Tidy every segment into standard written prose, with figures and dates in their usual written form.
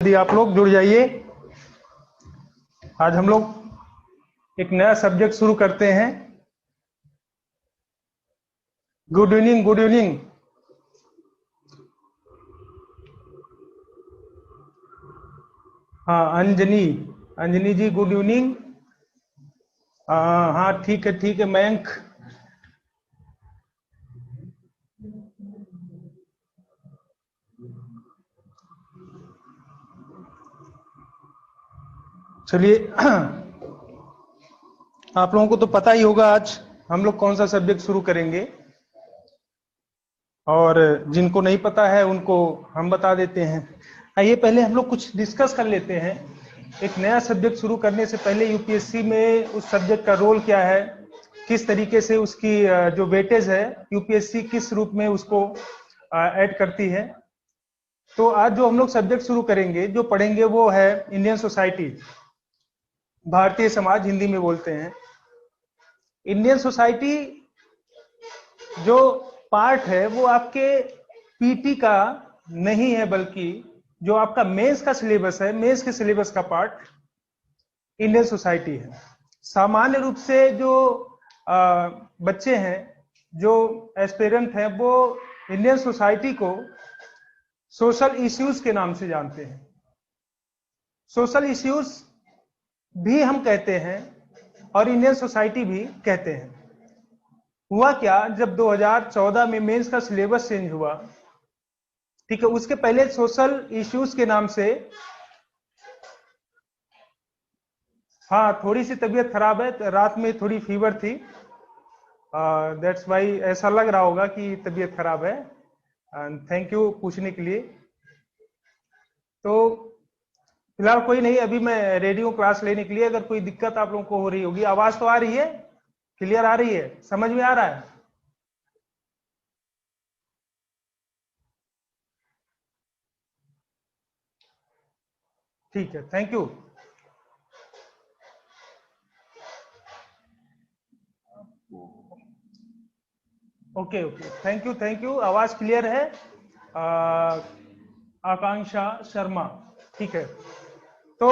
यदि आप लोग जुड़ जाइए। आज हम लोग एक नया सब्जेक्ट शुरू करते हैं। Good evening, good evening. हाँ अंजनी, अंजनी जी गुड इवनिंग। हाँ ठीक है मयंक। चलिए आप लोगों को तो पता ही होगा आज हम लोग कौन सा सब्जेक्ट शुरू करेंगे, और जिनको नहीं पता है उनको हम बता देते हैं। आइए पहले हम लोग कुछ डिस्कस कर लेते हैं। एक नया सब्जेक्ट शुरू करने से पहले यूपीएससी में उस सब्जेक्ट का रोल क्या है, किस तरीके से उसकी जो वेटेज है यूपीएससी किस रूप में उसको ऐड करती है। तो आज जो हम लोग सब्जेक्ट शुरू करेंगे, जो पढ़ेंगे, वो है इंडियन सोसाइटी, भारतीय समाज हिंदी में बोलते हैं। इंडियन सोसाइटी जो पार्ट है वो आपके पीटी का नहीं है, बल्कि जो आपका मेंस का सिलेबस है, मेंस के सिलेबस का पार्ट इंडियन सोसाइटी है। सामान्य रूप से जो बच्चे हैं, जो एस्पिरेंट हैं, वो इंडियन सोसाइटी को सोशल इश्यूज के नाम से जानते हैं। सोशल इश्यूज भी हम कहते हैं और इंडियन सोसाइटी भी कहते हैं। हुआ क्या, जब 2014 में मेंस का सिलेबस चेंज हुआ, ठीक है, उसके पहले सोशल इश्यूज के नाम से, हाँ थोड़ी सी तबीयत खराब है, तो रात में थोड़ी फीवर थी, दैट्स वाई ऐसा लग रहा होगा कि तबीयत खराब है। थैंक यू पूछने के लिए। तो फिलहाल कोई नहीं, अभी मैं रेडी हूँ क्लास लेने के लिए। अगर कोई दिक्कत आप लोगों को हो रही होगी, आवाज तो आ रही है, क्लियर आ रही है, समझ में आ रहा है? ठीक है, thank you. Okay okay, thank you, आवाज क्लियर है। आ, आकांक्षा शर्मा, ठीक है। तो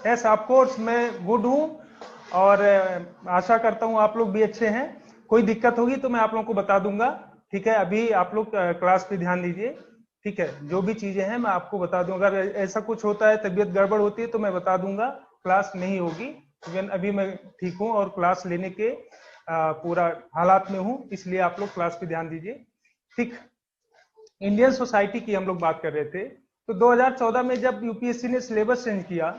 यस ऑफ कोर्स मैं गुड हूँ, और आशा करता हूँ आप लोग भी अच्छे हैं। कोई दिक्कत होगी तो मैं आप लोगों को बता दूंगा, ठीक है। अभी आप लोग क्लास पे ध्यान दीजिए, ठीक है। जो भी चीजें हैं मैं आपको बता दूंगा। अगर ऐसा कुछ होता है, तबीयत गड़बड़ होती है, तो मैं बता दूंगा, क्लास नहीं होगी। इवन अभी मैं ठीक हूँ और क्लास लेने के पूरा हालात में हूँ, इसलिए आप लोग क्लास पे ध्यान दीजिए, ठीक। इंडियन सोसाइटी की हम लोग बात कर रहे थे। तो 2014 में जब यूपीएससी ने सिलेबस चेंज किया,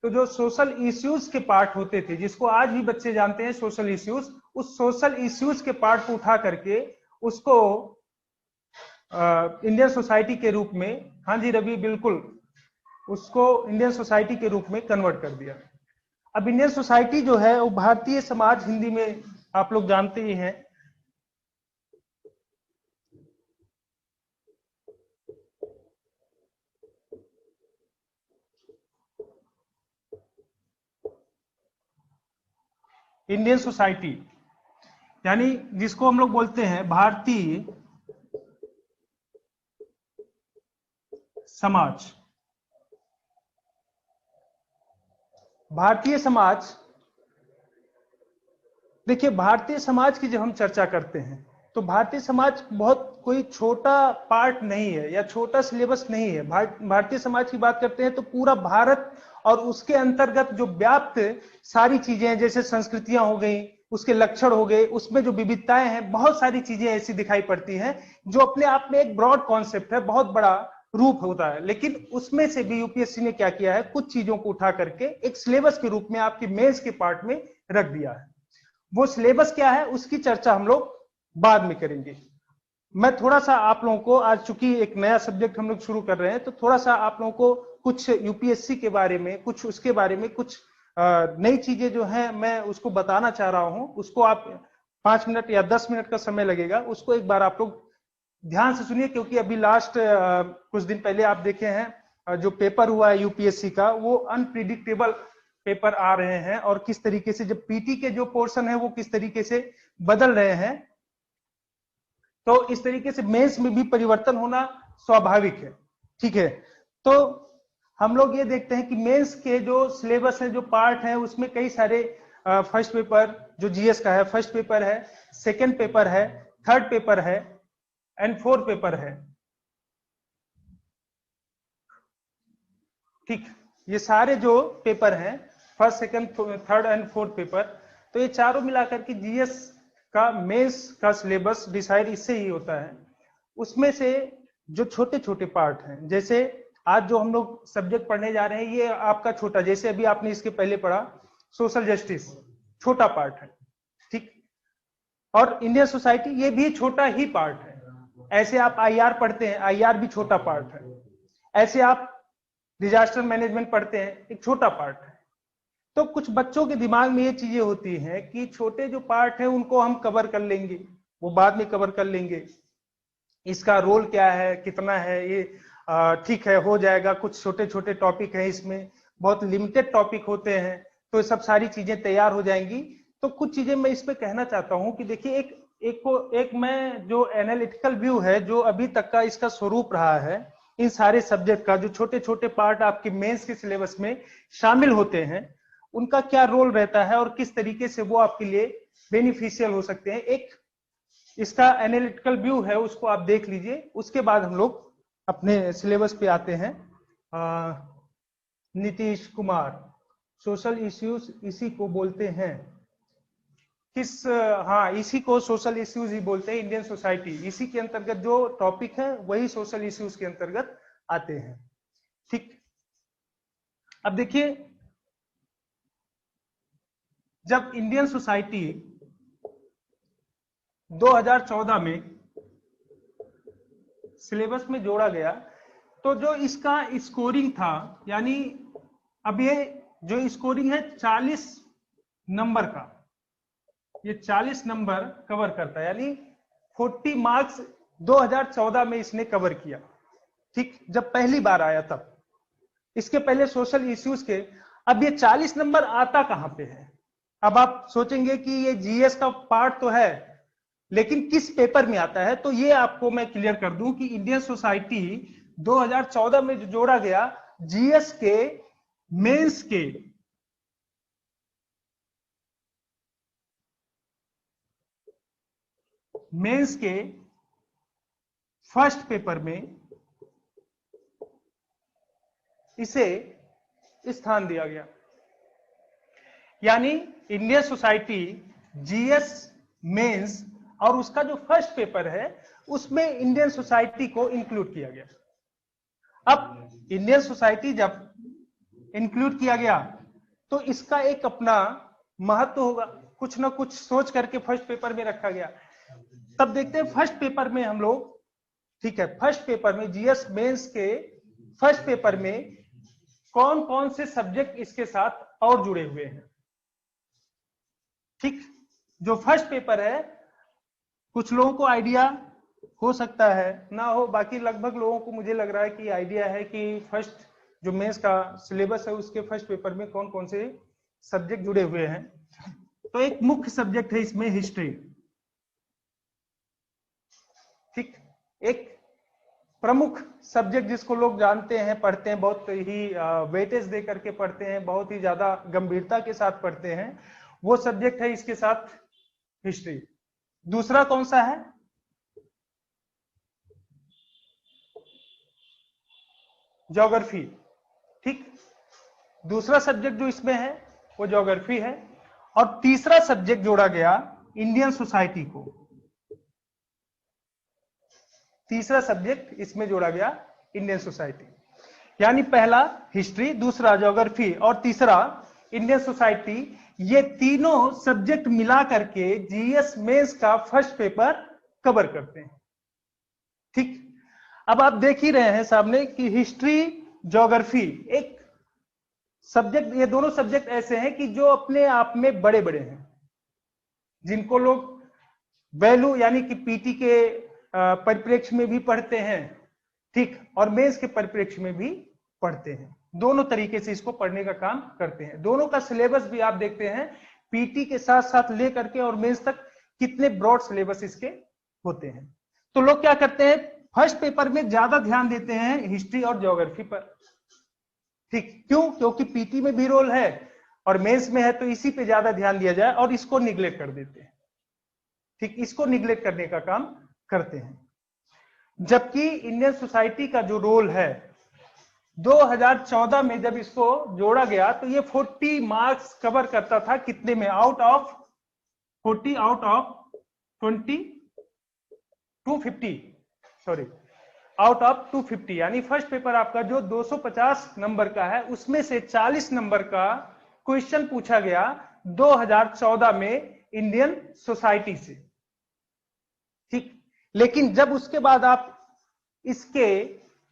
तो जो सोशल इश्यूज के पार्ट होते थे, जिसको आज भी बच्चे जानते हैं सोशल इश्यूज, उस सोशल इश्यूज के पार्ट को उठा करके उसको इंडियन सोसाइटी के रूप में, हाँ जी रवि बिल्कुल, उसको इंडियन सोसाइटी के रूप में कन्वर्ट कर दिया। अब इंडियन सोसाइटी जो है वो भारतीय समाज हिंदी में आप लोग जानते ही हैं। इंडियन सोसाइटी यानी जिसको हम लोग बोलते हैं भारतीय समाज। भारतीय समाज, देखिए भारतीय समाज की जब हम चर्चा करते हैं, तो भारतीय समाज बहुत कोई छोटा पार्ट नहीं है या छोटा सिलेबस नहीं है। भारतीय समाज की बात करते हैं तो पूरा भारत और उसके अंतर्गत जो व्याप्त सारी चीजें हैं, जैसे संस्कृतियां हो गई, उसके लक्षण हो गए, उसमें जो विविधताएं हैं, बहुत सारी चीजें ऐसी दिखाई पड़ती हैं जो अपने आप में एक ब्रॉड कॉन्सेप्ट है, बहुत बड़ा रूप होता है। लेकिन उसमें से भी यूपीएससी ने क्या किया है, कुछ चीजों को उठा करके एक सिलेबस के रूप में आपकी मेंस के पार्ट में रख दिया है। वो सिलेबस क्या है उसकी चर्चा हम लोग बाद में करेंगे। मैं थोड़ा सा आप लोगों को, आज चूंकि एक नया सब्जेक्ट हम लोग शुरू कर रहे हैं, तो थोड़ा सा आप लोगों को कुछ यूपीएससी के बारे में, कुछ उसके बारे में, कुछ नई चीजें जो हैं मैं उसको बताना चाह रहा हूं। उसको आप 5 मिनट या 10 मिनट का समय लगेगा, उसको एक बार आप लोग ध्यान से सुनिए, क्योंकि अभी लास्ट कुछ दिन पहले आप देखे हैं जो पेपर हुआ है यूपीएससी का, वो अनप्रिडिक्टेबल पेपर आ रहे हैं, और किस तरीके से जब पीटी के जो पोर्शन है वो किस तरीके से बदल रहे हैं। तो इस तरीके से मेंस में भी परिवर्तन होना स्वाभाविक है। ठीक है, तो हम लोग ये देखते हैं कि मेंस के जो सिलेबस है, जो पार्ट है, उसमें कई सारे फर्स्ट पेपर जो जीएस का है, फर्स्ट पेपर है, सेकंड पेपर है, थर्ड पेपर है एंड फोर्थ पेपर है। ठीक, ये सारे जो पेपर हैं, first second third and fourth paper, तो ये चारों मिलाकर के जीएस का मेंस का सिलेबस डिसाइड इससे ही होता है। उसमें से जो छोटे छोटे पार्ट हैं, जैसे आज जो हम लोग सब्जेक्ट पढ़ने जा रहे हैं, ये आपका छोटा, जैसे अभी आपने इसके पहले पढ़ा सोशल जस्टिस, छोटा पार्ट है। ठीक, और इंडियन सोसाइटी ये भी छोटा ही पार्ट है। ऐसे आप आईआर पढ़ते हैं, आईआर भी छोटा पार्ट है। ऐसे आप डिजास्टर मैनेजमेंट पढ़ते हैं, एक छोटा पार्ट है। तो कुछ बच्चों के दिमाग में ये चीजें होती हैं कि छोटे जो पार्ट है उनको हम कवर कर लेंगे, वो बाद में कवर कर लेंगे, इसका रोल क्या है, कितना है, ये ठीक है, हो जाएगा। कुछ छोटे छोटे टॉपिक है, इसमें बहुत लिमिटेड टॉपिक होते हैं, तो ये सब सारी चीजें तैयार हो जाएंगी। तो कुछ चीजें मैं इस पे कहना चाहता हूं कि देखिए, एक मैं जो एनालिटिकल व्यू है, जो अभी तक का इसका स्वरूप रहा है, इन सारे सब्जेक्ट का, जो छोटे छोटे पार्ट आपके मेंस के सिलेबस में शामिल होते हैं, उनका क्या रोल रहता है और किस तरीके से वो आपके लिए बेनिफिशियल हो सकते हैं, एक इसका एनालिटिकल व्यू है, उसको आप देख लीजिए। उसके बाद हम लोग अपने सिलेबस पे आते हैं। नीतीश कुमार, सोशल इश्यूज इसी को बोलते हैं, हाँ, इसी को सोशल इश्यूज ही बोलते हैं, इंडियन सोसाइटी, इसी के अंतर्गत जो टॉपिक है वही सोशल इश्यूज के अंतर्गत आते हैं। ठीक, अब देखिए, जब इंडियन सोसाइटी 2014 में सिलेबस में जोड़ा गया, तो जो इसका स्कोरिंग था, यानी अब ये जो स्कोरिंग है 40 नंबर का, ये 40 नंबर कवर करता है, यानी 40 मार्क्स 2014 में इसने कवर किया। ठीक, जब पहली बार आया तब, इसके पहले सोशल इश्यूज के। अब ये 40 नंबर आता कहां पे है? अब आप सोचेंगे कि ये जीएस का पार्ट तो है, लेकिन किस पेपर में आता है? तो ये आपको मैं क्लियर कर दूं कि इंडियन सोसाइटी 2014 में जो जोड़ा गया, जीएस के मेंस के फर्स्ट पेपर में इसे स्थान दिया गया। यानी इंडियन सोसाइटी जीएस मेंस और उसका जो फर्स्ट पेपर है, उसमें इंडियन सोसाइटी को इंक्लूड किया गया। अब इंडियन सोसाइटी जब इंक्लूड किया गया, तो इसका एक अपना महत्व होगा, कुछ ना कुछ सोच करके फर्स्ट पेपर में रखा गया। तब देखते हैं फर्स्ट पेपर में हम लोग, ठीक है, फर्स्ट पेपर में जीएस मेंस के फर्स्ट पेपर में कौन कौन से सब्जेक्ट इसके साथ और जुड़े हुए हैं। ठीक, जो फर्स्ट पेपर है, कुछ लोगों को आइडिया हो सकता है, ना हो, बाकी लगभग लोगों को मुझे लग रहा है कि आइडिया है कि फर्स्ट जो मेंस का सिलेबस है, उसके फर्स्ट पेपर में कौन कौन से सब्जेक्ट जुड़े हुए हैं। तो एक मुख्य सब्जेक्ट है इसमें हिस्ट्री। ठीक, एक प्रमुख सब्जेक्ट जिसको लोग जानते हैं, पढ़ते हैं, बहुत ही वेटेज दे करके पढ़ते हैं, बहुत ही ज्यादा गंभीरता के साथ पढ़ते हैं, वो सब्जेक्ट है इसके साथ हिस्ट्री। दूसरा कौन सा है? ज्योग्राफी। ठीक, दूसरा सब्जेक्ट जो इसमें है वो ज्योग्राफी है। और तीसरा सब्जेक्ट जोड़ा गया इंडियन सोसाइटी को, तीसरा सब्जेक्ट इसमें जोड़ा गया इंडियन सोसाइटी। यानी पहला हिस्ट्री, दूसरा ज्योग्राफी और तीसरा इंडियन सोसाइटी, ये तीनों सब्जेक्ट मिला करके जीएस मेंस का फर्स्ट पेपर कवर करते हैं। ठीक, अब आप देख ही रहे हैं सामने कि हिस्ट्री, ज्योग्राफी एक सब्जेक्ट, ये दोनों सब्जेक्ट ऐसे हैं कि जो अपने आप में बड़े बड़े हैं, जिनको लोग वैल्यू यानी कि पीटी के परिप्रेक्ष्य में भी पढ़ते हैं, ठीक, और मेंस के परिप्रेक्ष्य में भी पढ़ते हैं। दोनों तरीके से इसको पढ़ने का काम करते हैं। दोनों का सिलेबस भी आप देखते हैं, पीटी के साथ साथ लेकर के और मेंस तक कितने ब्रॉड सिलेबस इसके होते हैं। तो लोग क्या करते हैं, फर्स्ट पेपर में ज्यादा ध्यान देते हैं हिस्ट्री और ज्योग्राफी पर। ठीक, क्यों? क्योंकि पीटी में भी रोल है और मेंस में है, तो इसी पे ज्यादा ध्यान दिया जाए और इसको निगलेक्ट कर देते हैं। ठीक, इसको निगलेक्ट करने का काम करते हैं। जबकि इंडियन सोसाइटी का जो रोल है 2014 में जब इसको जोड़ा गया तो ये 40 मार्क्स कवर करता था, कितने में? Out of 40 out of 20 250, sorry, out of 250, यानी फर्स्ट पेपर आपका जो 250 नंबर का है उसमें से 40 नंबर का क्वेश्चन पूछा गया 2014 में इंडियन सोसाइटी से। ठीक, लेकिन जब उसके बाद आप इसके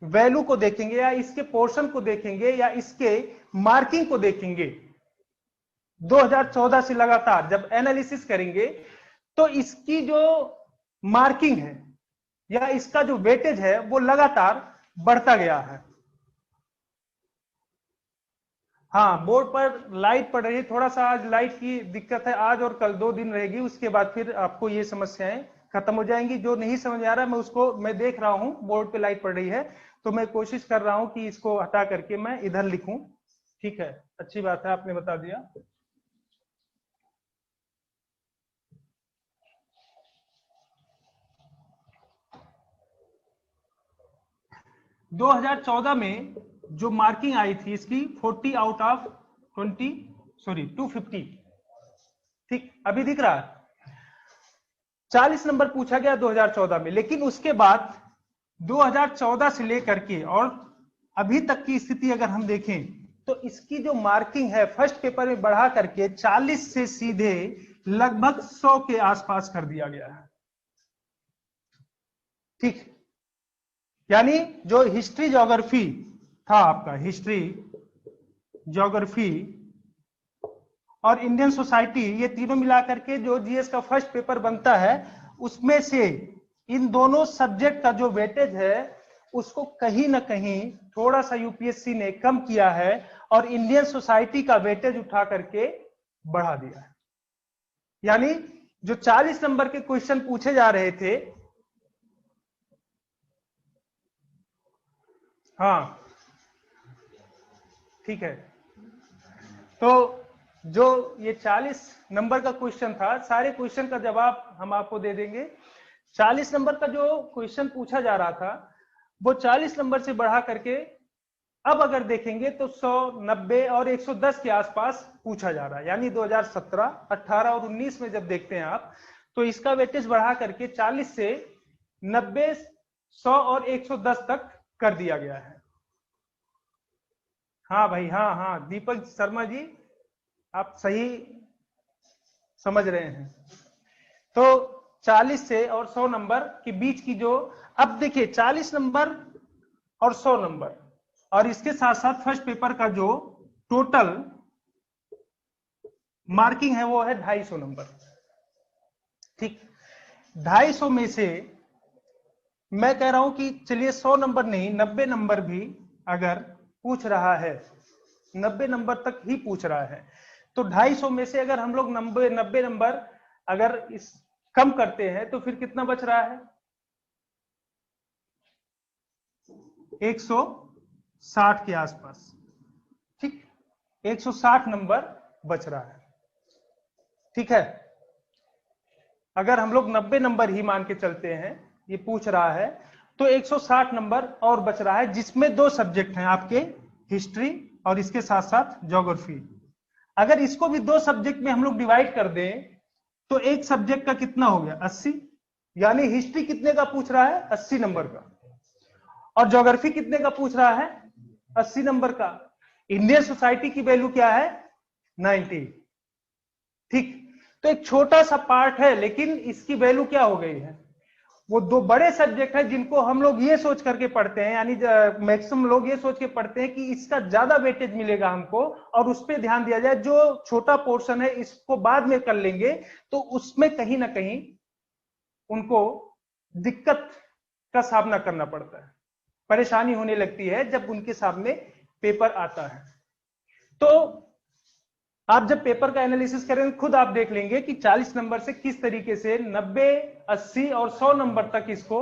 वैल्यू को देखेंगे या इसके पोर्शन को देखेंगे या इसके मार्किंग को देखेंगे 2014 से लगातार जब एनालिसिस करेंगे तो इसकी जो मार्किंग है या इसका जो वेटेज है वो लगातार बढ़ता गया है। हाँ, बोर्ड पर लाइट पड़ रही है, थोड़ा सा आज लाइट की दिक्कत है, आज और कल 2 दिन रहेगी, उसके बाद फिर आपको ये समस्याएं खत्म हो जाएंगी। जो नहीं समझ आ रहा है मैं देख रहा हूं बोर्ड पे लाइट पड़ रही है तो मैं कोशिश कर रहा हूं कि इसको हटा करके मैं इधर लिखूं। ठीक है, अच्छी बात है, आपने बता दिया। दो 2014 में जो मार्किंग आई थी इसकी 40 आउट ऑफ 20, सॉरी 250। ठीक, अभी दिख रहा है, 40 नंबर पूछा गया 2014 में, लेकिन उसके बाद 2014 से लेकर के और अभी तक की स्थिति अगर हम देखें तो इसकी जो मार्किंग है फर्स्ट पेपर में बढ़ा करके 40 से सीधे लगभग 100 के आसपास कर दिया गया है। ठीक, यानी जो हिस्ट्री ज्योग्राफी था आपका, हिस्ट्री ज्योग्राफी और इंडियन सोसाइटी, ये तीनों मिलाकर के जो जीएस का फर्स्ट पेपर बनता है उसमें से इन दोनों सब्जेक्ट का जो वेटेज है उसको कहीं ना कहीं थोड़ा सा यूपीएससी ने कम किया है और इंडियन सोसाइटी का वेटेज उठा करके बढ़ा दिया है। यानी जो 40 नंबर के क्वेश्चन पूछे जा रहे थे, हाँ ठीक है, तो जो ये 40 नंबर का क्वेश्चन था, सारे क्वेश्चन का जवाब हम आपको दे देंगे। 40 नंबर का जो क्वेश्चन पूछा जा रहा था वो 40 नंबर से बढ़ा करके अब अगर देखेंगे तो 100, 90 और 110 के आसपास पूछा जा रहा है। यानी 2017, 18 और 19 में जब देखते हैं आप तो इसका वेटेज बढ़ा करके 40 से 90, 100 और 110 तक कर दिया गया है। हाँ भाई, हाँ हाँ दीपक शर्मा जी, आप सही समझ रहे हैं। तो 40 से और 100 नंबर के बीच की जो, अब देखिए 40 नंबर और 100 नंबर और इसके साथ साथ फर्स्ट पेपर का जो टोटल मार्किंग है वो है 250 नंबर। ठीक, 250 में से मैं कह रहा हूं कि चलिए 100 नंबर नहीं, 90 नंबर भी अगर पूछ रहा है, 90 नंबर तक ही पूछ रहा है, तो 250 में से अगर हम लोग 90 नंबर अगर इस कम करते हैं तो फिर कितना बच रहा है? 160 के आसपास। ठीक, 160 नंबर बच रहा है। ठीक है, अगर हम लोग 90 नंबर ही मान के चलते हैं, ये पूछ रहा है, तो 160 नंबर और बच रहा है, जिसमें 2 सब्जेक्ट हैं आपके, हिस्ट्री और इसके साथ साथ ज्योग्राफी। अगर इसको भी 2 सब्जेक्ट में हम लोग डिवाइड कर दें तो एक सब्जेक्ट का कितना हो गया? 80। यानी हिस्ट्री कितने का पूछ रहा है? 80 नंबर का। और ज्योग्राफी कितने का पूछ रहा है? 80 नंबर का। इंडियन सोसाइटी की वैल्यू क्या है? 90। ठीक, तो एक छोटा सा पार्ट है लेकिन इसकी वैल्यू क्या हो गई है? वो 2 बड़े सब्जेक्ट है जिनको हम लोग ये सोच करके पढ़ते हैं, यानी मैक्सिमम लोग ये सोच के पढ़ते हैं कि इसका ज्यादा वेटेज मिलेगा हमको और उस पर ध्यान दिया जाए, जो छोटा पोर्शन है इसको बाद में कर लेंगे, तो उसमें कहीं ना कहीं उनको दिक्कत का सामना करना पड़ता है, परेशानी होने लगती है जब उनके सामने पेपर आता है। तो आप जब पेपर का एनालिसिस करेंगे खुद आप देख लेंगे कि 40 नंबर से किस तरीके से 90, 80 और 100 नंबर तक इसको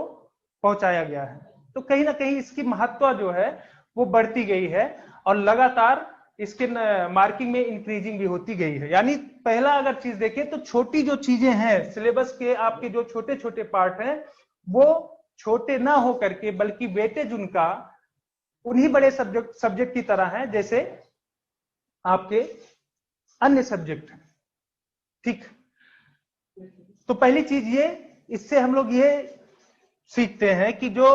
पहुंचाया गया है। तो कहीं ना कहीं इसकी महत्व जो है वो बढ़ती गई है और लगातार इसके मार्किंग में इंक्रीजिंग भी होती गई है। यानी पहला अगर चीज देखें तो छोटी जो चीजें हैं सिलेबस के, आपके जो छोटे छोटे पार्ट हैं वो छोटे ना हो करके बल्कि वेटेज उनका उन्हीं बड़े सब्जेक्ट की तरह है जैसे आपके अन्य सब्जेक्ट। ठीक, तो पहली चीज ये, इससे हम लोग ये सीखते हैं कि जो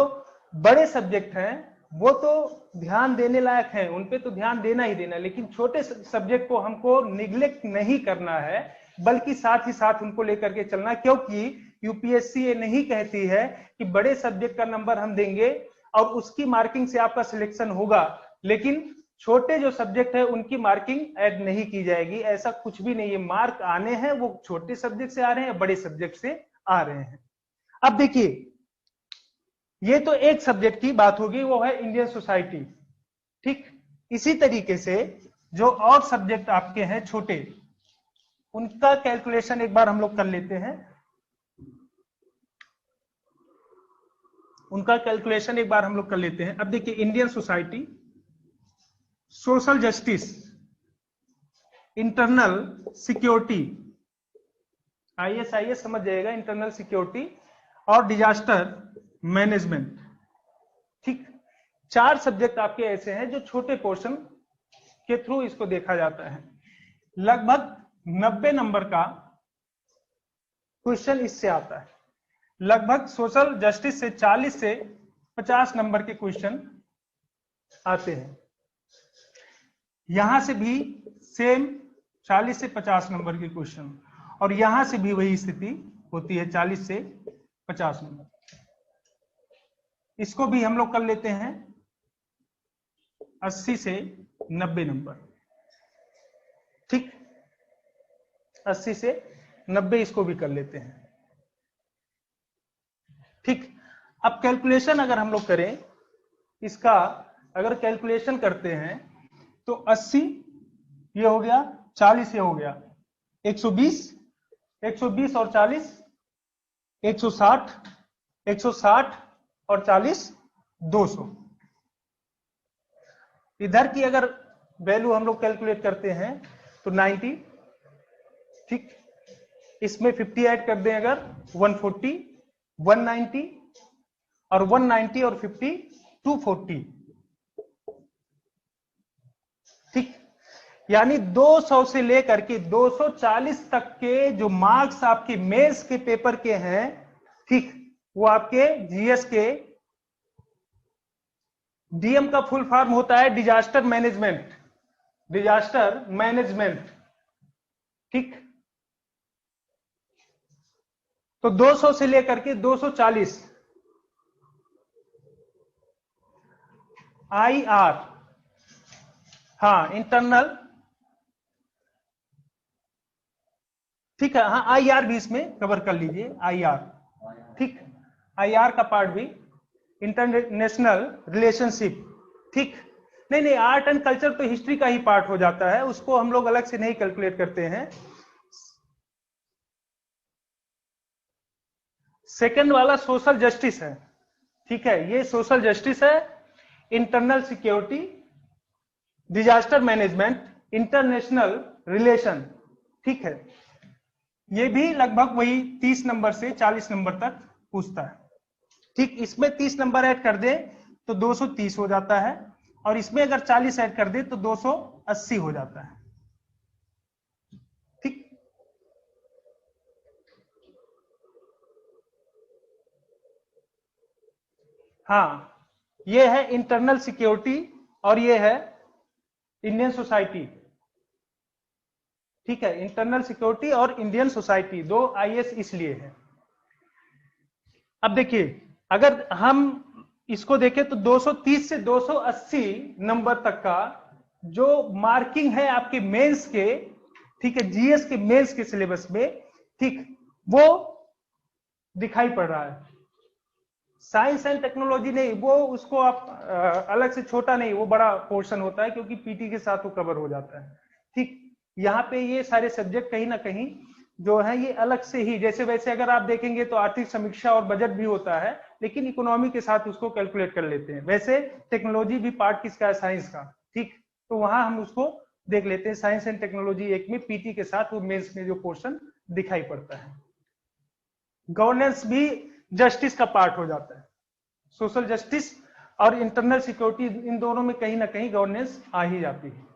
बड़े सब्जेक्ट हैं वो तो ध्यान देने लायक हैं, उनपे तो ध्यान देना ही देना, लेकिन छोटे सब्जेक्ट को हमको निग्लेक्ट नहीं करना है बल्कि साथ ही साथ उनको लेकर के चलना, क्योंकि यूपीएससी ये नहीं कहती है कि बड़े सब्जेक्ट का नंबर हम देंगे और उसकी मार्किंग से आपका सिलेक्शन होगा, लेकिन छोटे जो सब्जेक्ट है उनकी मार्किंग ऐड नहीं की जाएगी। ऐसा कुछ भी नहीं है, मार्क आने हैं वो छोटे सब्जेक्ट से आ रहे हैं, बड़े सब्जेक्ट से आ रहे हैं। अब देखिए, ये तो एक सब्जेक्ट की बात होगी, वो है इंडियन सोसाइटी। ठीक, इसी तरीके से जो और सब्जेक्ट आपके हैं छोटे, उनका कैलकुलेशन एक बार हम लोग कर लेते हैं। अब देखिए, Indian society, social justice, internal security, IS समझ जाएगा, इंटरनल सिक्योरिटी और डिजास्टर मैनेजमेंट। ठीक, 4 सब्जेक्ट आपके ऐसे हैं जो छोटे पोर्शन के थ्रू इसको देखा जाता है। लगभग 90 नंबर का क्वेश्चन इससे आता है। लगभग सोशल जस्टिस से 40 से 50 नंबर के क्वेश्चन आते हैं। यहां से भी सेम 40 से 50 नंबर के क्वेश्चन, और यहां से भी वही स्थिति होती है, 40 से 50 नंबर। इसको भी हम लोग कर लेते हैं 80 से 90 नंबर। ठीक, 80 से 90 इसको भी कर लेते हैं। ठीक, अब कैलकुलेशन अगर हम लोग करें इसका, अगर कैलकुलेशन करते हैं तो 80 ये हो गया, 40 ये हो गया, 120 और 40 160, 160 और 40 200। इधर की अगर वैल्यू हम लोग कैलकुलेट करते हैं तो 90। ठीक, इसमें 50 ऐड कर दें अगर 140, 190 और 190 और 50 240। ठीक, यानी 200 से लेकर के 240 तक के जो मार्क्स आपके मेंस के पेपर के हैं, ठीक, वो आपके जीएस के, डीएम का फुल फॉर्म होता है डिजास्टर मैनेजमेंट, डिजास्टर मैनेजमेंट। ठीक, तो 200 से लेकर के 240 आईआर, हाँ इंटरनल, ठीक है, हाँ आईआर भी इसमें कवर कर लीजिए, आईआर। ठीक, आईआर का पार्ट भी, इंटरनेशनल रिलेशनशिप। ठीक, नहीं आर्ट एंड कल्चर तो हिस्ट्री का ही पार्ट हो जाता है, उसको हम लोग अलग से नहीं कैलकुलेट करते हैं। सेकंड वाला सोशल जस्टिस है। ठीक है, ये सोशल जस्टिस है, internal security, disaster management, international relation. ठीक है, ये भी लगभग वही 30 नंबर से 40 नंबर तक पूछता है। ठीक, इसमें 30 नंबर ऐड कर दे तो 230 हो जाता है, और इसमें अगर 40 ऐड कर दे तो 280 हो जाता है। ठीक, हाँ, ये है इंटरनल सिक्योरिटी और ये है इंडियन सोसाइटी। ठीक है, इंटरनल सिक्योरिटी और इंडियन सोसाइटी, दो आईएस इसलिए है। अब देखिए, अगर हम इसको देखें तो 230 से 280 नंबर तक का जो मार्किंग है आपके मेंस के, ठीक है, जीएस के मेंस के सिलेबस में, ठीक, वो दिखाई पड़ रहा है। साइंस एंड टेक्नोलॉजी नहीं, वो उसको आप अलग से, छोटा नहीं, वो बड़ा पोर्शन होता है क्योंकि पीटी के साथ वो कवर हो जाता है। ठीक, यहाँ पे ये सारे सब्जेक्ट कहीं ना कहीं जो है ये अलग से ही, जैसे वैसे अगर आप देखेंगे तो आर्थिक समीक्षा और बजट भी होता है, लेकिन इकोनॉमी के साथ उसको कैलकुलेट कर लेते हैं। वैसे टेक्नोलॉजी भी पार्ट किसका है, साइंस का, ठीक। तो वहां हम उसको देख लेते हैं, साइंस एंड टेक्नोलॉजी एक में पीटी के साथ वो मेंस में जो पोर्शन दिखाई पड़ता है। गवर्नेंस भी जस्टिस का पार्ट हो जाता है, सोशल जस्टिस और इंटरनल सिक्योरिटी, इन दोनों में कहीं ना कहीं गवर्नेंस आ ही जाती है,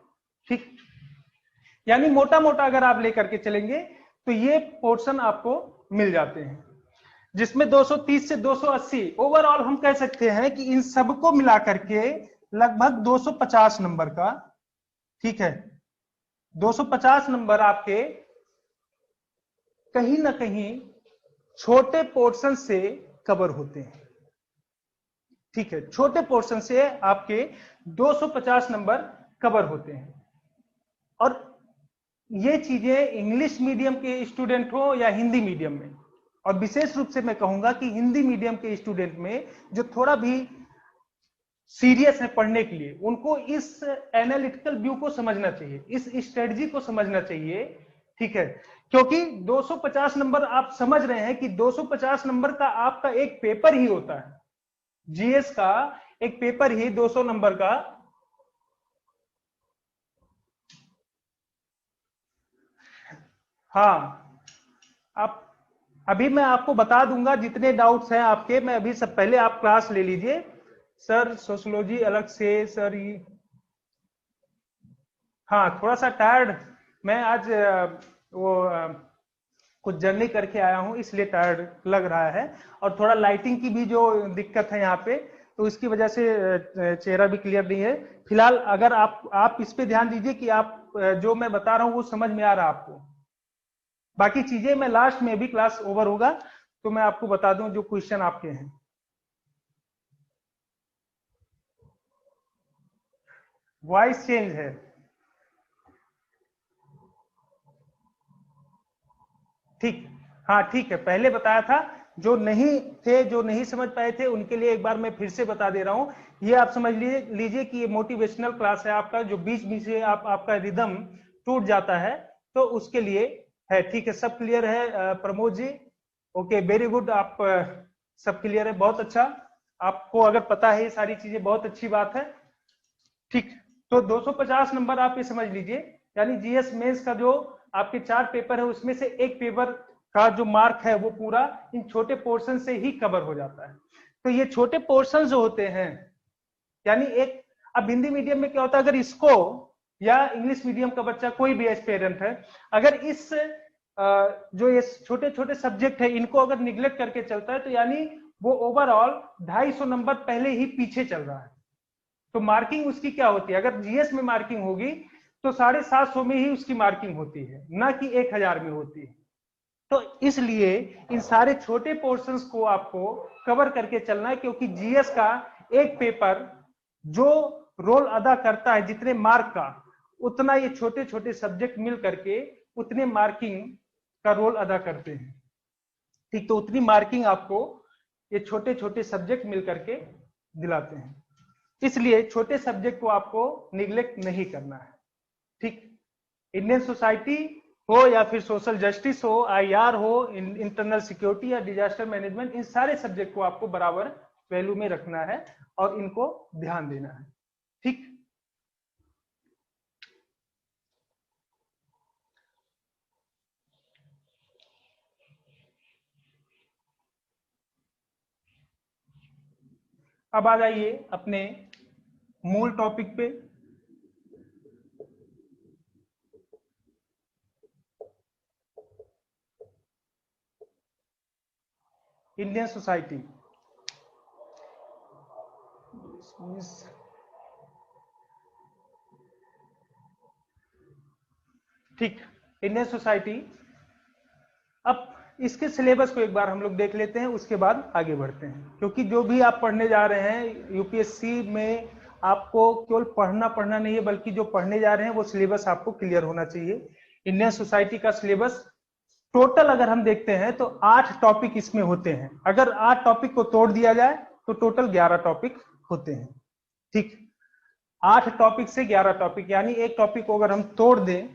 ठीक। यानी मोटा मोटा अगर आप लेकर के चलेंगे तो ये पोर्शन आपको मिल जाते हैं, जिसमें 230 से 280 ओवरऑल हम कह सकते हैं कि इन सबको मिला करके लगभग 250 नंबर का, ठीक है, 250 नंबर आपके कहीं ना कहीं छोटे पोर्शन से कवर होते हैं, ठीक है। छोटे पोर्शन से आपके 250 नंबर कवर होते हैं। और ये चीजें इंग्लिश मीडियम के स्टूडेंट हो या हिंदी मीडियम में, और विशेष रूप से मैं कहूंगा कि हिंदी मीडियम के स्टूडेंट में जो थोड़ा भी सीरियस है पढ़ने के लिए, उनको इस एनालिटिकल व्यू को समझना चाहिए, इस स्ट्रेटजी को समझना चाहिए, ठीक है। क्योंकि 250 नंबर आप समझ रहे हैं कि 250 नंबर का आपका एक पेपर ही होता है, जीएस का एक पेपर ही 200 नंबर का। हाँ, आप अभी मैं आपको बता दूंगा जितने डाउट्स हैं आपके, मैं अभी सब पहले आप क्लास ले लीजिए। सर सोशियोलॉजी अलग से, सर हाँ थोड़ा सा टायर्ड, मैं आज कुछ जर्नी करके आया हूँ इसलिए टायर्ड लग रहा है, और थोड़ा लाइटिंग की भी जो दिक्कत है यहाँ पे, तो इसकी वजह से चेहरा भी क्लियर नहीं है फिलहाल। अगर आप इस पे ध्यान दीजिए कि आप जो मैं बता रहा हूँ वो समझ में आ रहा है आपको। बाकी चीजें मैं लास्ट में भी क्लास ओवर होगा तो मैं आपको बता दूं जो क्वेश्चन आपके हैं। वॉइस चेंज है, ठीक। हाँ ठीक है, पहले बताया था, जो नहीं थे, जो नहीं समझ पाए थे उनके लिए एक बार मैं फिर से बता दे रहा हूँ। ये आप समझ लीजिए कि ये मोटिवेशनल क्लास है आपका, जो बीच बीच से आपका रिदम टूट जाता है तो उसके लिए है, ठीक है। सब क्लियर है Pramod ji? Okay very good, आप सब क्लियर है, बहुत अच्छा। आपको अगर पता है ये सारी चीजें बहुत अच्छी बात है, ठीक। तो 250 नंबर आप ये समझ लीजिए, यानी जीएस मेंस का जो आपके 4 पेपर है उसमें से एक पेपर का जो मार्क है वो पूरा इन छोटे पोर्शन से ही कवर हो जाता है। तो ये छोटे पोर्शन जो होते हैं, यानी एक, अब हिंदी मीडियम में क्या होता है, अगर इसको या इंग्लिश मीडियम का बच्चा कोई भी एस्पिरेंट है, अगर इस जो ये छोटे छोटे सब्जेक्ट है इनको अगर निग्लेक्ट करके चलता है तो यानी वो ओवरऑल 250 नंबर पहले ही पीछे चल रहा है। तो मार्किंग उसकी क्या होती है, अगर जीएस में मार्किंग होगी तो 750 में ही उसकी मार्किंग होती है, ना कि 1000 में होती है। तो इसलिए इन सारे छोटे पोर्शंस को आपको कवर करके चलना है, क्योंकि जीएस का एक पेपर जो रोल अदा करता है जितने मार्क का, उतना ये छोटे छोटे सब्जेक्ट मिल करके उतने मार्किंग का रोल अदा करते हैं, ठीक। तो उतनी मार्किंग आपको ये छोटे छोटे सब्जेक्ट मिल करके दिलाते हैं, इसलिए छोटे सब्जेक्ट को आपको निग्लेक्ट नहीं करना है, ठीक। इंडियन सोसाइटी हो या फिर सोशल जस्टिस हो, आईआर हो, इंटरनल सिक्योरिटी या डिजास्टर मैनेजमेंट, इन सारे सब्जेक्ट को आपको बराबर वैल्यू में रखना है और इनको ध्यान देना है, ठीक। अब आ जाइए अपने मूल टॉपिक पे। इंडियन सोसाइटी, ठीक। इंडियन सोसाइटी, अब इसके सिलेबस को एक बार हम लोग देख लेते हैं, उसके बाद आगे बढ़ते हैं, क्योंकि जो भी आप पढ़ने जा रहे हैं यूपीएससी में, आपको केवल पढ़ना नहीं है, बल्कि जो पढ़ने जा रहे हैं वो सिलेबस आपको क्लियर होना चाहिए। इंडियन सोसाइटी का सिलेबस टोटल अगर हम देखते हैं तो 8 टॉपिक इसमें होते हैं, अगर 8 टॉपिक को तोड़ दिया जाए तो टोटल 11 टॉपिक होते हैं, ठीक। 8 टॉपिक से 11 टॉपिक, यानी एक टॉपिक को अगर हम तोड़ दें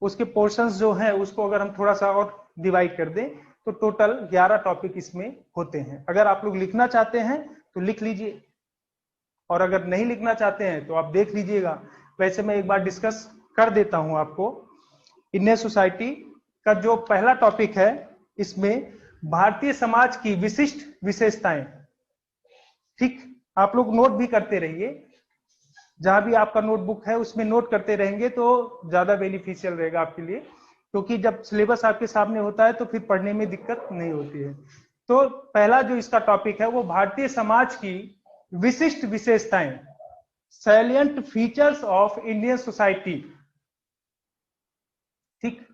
उसके पोर्शंस जो हैं उसको अगर हम थोड़ा सा और डिवाइड कर दें तो टोटल 11 टॉपिक इसमें होते हैं। अगर आप लोग लिखना चाहते हैं तो लिख लीजिए, और अगर नहीं लिखना चाहते हैं तो आप देख लीजिएगा। वैसे मैं एक बार डिस्कस कर देता हूं आपको। इंडियन सोसाइटी का जो पहला टॉपिक है, इसमें भारतीय समाज की विशिष्ट विशेषताएं। ठीक, आप लोग नोट भी करते रहिए, जहां भी आपका नोटबुक है उसमें नोट करते रहेंगे तो ज्यादा बेनिफिशियल रहेगा आपके लिए, क्योंकि जब सिलेबस आपके सामने होता है तो फिर पढ़ने में दिक्कत नहीं होती है। तो पहला जो इसका टॉपिक है वो भारतीय समाज की विशिष्ट विशेषताएं, salient features of Indian society. ठीक,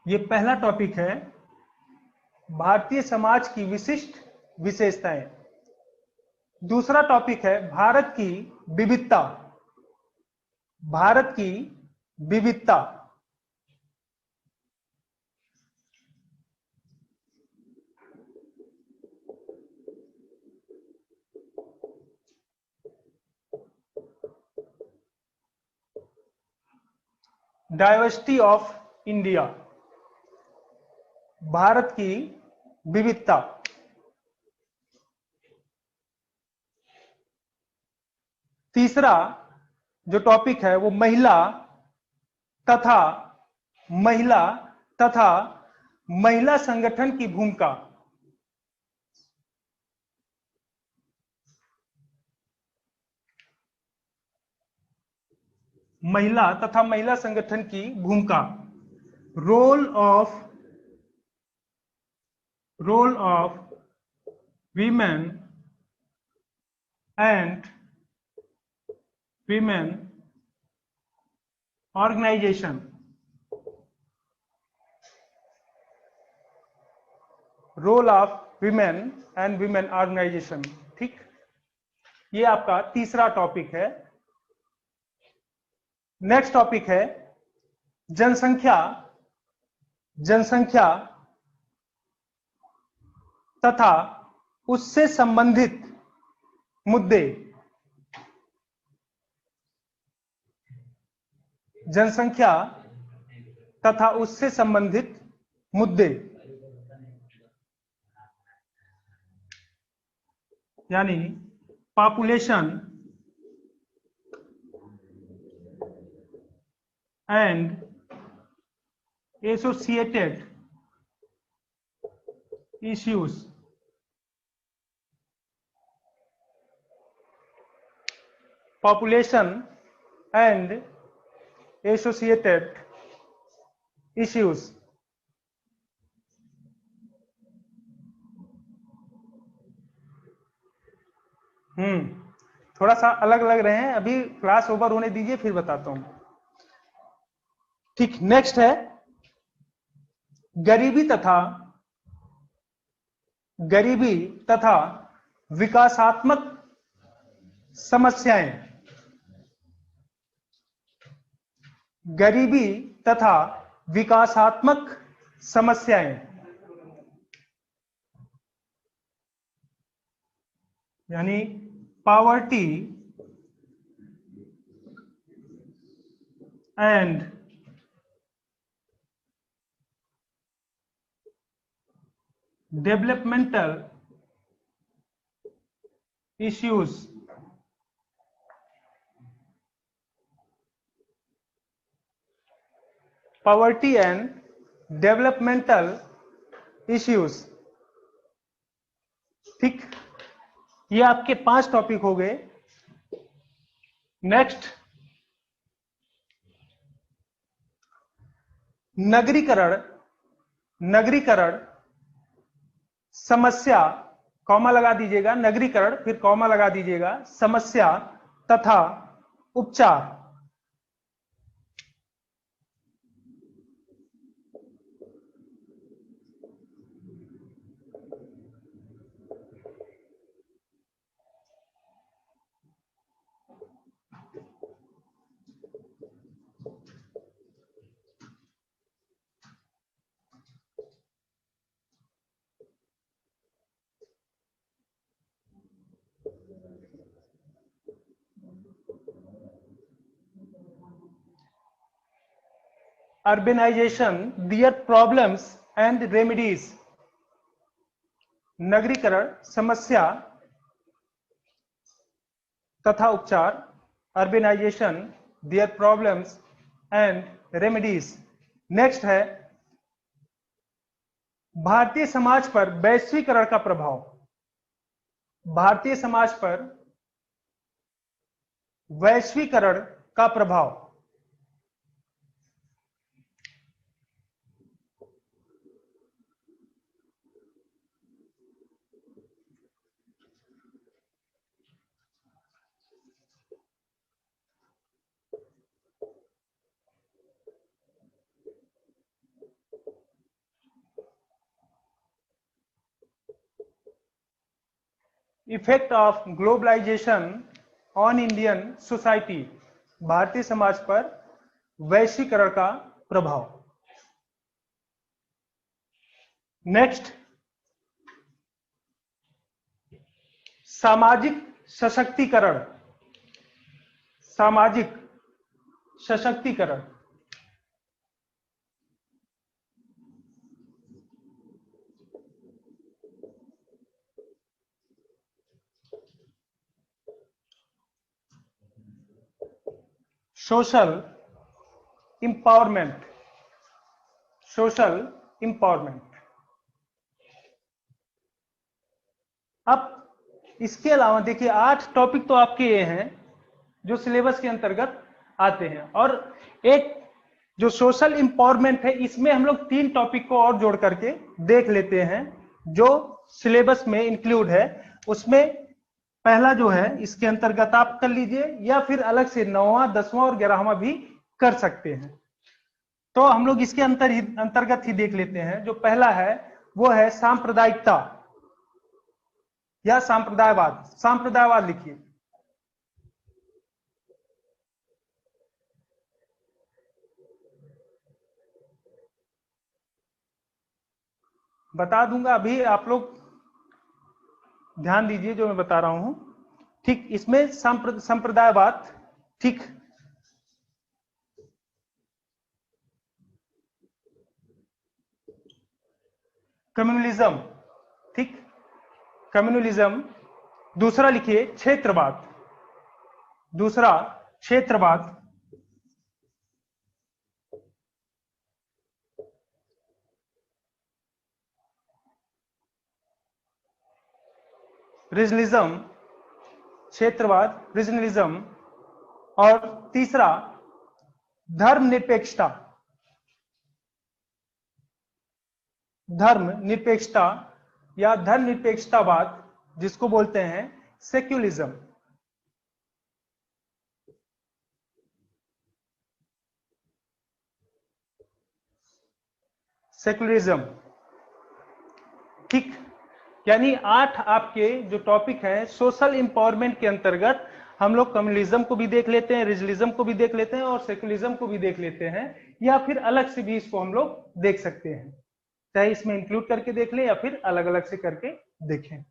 ये पहला टॉपिक है, भारतीय समाज की विशिष्ट विशेषताएं। दूसरा टॉपिक है भारत की विविधता, भारत की विविधता। डाइवर्सिटी ऑफ इंडिया, भारत की विविधता। तीसरा जो टॉपिक है वो महिला तथा महिला तथा महिला संगठन की भूमिका। महिला तथा महिला संगठन की भूमिका। Role of women and women organisation. Role of women and women organisation. ठीक, ये आपका तीसरा टॉपिक है। नेक्स्ट टॉपिक है जनसंख्या, जनसंख्या तथा उससे संबंधित मुद्दे। जनसंख्या तथा उससे संबंधित मुद्दे, यानी population and associated issues. Population and associated issues. थोड़ा सा अलग लग रहे हैं, अभी क्लास ओवर होने दीजिए फिर बताता हूं। ठीक, नेक्स्ट है गरीबी तथा गरीबी तथा विकासात्मक समस्याएं। गरीबी तथा विकासात्मक समस्याएं, यानी poverty and developmental issues. Poverty and developmental issues. ठीक, ये आपके 5 टॉपिक हो गए। नेक्स्ट, नगरीकरण, नगरीकरण समस्या, कॉमा लगा दीजिएगा, नगरीकरण फिर कॉमा लगा दीजिएगा, समस्या तथा उपचार। Urbanisation, their problems and remedies, नगरीकरण, समस्या तथा उपचार, urbanisation, their problems and remedies. Next है भारतीय समाज पर वैश्वीकरण का प्रभाव, भारतीय समाज पर वैश्वीकरण का प्रभाव। Effect of globalisation on Indian society, भारतीय समाज पर वैश्वीकरण का प्रभाव। नेक्स्ट, सामाजिक सशक्तिकरण, सामाजिक सशक्तिकरण। Social empowerment, social empowerment. अब इसके अलावा देखिए 8 टॉपिक तो आपके ये हैं जो सिलेबस के अंतर्गत आते हैं, और एक जो सोशल इंपावरमेंट है इसमें हम लोग 3 टॉपिक को और जोड़ करके देख लेते हैं जो सिलेबस में इंक्लूड है। उसमें पहला जो है इसके अंतर्गत आप कर लीजिए, या फिर अलग से 9वां, 10वां और 11वां भी कर सकते हैं। तो हम लोग इसके अंतर्गत ही देख लेते हैं। जो पहला है वो है सांप्रदायिकता या सांप्रदायवाद। सांप्रदायवाद लिखिए। बता दूंगा, अभी आप लोग ध्यान दीजिए जो मैं बता रहा हूं। ठीक, इसमें संप्रदायवाद, ठीक, कम्युनलिज्म, ठीक, कम्युनलिज्म। दूसरा लिखिए क्षेत्रवाद, दूसरा क्षेत्रवाद। रीजनलिज्म, क्षेत्रवाद, रीजनलिज्म। और तीसरा धर्मनिरपेक्षता, धर्मनिरपेक्षता या धर्मनिरपेक्षतावाद, जिसको बोलते हैं सेक्युलरिज्म। सेक्युलरिज्म, ठीक। यानी 8 आपके जो टॉपिक हैं सोशल इंपावरमेंट के अंतर्गत हम लोग कम्युनलिज्म को भी देख लेते हैं, रीजनलिज्म को भी देख लेते हैं और सेक्युलरिज्म को भी देख लेते हैं, या फिर अलग से भी इसको हम लोग देख सकते हैं, चाहे इसमें इंक्लूड करके देख लें या फिर अलग अलग से करके देखें।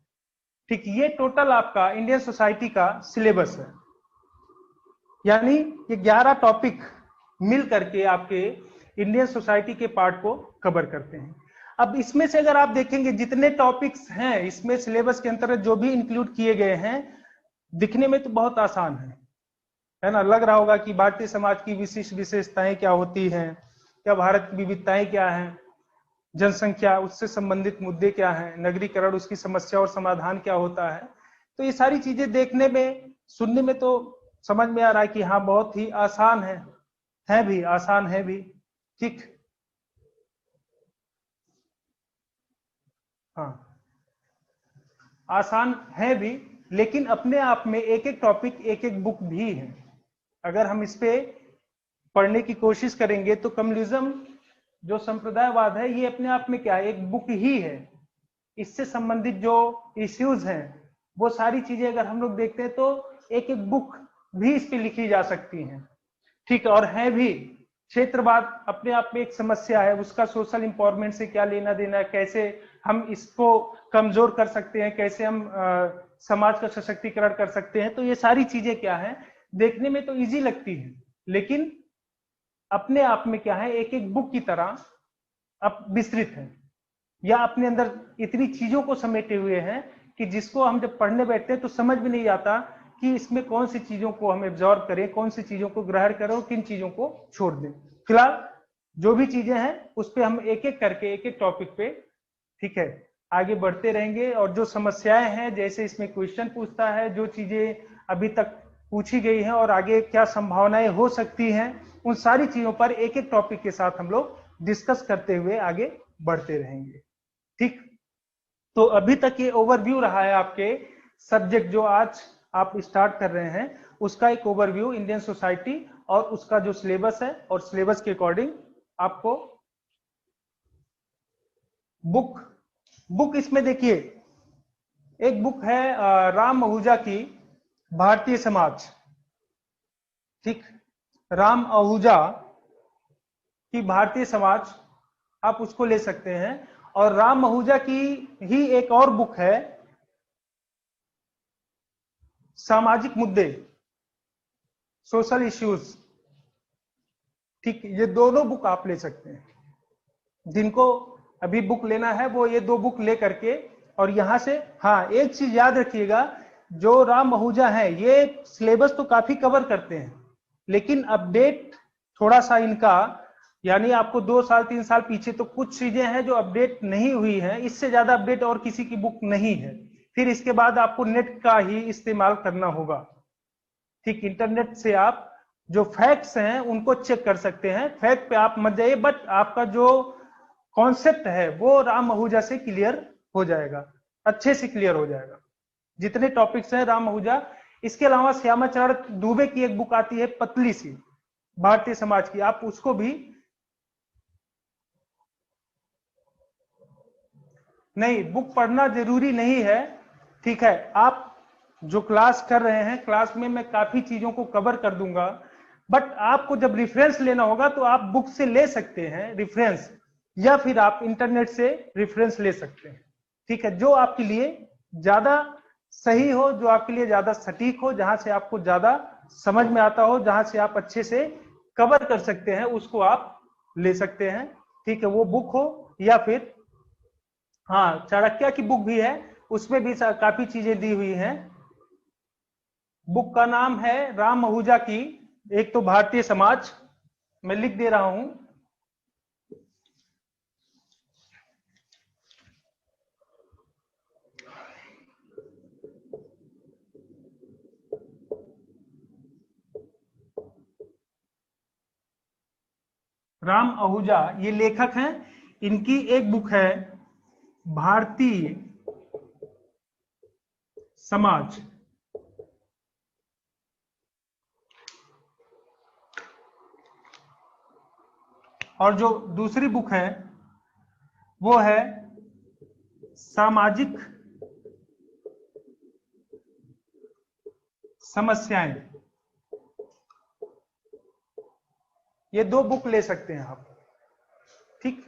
ठीक, ये टोटल आपका इंडियन सोसाइटी का सिलेबस है। यानी ये 11 टॉपिक मिल करके आपके इंडियन सोसाइटी के पार्ट को कवर करते हैं। अब इसमें से अगर आप देखेंगे जितने टॉपिक्स हैं इसमें सिलेबस के अंतर्गत जो भी इंक्लूड किए गए हैं, दिखने में तो बहुत आसान है ना। लग रहा होगा कि भारतीय समाज की विशिष्ट विशेषताएं क्या होती हैं, क्या भारत की विविधताएं क्या हैं, जनसंख्या उससे संबंधित मुद्दे क्या हैं, नगरीकरण उसकी समस्या और समाधान क्या होता है। तो ये सारी चीजें देखने में, सुनने में तो समझ में आ रहा है कि हाँ बहुत ही आसान है भी, आसान है भी, ठीक। हाँ, आसान है भी, लेकिन अपने आप में एक एक टॉपिक, एक एक बुक भी है। अगर हम इस पे पढ़ने की कोशिश करेंगे तो कम्युनलिज्म जो संप्रदायवाद है ये अपने आप में क्या है, एक बुक ही है। इससे संबंधित जो इश्यूज हैं वो सारी चीजें अगर हम लोग देखते हैं तो एक एक बुक भी इस पे लिखी जा सकती हैं, ठीक। और है भी, क्षेत्रवाद अपने आप में एक समस्या है, उसका सोशल इंपावरमेंट से क्या लेना देना है, कैसे हम इसको कमजोर कर सकते हैं, कैसे हम समाज का सशक्तिकरण कर सकते हैं। तो ये सारी चीजें क्या है, देखने में तो इजी लगती है, लेकिन अपने आप में क्या है, एक एक बुक की तरह अब विस्तृत है, या अपने अंदर इतनी चीजों को समेटे हुए हैं कि जिसको हम जब पढ़ने बैठते हैं तो समझ में नहीं आता कि इसमें कौन सी चीजों को हम एब्जॉर्ब करें, कौन सी चीजों को ग्रहण करें और किन चीजों को छोड़ दें। फिलहाल जो भी चीजें हैं उस पर हम एक एक करके एक एक टॉपिक पे, ठीक है, आगे बढ़ते रहेंगे। और जो समस्याएं हैं, जैसे इसमें क्वेश्चन पूछता है, जो चीजें अभी तक पूछी गई हैं और आगे क्या संभावनाएं हो सकती हैं, उन सारी चीजों पर एक एक टॉपिक के साथ हम लोग डिस्कस करते हुए आगे बढ़ते रहेंगे। ठीक, तो अभी तक ये ओवरव्यू रहा है आपके सब्जेक्ट जो आज आप स्टार्ट कर रहे हैं, उसका एक ओवरव्यू इंडियन सोसाइटी और उसका जो सिलेबस है, और सिलेबस के अकॉर्डिंग आपको बुक इसमें देखिए, एक बुक है राम आहूजा की भारतीय समाज। ठीक, राम आहूजा की भारतीय समाज, आप उसको ले सकते हैं। और राम आहूजा की ही एक और बुक है, सामाजिक मुद्दे, सोशल इश्यूज। ठीक, ये दोनों बुक आप ले सकते हैं। जिनको अभी बुक लेना है वो ये दो बुक ले करके, और यहां से, हाँ एक चीज याद रखिएगा, जो राम आहूजा है ये सिलेबस तो काफी कवर करते हैं, लेकिन अपडेट थोड़ा सा इनका, यानी आपको 2 साल 3 साल पीछे तो कुछ चीजें हैं जो अपडेट नहीं हुई हैं, इससे ज्यादा अपडेट और किसी की बुक नहीं है। फिर इसके बाद आपको नेट का ही इस्तेमाल करना होगा। ठीक, इंटरनेट से आप जो फैक्ट्स हैं उनको चेक कर सकते हैं, फैक्ट पे आप मत जाइए, बट आपका जो कॉन्सेप्ट है वो राम आहूजा से क्लियर हो जाएगा, अच्छे से क्लियर हो जाएगा जितने टॉपिक्स हैं राम आहूजा। इसके अलावा श्यामाचरण दुबे की एक बुक आती है पतली सी, भारतीय समाज की, आप उसको भी, नहीं बुक पढ़ना जरूरी नहीं है। ठीक है, आप जो क्लास कर रहे हैं, क्लास में मैं काफी चीजों को कवर कर दूंगा, बट आपको जब रेफरेंस लेना होगा तो आप बुक से ले सकते हैं रेफरेंस, या फिर आप इंटरनेट से रेफरेंस ले सकते हैं। ठीक है, जो आपके लिए ज्यादा सही हो, जो आपके लिए ज्यादा सटीक हो, जहां से आपको ज्यादा समझ में आता हो, जहां से आप अच्छे से कवर कर सकते हैं, उसको आप ले सकते हैं। ठीक है, वो बुक हो या फिर, हाँ चाणक्य की बुक भी है, उसमें भी काफी चीजें दी हुई हैं। बुक का नाम है राम आहूजा की एक तो भारतीय समाज, मैं लिख दे रहा हूं, राम आहूजा ये लेखक हैं, इनकी एक बुक है भारतीय समाज। और जो दूसरी बुक है वो है सामाजिक समस्याएं। ये दो बुक ले सकते हैं आप। ठीक,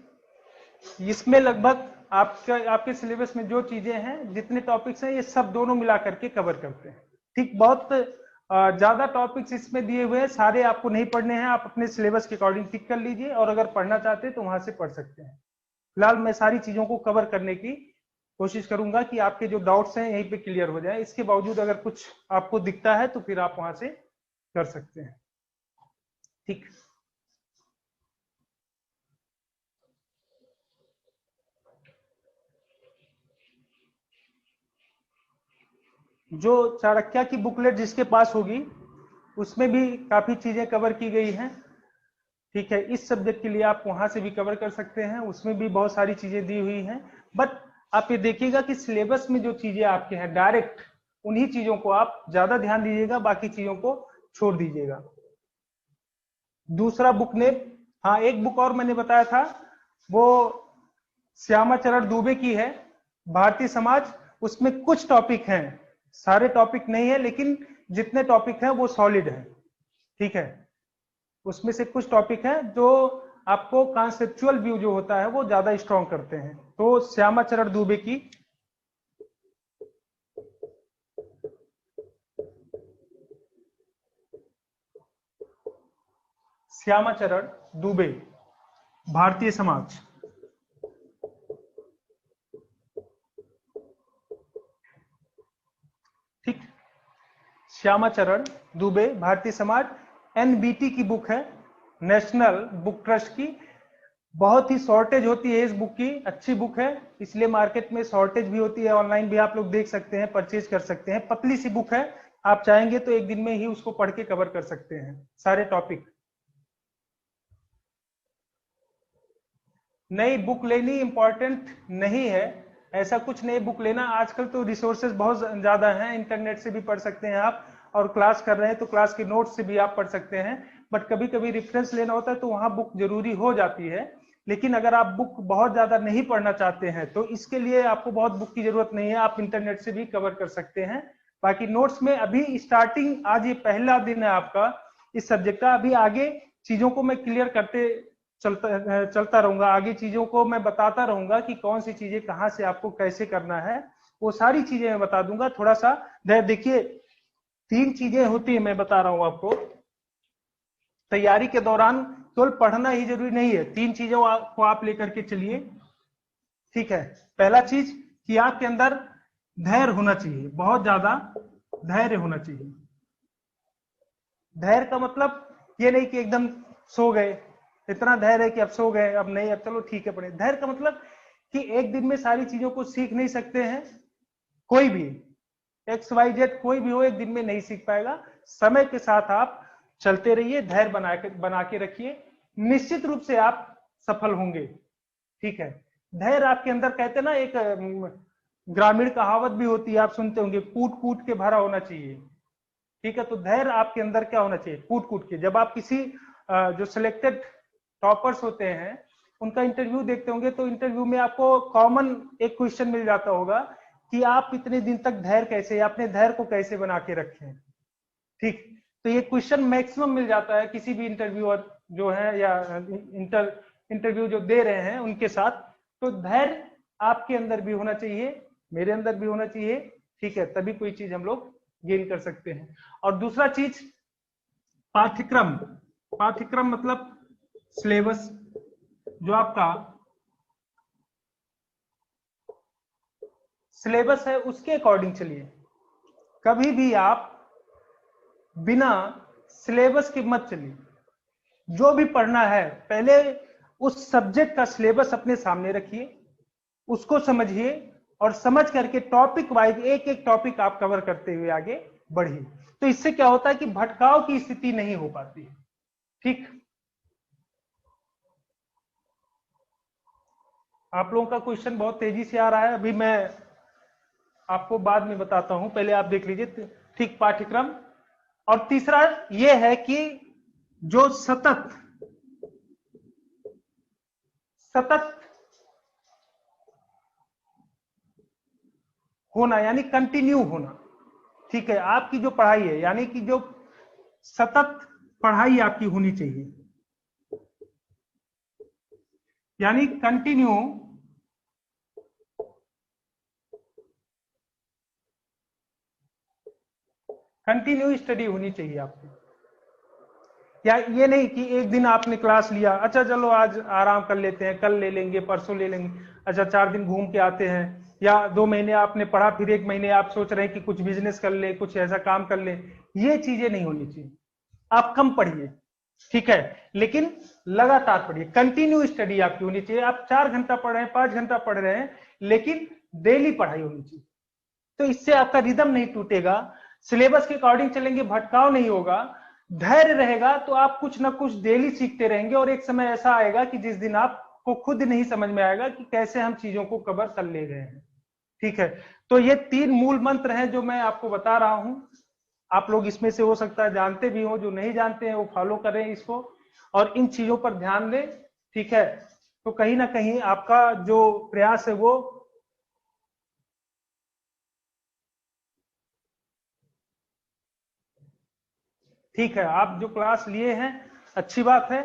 इसमें लगभग आपके सिलेबस में जो चीजें हैं, जितने टॉपिक्स हैं, ये सब दोनों मिला करके कवर करते हैं। ठीक, बहुत ज्यादा टॉपिक्स इसमें दिए हुए हैं, सारे आपको नहीं पढ़ने हैं, आप अपने सिलेबस के अकॉर्डिंग टिक कर लीजिए, और अगर पढ़ना चाहते हैं तो वहां से पढ़ सकते हैं। फिलहाल मैं सारी चीजों को कवर करने की कोशिश करूंगा कि आपके जो डाउट्स हैं यहीं पे क्लियर हो जाए। इसके बावजूद अगर कुछ आपको दिखता है तो फिर आप वहां से कर सकते हैं। ठीक, जो चाणक्य की बुकलेट जिसके पास होगी उसमें भी काफी चीजें कवर की गई हैं। ठीक है, इस सब्जेक्ट के लिए आप वहां से भी कवर कर सकते हैं, उसमें भी बहुत सारी चीजें दी हुई हैं। बट आप ये देखिएगा कि सिलेबस में जो चीजें आपके हैं डायरेक्ट, उन्हीं चीजों को आप ज्यादा ध्यान दीजिएगा, बाकी चीजों को छोड़ दीजिएगा। दूसरा बुक ने, हाँ एक बुक और मैंने बताया था, वो श्यामाचरण दुबे की है भारतीय समाज। उसमें कुछ टॉपिक हैं, सारे टॉपिक नहीं है, लेकिन जितने टॉपिक हैं वो सॉलिड है। ठीक है, उसमें से कुछ टॉपिक हैं जो आपको कॉन्सेप्चुअल व्यू जो होता है वो ज्यादा स्ट्रॉन्ग करते हैं। तो श्यामाचरण दुबे की श्यामाचरण दुबे, भारतीय समाज। ठीक, श्यामाचरण दुबे, भारतीय समाज, एनबीटी की बुक है, नेशनल बुक ट्रस्ट की। बहुत ही शॉर्टेज होती है इस बुक की, अच्छी बुक है, इसलिए मार्केट में शॉर्टेज भी होती है। ऑनलाइन भी आप लोग देख सकते हैं, परचेज कर सकते हैं। पतली सी बुक है, आप चाहेंगे तो एक दिन में ही उसको पढ़ के कवर कर सकते हैं सारे टॉपिक। नई बुक लेनी इंपॉर्टेंट नहीं है, ऐसा कुछ नहीं बुक लेना। आजकल तो रिसोर्सेज बहुत ज्यादा हैं, इंटरनेट से भी पढ़ सकते हैं आप, और क्लास कर रहे हैं तो क्लास के नोट्स से भी आप पढ़ सकते हैं। बट कभी कभी रेफरेंस लेना होता है तो वहां बुक जरूरी हो जाती है। लेकिन अगर आप बुक बहुत ज्यादा नहीं पढ़ना चाहते हैं तो इसके लिए आपको बहुत बुक की जरूरत नहीं है, आप इंटरनेट से भी कवर कर सकते हैं। बाकी नोट्स में अभी स्टार्टिंग, आज ये पहला दिन है आपका इस सब्जेक्ट का। अभी आगे चीजों को मैं क्लियर करते चलता रहूंगा, आगे चीजों को मैं बताता रहूंगा कि कौन सी चीजें कहाँ से आपको कैसे करना है, वो सारी चीजें मैं बता दूंगा। थोड़ा सा देखिए, 3 चीजें होती है, मैं बता रहा हूं आपको। तैयारी के दौरान केवल पढ़ना ही जरूरी नहीं है, 3 चीजों को आप लेकर के चलिए। ठीक है, पहला चीज कि आपके अंदर धैर्य होना चाहिए, बहुत ज्यादा धैर्य होना चाहिए। धैर्य का मतलब ये नहीं कि एकदम सो गए, इतना धैर्य है कि अब सो गए, अब नहीं, अब चलो ठीक है पढ़े। धैर्य का मतलब कि एक दिन में सारी चीजों को सीख नहीं सकते हैं, कोई भी XYZ कोई भी हो एक दिन में नहीं सीख पाएगा। समय के साथ आप चलते रहिए, धैर्य बना के रखिए, निश्चित रूप से आप सफल होंगे। ठीक है, धैर्य आपके अंदर, कहते ना एक ग्रामीण कहावत भी होती है, आप सुनते होंगे, कूट कूट के भरा होना चाहिए। ठीक है, तो धैर्य आपके अंदर क्या होना चाहिए, कूट कूट के। जब आप किसी जो सिलेक्टेड टॉपर्स होते हैं उनका इंटरव्यू देखते होंगे तो इंटरव्यू में आपको कॉमन एक क्वेश्चन मिल जाता होगा कि आप इतने दिन तक धैर्य कैसे, अपने धैर्य को कैसे बना के रखें। ठीक, तो ये क्वेश्चन मैक्सिमम मिल जाता है किसी भी इंटरव्यूअर जो है या इंटरव्यू जो दे रहे हैं उनके साथ। तो धैर्य आपके अंदर भी होना चाहिए, मेरे अंदर भी होना चाहिए। ठीक है, तभी कोई चीज हम लोग गेन कर सकते हैं। और दूसरा चीज, पाठ्यक्रम। पाठ्यक्रम मतलब सिलेबस, जो आपका सिलेबस है उसके अकॉर्डिंग चलिए। कभी भी आप बिना सिलेबस के मत चलिए। जो भी पढ़ना है पहले उस सब्जेक्ट का सिलेबस अपने सामने रखिए, उसको समझिए, और समझ करके टॉपिक वाइज एक एक टॉपिक आप कवर करते हुए आगे बढ़िए। तो इससे क्या होता है कि भटकाव की स्थिति नहीं हो पाती है। ठीक, आप लोगों का क्वेश्चन बहुत तेजी से आ रहा है, अभी मैं आपको बाद में बताता हूं, पहले आप देख लीजिए। ठीक, पाठ्यक्रम। और तीसरा यह है कि जो सतत होना, यानी कंटिन्यू होना। ठीक है, आपकी जो पढ़ाई है, यानी कि जो सतत पढ़ाई आपकी होनी चाहिए, यानी कंटिन्यू स्टडी होनी चाहिए आपको। या ये नहीं कि एक दिन आपने क्लास लिया, अच्छा चलो आज आराम कर लेते हैं, कल ले लेंगे, परसों ले लेंगे, अच्छा 4 दिन घूम के आते हैं, या 2 महीने आपने पढ़ा, फिर 1 महीने आप सोच रहे हैं कि कुछ बिजनेस कर ले, कुछ ऐसा काम कर ले। ये चीजें नहीं होनी चाहिए। आप कम पढ़िए, ठीक है, लेकिन लगातार पढ़िए, कंटिन्यू स्टडी आपकी होनी चाहिए। आप 4 घंटा पढ़ रहे हैं, 5 घंटा पढ़ रहे हैं, लेकिन डेली पढ़ाई होनी चाहिए। तो इससे आपका रिदम नहीं टूटेगा, सिलेबस के अकॉर्डिंग चलेंगे, भटकाव नहीं होगा, धैर्य रहेगा, तो आप कुछ ना कुछ डेली सीखते रहेंगे। और एक समय ऐसा आएगा कि जिस दिन आपको खुद नहीं समझ में आएगा कि कैसे हम चीजों को कवर कर ले गए हैं। ठीक है, तो ये 3 मूल मंत्र हैं जो मैं आपको बता रहा हूं। आप लोग इसमें से हो सकता है जानते भी हो, जो नहीं जानते हैं वो फॉलो करें इसको, और इन चीजों पर ध्यान दें। ठीक है, तो कहीं ना कहीं आपका जो प्रयास है वो ठीक है। आप जो क्लास लिए हैं अच्छी बात है।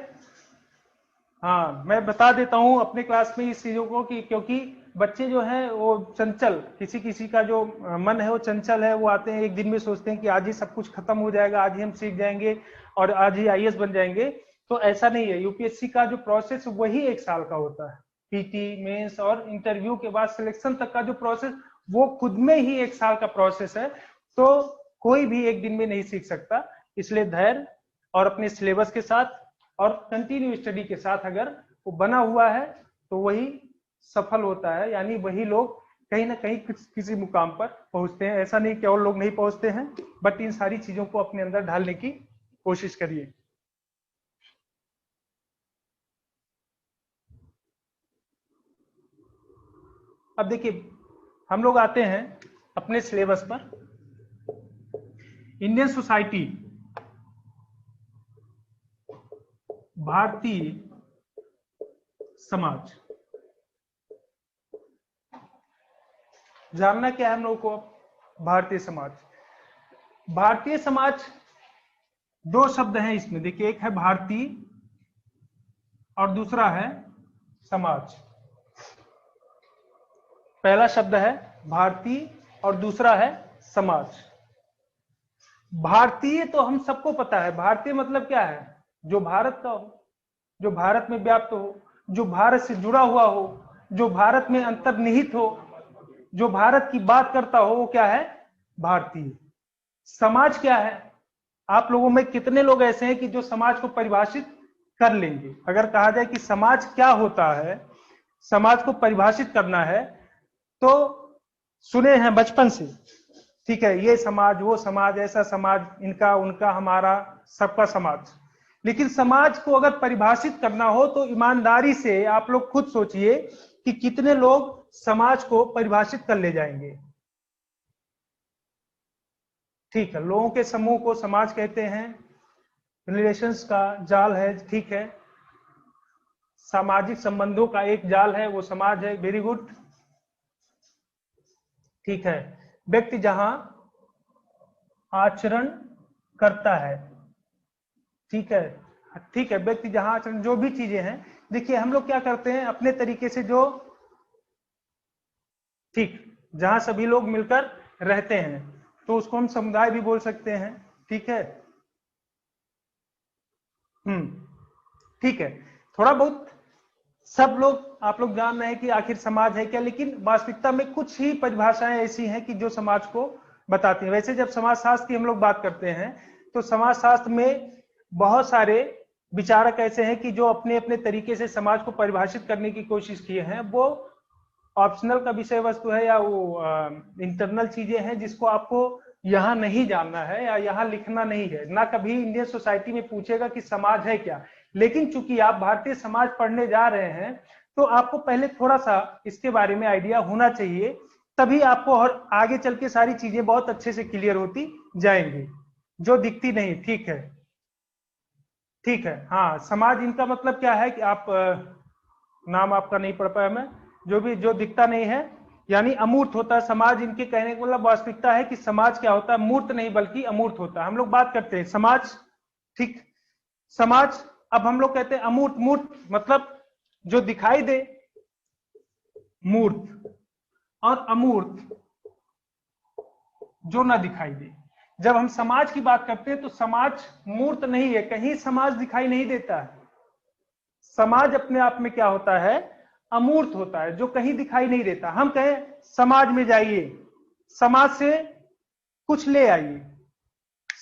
हाँ, मैं बता देता हूँ अपने क्लास में इस चीजों को कि क्योंकि बच्चे जो हैं वो चंचल, किसी किसी का जो मन है वो चंचल है, वो आते हैं एक दिन में सोचते हैं कि आज ही सब कुछ खत्म हो जाएगा, आज ही हम सीख जाएंगे और आज ही IAS बन जाएंगे। तो ऐसा नहीं है, यूपीएससी का जो प्रोसेस वही 1 साल का होता है। पीटी, मेंस और इंटरव्यू के बाद सिलेक्शन तक का जो प्रोसेस वो खुद में ही 1 साल का प्रोसेस है। तो कोई भी एक दिन में नहीं सीख सकता, इसलिए धैर्य और अपने सिलेबस के साथ और कंटिन्यू स्टडी के साथ अगर वो बना हुआ है तो वही सफल होता है, यानी वही लोग कहीं ना कहीं किसी मुकाम पर पहुंचते हैं। ऐसा नहीं कि और लोग नहीं पहुंचते हैं, बट इन सारी चीजों को अपने अंदर ढालने की कोशिश करिए। अब देखिए, हम लोग आते हैं अपने सिलेबस पर। इंडियन सोसाइटी, भारतीय समाज, जानना क्या है हम लोग को? भारतीय समाज। भारतीय समाज 2 शब्द हैं इसमें, देखिए, एक है भारतीय और दूसरा है समाज। पहला शब्द है भारतीय और दूसरा है समाज। भारतीय तो हम सबको पता है, भारतीय मतलब क्या है? जो भारत का हो, जो भारत में व्याप्त हो, जो भारत से जुड़ा हुआ हो, जो भारत में अंतर्निहित हो, जो भारत की बात करता हो, वो क्या है? भारतीय। समाज क्या है? आप लोगों में कितने लोग ऐसे हैं कि जो समाज को परिभाषित कर लेंगे? अगर कहा जाए कि समाज क्या होता है, समाज को परिभाषित करना है, तो सुने हैं बचपन से, ठीक है, ये समाज, वो समाज, ऐसा समाज, इनका उनका हमारा सबका समाज। लेकिन समाज को अगर परिभाषित करना हो तो ईमानदारी से आप लोग खुद सोचिए कि कितने लोग समाज को परिभाषित कर ले जाएंगे। ठीक है, लोगों के समूह को समाज कहते हैं, रिलेशंस का जाल है, ठीक है, सामाजिक संबंधों का एक जाल है, वो समाज है, वेरी गुड, ठीक है। व्यक्ति जहां आचरण करता है, ठीक है, ठीक है, व्यक्ति जहां आचरण, जो भी चीजें हैं, देखिए हम लोग क्या करते हैं अपने तरीके से, जो ठीक, जहां सभी लोग मिलकर रहते हैं तो उसको हम समुदाय भी बोल सकते हैं, ठीक है। ठीक है, थोड़ा बहुत सब लोग, आप लोग जान रहे हैं कि आखिर समाज है क्या, लेकिन वास्तविकता में कुछ ही परिभाषाएं ऐसी हैं कि जो समाज को बताती हैं। वैसे जब समाज शास्त्र की हम लोग बात करते हैं तो समाज शास्त्र में बहुत सारे विचारक ऐसे हैं कि जो अपने अपने तरीके से समाज को परिभाषित करने की कोशिश किए हैं। वो ऑप्शनल का विषय वस्तु है या वो इंटरनल चीजें हैं जिसको आपको यहाँ नहीं जानना है या यहाँ लिखना नहीं है। ना कभी इंडियन सोसाइटी में पूछेगा कि समाज है क्या, लेकिन चूंकि आप भारतीय समाज पढ़ने जा रहे हैं तो आपको पहले थोड़ा सा इसके बारे में आइडिया होना चाहिए, तभी आपको और आगे चल के सारी चीजें बहुत अच्छे से क्लियर होती जाएंगी, जो दिखती नहीं। ठीक है, ठीक है, हाँ, समाज इनका मतलब क्या है कि आप नाम आपका नहीं पढ़ पाया मैं, जो भी जो दिखता नहीं है यानी अमूर्त होता है समाज। इनके कहने का मतलब वास्तविकता है कि समाज क्या होता है, मूर्त नहीं बल्कि अमूर्त होता है। हम लोग बात करते हैं समाज, ठीक, समाज, अब हम लोग कहते हैं अमूर्त। मूर्त मतलब जो दिखाई दे, मूर्त, और अमूर्त जो ना दिखाई दे। जब हम समाज की बात करते हैं तो समाज मूर्त नहीं है, कहीं समाज दिखाई नहीं देता है। समाज अपने आप में क्या होता है, अमूर्त होता है, जो कहीं दिखाई नहीं देता। हम कहें समाज में जाइए, समाज से कुछ ले आइए,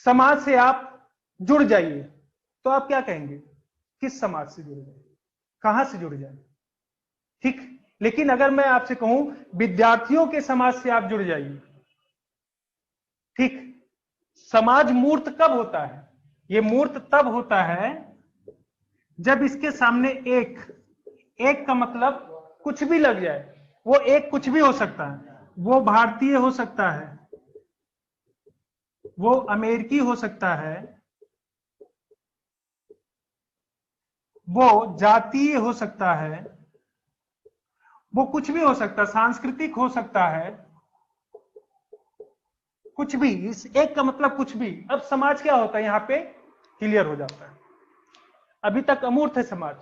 समाज से आप जुड़ जाइए, तो आप क्या कहेंगे, किस समाज से जुड़ जाए, कहां से जुड़ जाए, ठीक। लेकिन अगर मैं आपसे कहूं विद्यार्थियों के समाज से आप जुड़ जाइए, ठीक, समाज मूर्त कब होता है, ये मूर्त तब होता है जब इसके सामने एक, एक का मतलब कुछ भी लग जाए। वो एक कुछ भी हो सकता है, वो भारतीय हो सकता है, वो अमेरिकी हो सकता है, वो जातीय हो सकता है, वो कुछ भी हो सकता है, सांस्कृतिक हो सकता है, कुछ भी। इस एक का मतलब कुछ भी। अब समाज क्या होता है, यहां पे क्लियर हो जाता है। अभी तक अमूर्त है समाज,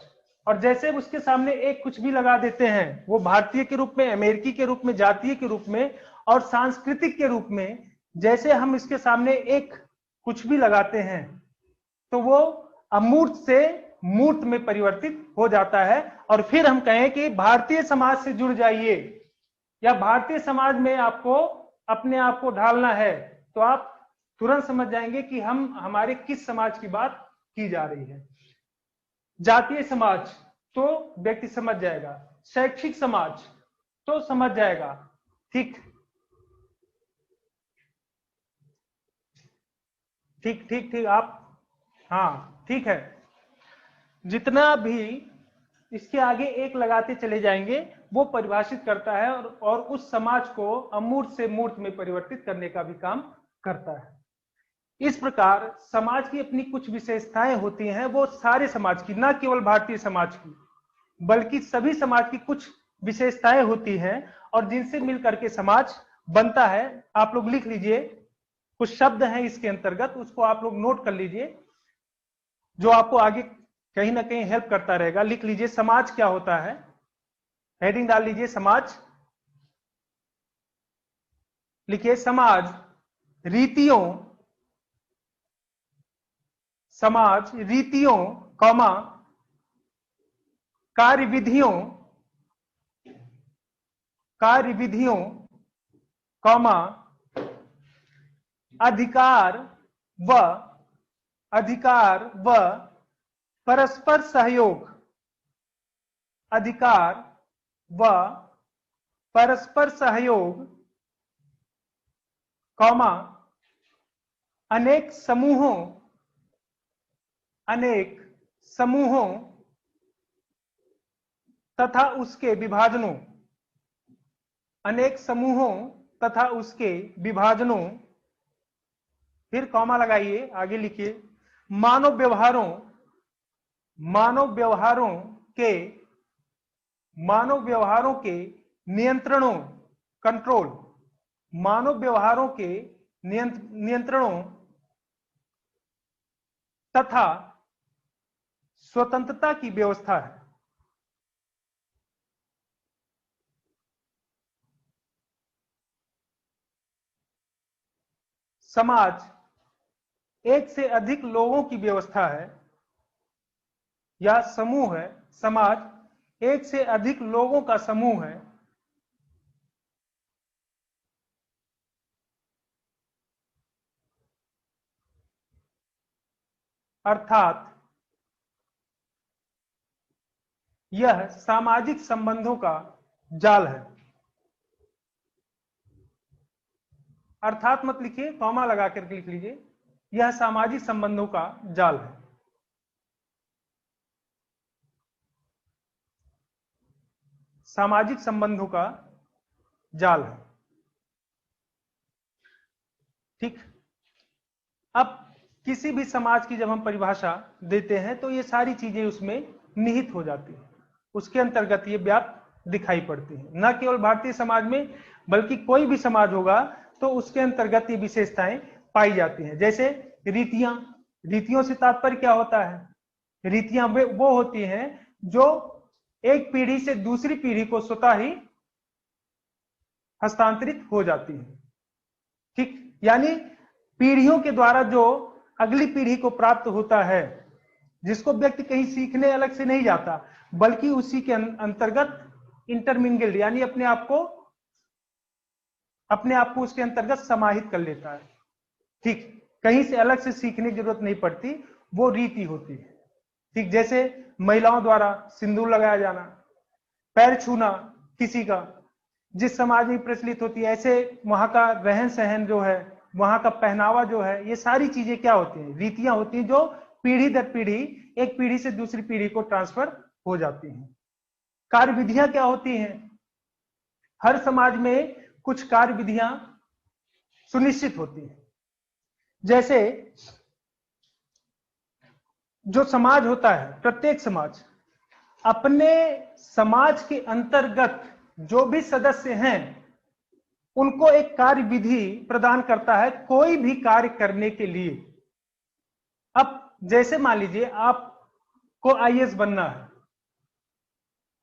और जैसे उसके सामने एक कुछ भी लगा देते हैं, वो भारतीय के रूप में, अमेरिकी के रूप में, जातीय के रूप में और सांस्कृतिक के रूप में, जैसे हम इसके सामने एक कुछ भी लगाते हैं तो वो अमूर्त से मूर्त में परिवर्तित हो जाता है। और फिर हम कहें कि भारतीय समाज से जुड़ जाइए या भारतीय समाज में आपको अपने आप को ढालना है, तो आप तुरंत समझ जाएंगे कि हमारे किस समाज की बात की जा रही है। जातीय समाज तो व्यक्ति समझ जाएगा, शैक्षिक समाज तो समझ जाएगा। ठीक ठीक ठीक ठीक आप, हाँ ठीक है। जितना भी इसके आगे एक लगाते चले जाएंगे वो परिभाषित करता है और उस समाज को अमूर्त से मूर्त में परिवर्तित करने का भी काम करता है। इस प्रकार समाज की अपनी कुछ विशेषताएं होती हैं, वो सारे समाज की, ना केवल भारतीय समाज की बल्कि सभी समाज की कुछ विशेषताएं होती हैं और जिनसे मिलकर के समाज बनता है। आप लोग लिख लीजिए, कुछ शब्द हैं इसके अंतर्गत, उसको आप लोग नोट कर लीजिए जो आपको आगे कहीं ना कहीं हेल्प करता रहेगा। लिख लीजिए समाज क्या होता है, हेडिंग डाल लीजिए समाज। लिखिए समाज रीतियों, समाज रीतियों कौमा कार्यविधियों, कार्यविधियों कौमा अधिकार व परस्पर सहयोग, अधिकार व परस्पर सहयोग कौमा अनेक समूहों, अनेक समूहों तथा उसके विभाजनों, अनेक समूहों तथा उसके विभाजनों। फिर कॉमा लगाइए, आगे लिखिए मानव व्यवहारों, मानव व्यवहारों के, मानव व्यवहारों के नियंत्रणों, कंट्रोल, मानव व्यवहारों के नियंत्रणों तथा स्वतंत्रता की व्यवस्था है। समाज एक से अधिक लोगों की व्यवस्था है या समूह है, समाज एक से अधिक लोगों का समूह है। अर्थात यह सामाजिक संबंधों का जाल है। अर्थात मत लिखिए, कॉमा लगा करके लिख लीजिए, यह सामाजिक संबंधों का जाल है। सामाजिक संबंधों का जाल है। ठीक, अब किसी भी समाज की जब हम परिभाषा देते हैं तो ये सारी चीजें उसमें निहित हो जाती है, उसके अंतर्गत ये व्याप्त दिखाई पड़ती है। न केवल भारतीय समाज में बल्कि कोई भी समाज होगा तो उसके अंतर्गत ये विशेषताएं पाई जाती हैं। जैसे रीतियां, रीतियों से तात्पर्य क्या होता है? रीतियां वो होती हैं जो एक पीढ़ी से दूसरी पीढ़ी को स्वतः ही हस्तांतरित हो जाती है। ठीक, यानी पीढ़ियों के द्वारा जो अगली पीढ़ी को प्राप्त होता है, जिसको व्यक्ति कहीं सीखने अलग से नहीं जाता बल्कि उसी के अंतर्गत इंटरमिंगल्ड, यानी अपने आप को उसके अंतर्गत समाहित कर लेता है। ठीक, कहीं से अलग से सीखने की जरूरत नहीं पड़ती, वो रीति होती है। ठीक, जैसे महिलाओं द्वारा सिंदूर लगाया जाना, पैर छूना किसी का, जिस समाज में प्रचलित होती है, ऐसे वहां का रहन सहन जो है, वहां का पहनावा जो है, ये सारी चीजें क्या होती हैं? रीतियां होती हैं जो पीढ़ी दर पीढ़ी, एक पीढ़ी से दूसरी पीढ़ी को ट्रांसफर हो जाती हैं। कार्य विधियां क्या होती हैं? हर समाज में कुछ कार्य विधियां सुनिश्चित होती हैं। जैसे जो समाज होता है, प्रत्येक समाज अपने समाज के अंतर्गत जो भी सदस्य हैं उनको एक कार्य विधि प्रदान करता है कोई भी कार्य करने के लिए। अब जैसे मान लीजिए आपको आईएएस बनना है,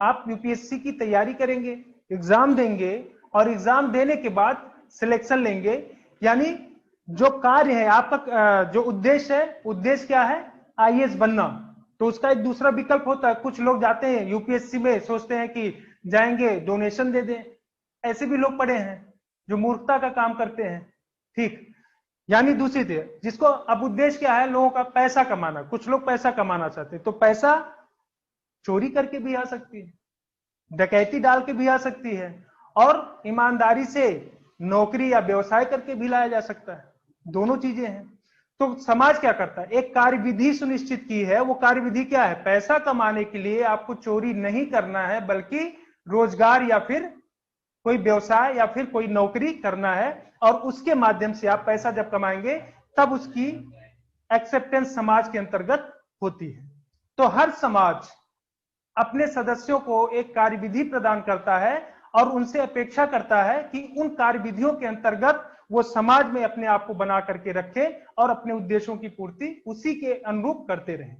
आप यूपीएससी की तैयारी करेंगे, एग्जाम देंगे और एग्जाम देने के बाद सिलेक्शन लेंगे, यानी जो कार्य है आपका, जो उद्देश्य है, उद्देश्य क्या है? आईएएस बनना। तो उसका एक दूसरा विकल्प होता है, कुछ लोग जाते हैं यूपीएससी में, सोचते हैं कि जाएंगे डोनेशन दे दें, ऐसे भी लोग पड़े हैं जो मूर्खता का काम करते हैं। ठीक, यानी दूसरी तरह जिसको अब उद्देश्य क्या है, लोगों का पैसा कमाना, कुछ लोग पैसा कमाना चाहते हैं, तो पैसा चोरी करके भी आ सकती है, डकैती डाल के भी आ सकती है, और ईमानदारी से नौकरी या व्यवसाय करके भी लाया जा सकता है, दोनों चीजें हैं। तो समाज क्या करता है, एक कार्यविधि सुनिश्चित की है। वो कार्यविधि क्या है, पैसा कमाने के लिए आपको चोरी नहीं करना है, बल्कि रोजगार या फिर कोई व्यवसाय या फिर कोई नौकरी करना है, और उसके माध्यम से आप पैसा जब कमाएंगे तब उसकी एक्सेप्टेंस समाज के अंतर्गत होती है। तो हर समाज अपने सदस्यों को एक कार्यविधि प्रदान करता है और उनसे अपेक्षा करता है कि उन कार्यविधियों के अंतर्गत वो समाज में अपने आप को बना करके रखे और अपने उद्देश्यों की पूर्ति उसी के अनुरूप करते रहे।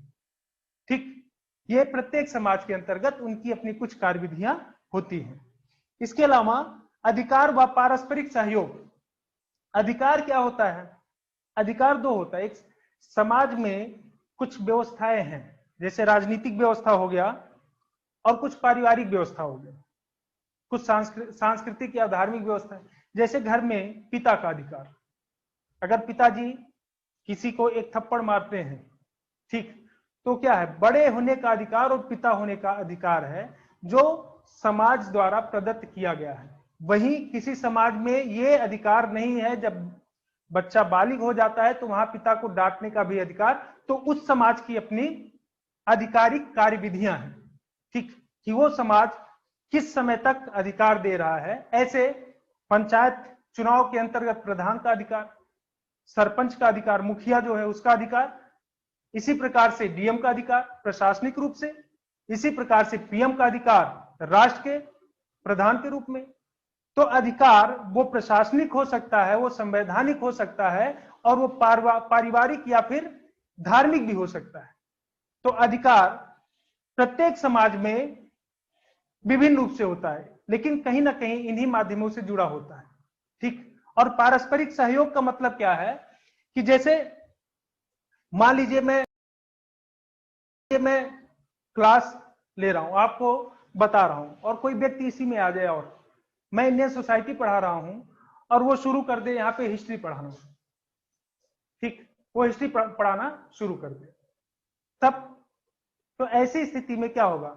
ठीक, ये प्रत्येक समाज के अंतर्गत उनकी अपनी कुछ कार्यविधियां होती हैं। इसके अलावा अधिकार व पारस्परिक सहयोग। अधिकार क्या होता है, अधिकार दो होता है, एक समाज में कुछ व्यवस्थाएं हैं, जैसे राजनीतिक व्यवस्था हो गया और कुछ पारिवारिक व्यवस्था हो गया, कुछ सांस्कृतिक या धार्मिक व्यवस्था है। जैसे घर में पिता का अधिकार, अगर पिताजी किसी को एक थप्पड़ मारते हैं, ठीक, तो क्या है, बड़े होने का अधिकार और पिता होने का अधिकार है जो समाज द्वारा प्रदत्त किया गया है। वहीं किसी समाज में ये अधिकार नहीं है, जब बच्चा बालिग हो जाता है तो वहां पिता को डांटने का भी अधिकार, तो उस समाज की अपनी आधिकारिक कार्यविधियां हैं, ठीक, कि वो समाज किस समय तक अधिकार दे रहा है। ऐसे पंचायत चुनाव के अंतर्गत प्रधान का अधिकार, सरपंच का अधिकार, मुखिया जो है उसका अधिकार, इसी प्रकार से डीएम का अधिकार प्रशासनिक रूप से, इसी प्रकार से पीएम का अधिकार राष्ट्र के प्रधान के रूप में। तो अधिकार वो प्रशासनिक हो सकता है, वो संवैधानिक हो सकता है, और वो पारिवारिक या फिर धार्मिक भी हो सकता है। तो अधिकार प्रत्येक समाज में विभिन्न रूप से होता है, लेकिन कहीं ना कहीं इन्हीं माध्यमों से जुड़ा होता है। ठीक, और पारस्परिक सहयोग का मतलब क्या है कि जैसे मान लीजिए मैं क्लास ले रहा हूं, आपको बता रहा हूं, और कोई व्यक्ति इसी में आ जाए, और मैं इंडियन सोसाइटी पढ़ा रहा हूं और वो शुरू कर दे यहाँ पे हिस्ट्री पढ़ाना, ठीक, वो हिस्ट्री पढ़ाना शुरू कर दे, तब तो ऐसी स्थिति में क्या होगा,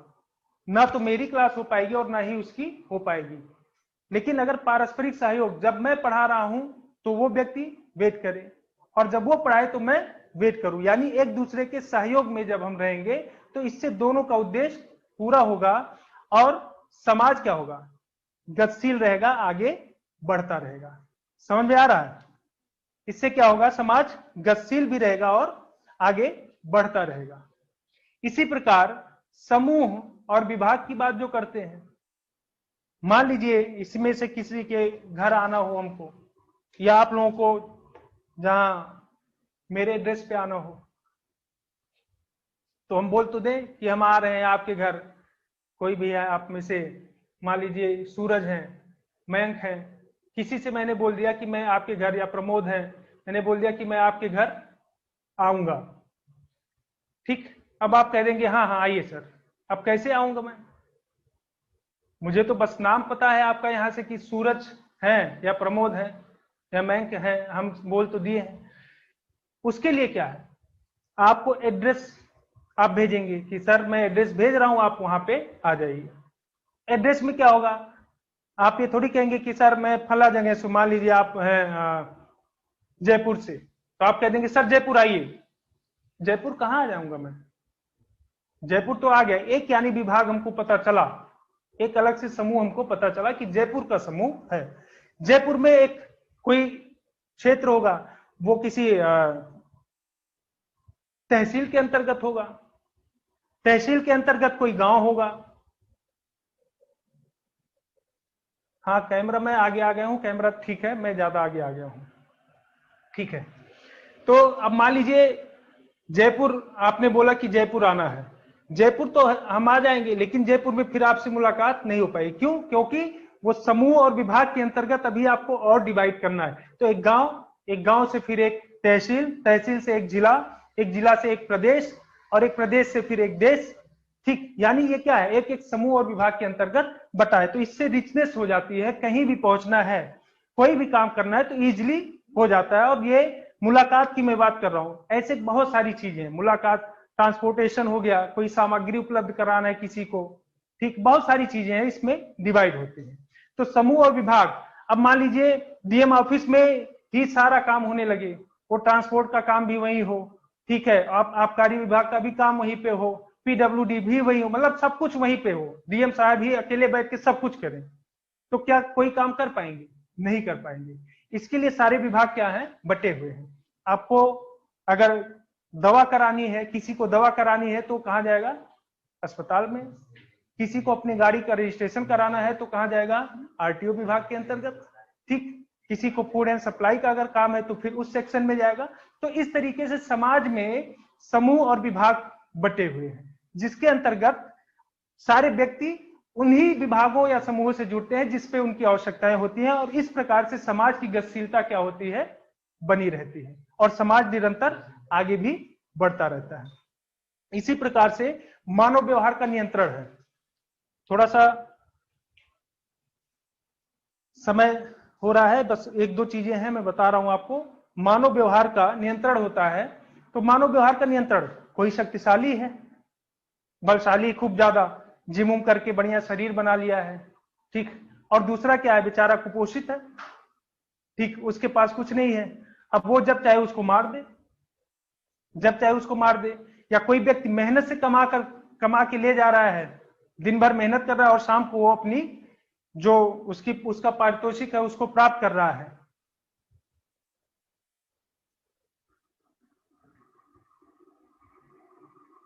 ना तो मेरी क्लास हो पाएगी और ना ही उसकी हो पाएगी। लेकिन अगर पारस्परिक सहयोग, जब मैं पढ़ा रहा हूं तो वो व्यक्ति वेट करे, और जब वो पढ़ाए तो मैं वेट करूं, यानी एक दूसरे के सहयोग में जब हम रहेंगे तो इससे दोनों का उद्देश्य पूरा होगा और समाज क्या होगा, गतिशील रहेगा, आगे बढ़ता रहेगा। समझ में आ रहा है? इससे क्या होगा, समाज गतिशील भी रहेगा और आगे बढ़ता रहेगा। इसी प्रकार समूह और विभाग की बात जो करते हैं, मान लीजिए इसमें से किसी के घर आना हो हमको, या आप लोगों को जहां मेरे एड्रेस पे आना हो, तो हम बोल तो दें कि हम आ रहे हैं आपके घर, कोई भी है आप में से, मान लीजिए सूरज है, मयंक है, किसी से मैंने बोल दिया कि मैं आपके घर, या प्रमोद है, मैंने बोल दिया कि मैं आपके घर आऊंगा। ठीक, अब आप कह देंगे हाँ हाँ आइए सर। अब कैसे आऊंगा मैं, मुझे तो बस नाम पता है आपका यहाँ से कि सूरज है या प्रमोद है या मयंक है, हम बोल तो दिए हैं। उसके लिए क्या है, आपको एड्रेस आप भेजेंगे कि सर मैं एड्रेस भेज रहा हूं, आप वहां पे आ जाइए। एड्रेस में क्या होगा, आप ये थोड़ी कहेंगे कि सर मैं फला जगह से, मान लीजिए आप हैं जयपुर से, तो आप कह देंगे सर जयपुर आइए। जयपुर कहाँ आ जाऊंगा मैं, जयपुर तो आ गया, एक यानी विभाग हमको पता चला, एक अलग से समूह हमको पता चला कि जयपुर का समूह है। जयपुर में एक कोई क्षेत्र होगा, वो किसी तहसील के अंतर्गत होगा, तहसील के अंतर्गत कोई गांव होगा। हाँ कैमरा में आगे आ गया हूं, कैमरा ठीक है, मैं ज्यादा आगे आ गया हूं, ठीक है। तो अब मान लीजिए जयपुर, आपने बोला कि जयपुर आना है, जयपुर तो हम आ जाएंगे, लेकिन जयपुर में फिर आपसे मुलाकात नहीं हो पाएगी। क्यों? क्योंकि वो समूह और विभाग के अंतर्गत अभी आपको और डिवाइड करना है। तो एक गांव से फिर एक तहसील, तहसील से एक जिला, एक जिला से एक प्रदेश, और एक प्रदेश से फिर एक देश। ठीक, यानी ये क्या है, एक एक समूह और विभाग के अंतर्गत बटा है। तो इससे रिचनेस हो जाती है, कहीं भी पहुंचना है, कोई भी काम करना है तो इजिली हो जाता है। और ये मुलाकात की मैं बात कर रहा हूं, ऐसे बहुत सारी चीजें हैं। मुलाकात, ट्रांसपोर्टेशन हो गया, कोई सामग्री उपलब्ध कराना है किसी को, ठीक, बहुत सारी चीजें हैं इसमें डिवाइड होती है। तो समूह और विभाग, अब मान लीजिए डीएम ऑफिस में ही सारा काम होने लगे, वो ट्रांसपोर्ट का काम भी वही हो, ठीक है, आप आबकारी विभाग का भी काम वहीं पे हो, पीडब्ल्यूडी भी वही हो, मतलब सब कुछ वहीं पे हो, डीएम साहब ही अकेले बैठ के सब कुछ करें, तो क्या कोई काम कर पाएंगे? नहीं कर पाएंगे। इसके लिए सारे विभाग क्या है, बटे हुए हैं। आपको अगर दवा करानी है, किसी को दवा करानी है तो कहाँ जाएगा? अस्पताल में। किसी को अपनी गाड़ी का रजिस्ट्रेशन कराना है तो कहाँ जाएगा? आरटीओ विभाग के अंतर्गत। ठीक, किसी को फूड एंड सप्लाई का अगर काम है तो फिर उस सेक्शन में जाएगा। तो इस तरीके से समाज में समूह और विभाग बटे हुए हैं, जिसके अंतर्गत सारे व्यक्ति उन्हीं विभागों या समूहों से जुड़ते हैं जिसपे उनकी आवश्यकताएं होती हैं। और इस प्रकार से समाज की गतिशीलता क्या होती है, बनी रहती है, और समाज निरंतर आगे भी बढ़ता रहता है। इसी प्रकार से मानव व्यवहार का नियंत्रण है। थोड़ा सा समय हो रहा है, बस एक दो चीजें हैं मैं बता रहा हूं आपको। मानव व्यवहार का नियंत्रण होता है, तो मानव व्यवहार का नियंत्रण, कोई शक्तिशाली है, बलशाली, खूब ज्यादा जिम उम करके बढ़िया शरीर बना लिया है, ठीक, और दूसरा क्या है, बेचारा कुपोषित है, ठीक, उसके पास कुछ नहीं है, अब वो जब चाहे उसको मार दे, जब चाहे उसको मार दे। या कोई व्यक्ति मेहनत से कमा के ले जा रहा है, दिन भर मेहनत कर रहा है और शाम को वो अपनी जो उसका पारितोषिक है उसको प्राप्त कर रहा है।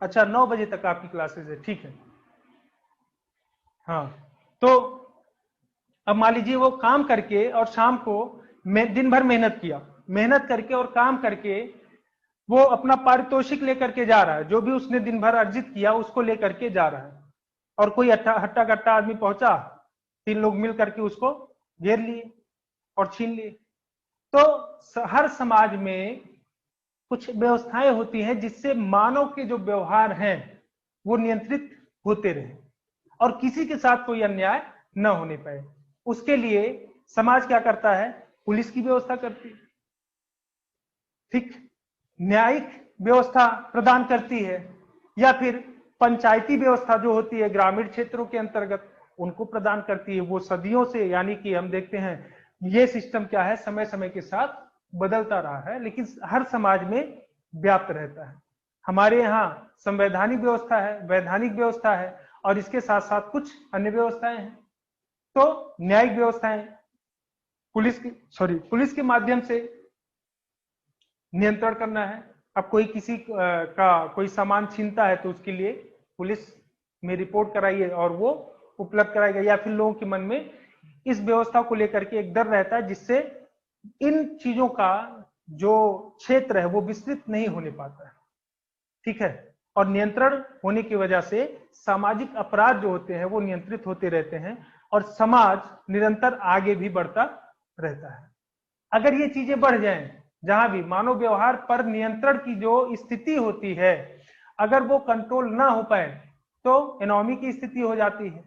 अच्छा, 9 बजे तक आपकी क्लासेस है, ठीक है। हाँ, तो अब मान लीजिए वो काम करके और शाम को दिन भर मेहनत किया, मेहनत करके और काम करके वो अपना पारितोषिक लेकर के जा रहा है, जो भी उसने दिन भर अर्जित किया उसको लेकर के जा रहा है, और कोई हट्टा कट्टा आदमी पहुंचा, 3 लोग मिल करके उसको घेर लिए और छीन लिए। तो हर समाज में कुछ व्यवस्थाएं होती हैं जिससे मानव के जो व्यवहार हैं वो नियंत्रित होते रहे और किसी के साथ कोई अन्याय न होने पाए। उसके लिए समाज क्या करता है, पुलिस की व्यवस्था करती है, ठीक, न्यायिक व्यवस्था प्रदान करती है, या फिर पंचायती व्यवस्था जो होती है ग्रामीण क्षेत्रों के अंतर्गत उनको प्रदान करती है। वो सदियों से, यानी कि हम देखते हैं ये सिस्टम क्या है, समय समय के साथ बदलता रहा है, लेकिन हर समाज में व्याप्त रहता है। हमारे यहाँ संवैधानिक व्यवस्था है, वैधानिक व्यवस्था है, और इसके साथ साथ कुछ अन्य व्यवस्थाएं हैं। तो न्यायिक व्यवस्थाएं पुलिस के माध्यम से नियंत्रण करना है। अब कोई किसी का कोई सामान छीनता है तो उसके लिए पुलिस में रिपोर्ट कराइए और वो उपलब्ध कराएगा, या फिर लोगों के मन में इस व्यवस्था को लेकर के एक डर रहता है जिससे इन चीजों का जो क्षेत्र है वो विस्तृत नहीं होने पाता है, ठीक है। और नियंत्रण होने की वजह से सामाजिक अपराध जो होते हैं वो नियंत्रित होते रहते हैं और समाज निरंतर आगे भी बढ़ता रहता है। अगर ये चीजें बढ़ जाएं, जहां भी मानव व्यवहार पर नियंत्रण की जो स्थिति होती है, अगर वो कंट्रोल ना हो पाए तो एनोमी की स्थिति हो जाती है,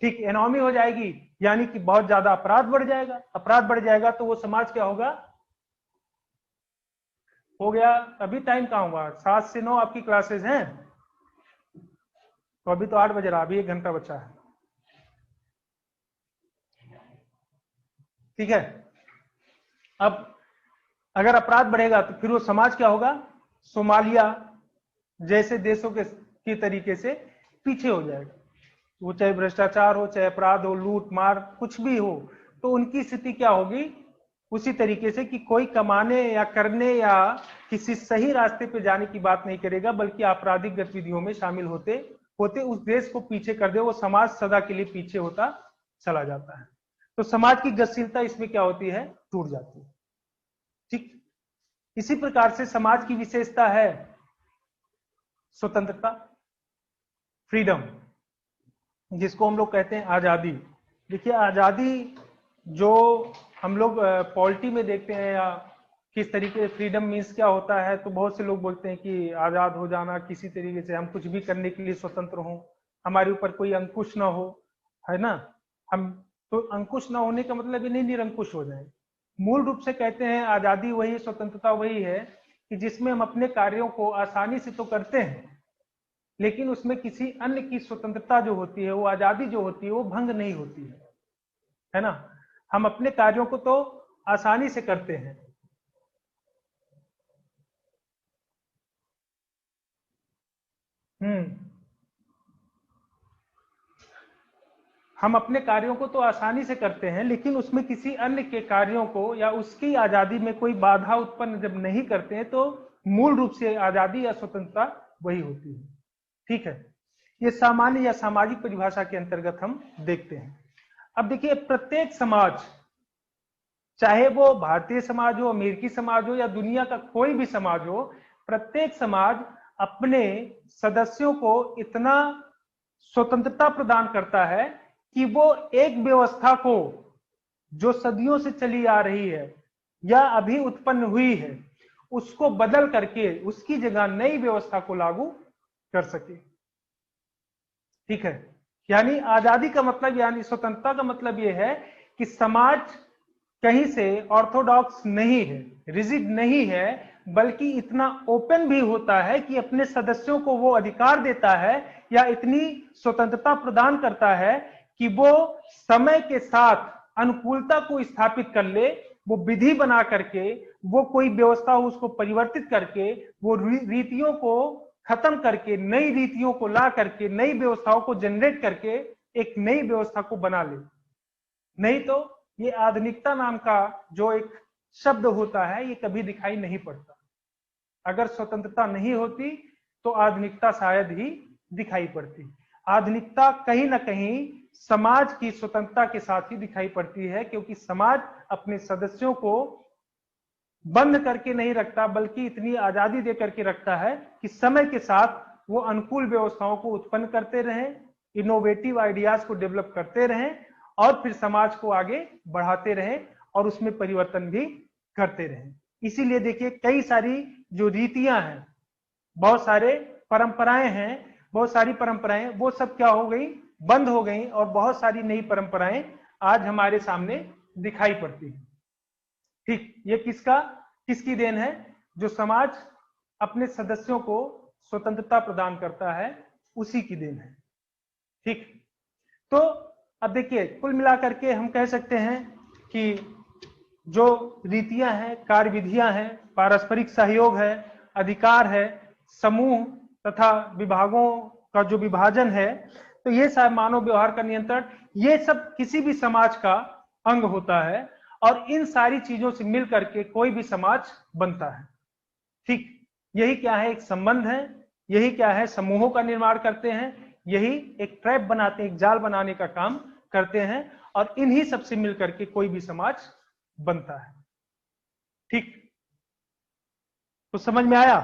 ठीक, एनोमी हो जाएगी, यानी कि बहुत ज्यादा अपराध बढ़ जाएगा। अपराध बढ़ जाएगा तो वो समाज क्या होगा, हो गया। अभी टाइम कहाँ हुआ, 7 से 9 आपकी क्लासेस हैं, तो अभी तो 8 बज रहा, अभी 1 घंटा बचा है, ठीक है। अब अगर अपराध बढ़ेगा तो फिर वो समाज क्या होगा, सोमालिया जैसे देशों के तरीके से पीछे हो जाएगा। वो चाहे भ्रष्टाचार हो, चाहे अपराध हो, लूट मार कुछ भी हो, तो उनकी स्थिति क्या होगी, उसी तरीके से कि कोई कमाने या करने या किसी सही रास्ते पे जाने की बात नहीं करेगा, बल्कि आपराधिक गतिविधियों में शामिल होते होते उस देश को पीछे कर दे, वो समाज सदा के लिए पीछे होता चला जाता है। तो समाज की गतिशीलता इसमें क्या होती है, टूट जाती है, ठीक। इसी प्रकार से समाज की विशेषता है स्वतंत्रता, फ्रीडम, जिसको हम लोग कहते हैं आजादी। देखिए, आजादी जो हम लोग पॉलिटी में देखते हैं या किस तरीके से फ्रीडम मीन्स क्या होता है, तो बहुत से लोग बोलते हैं कि आजाद हो जाना, किसी तरीके से हम कुछ भी करने के लिए स्वतंत्र हों, हमारे ऊपर कोई अंकुश ना हो, है ना। हम तो अंकुश ना होने का मतलब ये नहीं निरंकुश हो जाए। मूल रूप से कहते हैं आजादी वही, स्वतंत्रता वही है कि जिसमें हम अपने कार्यों को आसानी से तो करते हैं, लेकिन उसमें किसी अन्य की स्वतंत्रता जो होती है, वो आजादी जो होती है, वो भंग नहीं होती है ना। हम अपने कार्यों को तो आसानी से करते हैं। हम्म हम अपने कार्यों को तो आसानी से करते हैं, लेकिन उसमें किसी अन्य के कार्यों को या उसकी आजादी में कोई बाधा उत्पन्न जब नहीं करते हैं, तो मूल रूप से आजादी या स्वतंत्रता वही होती है। ठीक है, ये सामान्य या सामाजिक परिभाषा के अंतर्गत हम देखते हैं। अब देखिए, प्रत्येक समाज, चाहे वो भारतीय समाज हो, अमेरिकी समाज हो, या दुनिया का कोई भी समाज हो, प्रत्येक समाज अपने सदस्यों को इतना स्वतंत्रता प्रदान करता है कि वो एक व्यवस्था को जो सदियों से चली आ रही है या अभी उत्पन्न हुई है, उसको बदल करके उसकी जगह नई व्यवस्था को लागू कर सके। ठीक है, यानी आजादी का मतलब, यानी स्वतंत्रता का मतलब यह है कि समाज कहीं से ऑर्थोडॉक्स नहीं है, रिजिड नहीं है, बल्कि इतना ओपन भी होता है कि अपने सदस्यों को वो अधिकार देता है या इतनी स्वतंत्रता प्रदान करता है कि वो समय के साथ अनुकूलता को स्थापित कर ले, वो विधि बना करके, वो कोई व्यवस्था हो उसको परिवर्तित करके, वो रीतियों को खत्म करके नई रीतियों को ला करके, नई व्यवस्थाओं को जनरेट करके एक नई व्यवस्था को बना ले। नहीं तो ये आधुनिकता नाम का जो एक शब्द होता है, ये कभी दिखाई नहीं पड़ता। अगर स्वतंत्रता नहीं होती तो आधुनिकता शायद ही दिखाई पड़ती। आधुनिकता कहीं ना कहीं समाज की स्वतंत्रता के साथ ही दिखाई पड़ती है, क्योंकि समाज अपने सदस्यों को बंद करके नहीं रखता, बल्कि इतनी आजादी दे करके रखता है कि समय के साथ वो अनुकूल व्यवस्थाओं को उत्पन्न करते रहें, इनोवेटिव आइडियाज को डेवलप करते रहें, और फिर समाज को आगे बढ़ाते रहें और उसमें परिवर्तन भी करते रहें। इसीलिए देखिए, कई सारी जो रीतियां हैं, बहुत सारे परंपराएं हैं, बहुत सारी परंपराएं वो सब क्या हो गई, बंद हो गई, और बहुत सारी नई परंपराएं आज हमारे सामने दिखाई पड़ती हैं। ठीक, ये किसकी देन है? जो समाज अपने सदस्यों को स्वतंत्रता प्रदान करता है, उसी की देन है। ठीक, तो अब देखिए, कुल मिलाकर के हम कह सकते हैं कि जो रीतियां हैं, कार्य विधियां हैं, पारस्परिक सहयोग है, अधिकार है, समूह तथा विभागों का जो विभाजन है, तो ये सब मानव व्यवहार का नियंत्रण, ये सब किसी भी समाज का अंग होता है, और इन सारी चीजों से मिल करके कोई भी समाज बनता है। ठीक, यही क्या है, एक संबंध है, यही क्या है, समूहों का निर्माण करते हैं, यही एक ट्रैप बनाते हैं, एक जाल बनाने का काम करते हैं, और इन्हीं सबसे मिलकर के कोई भी समाज बनता है। ठीक, तो समझ में आया?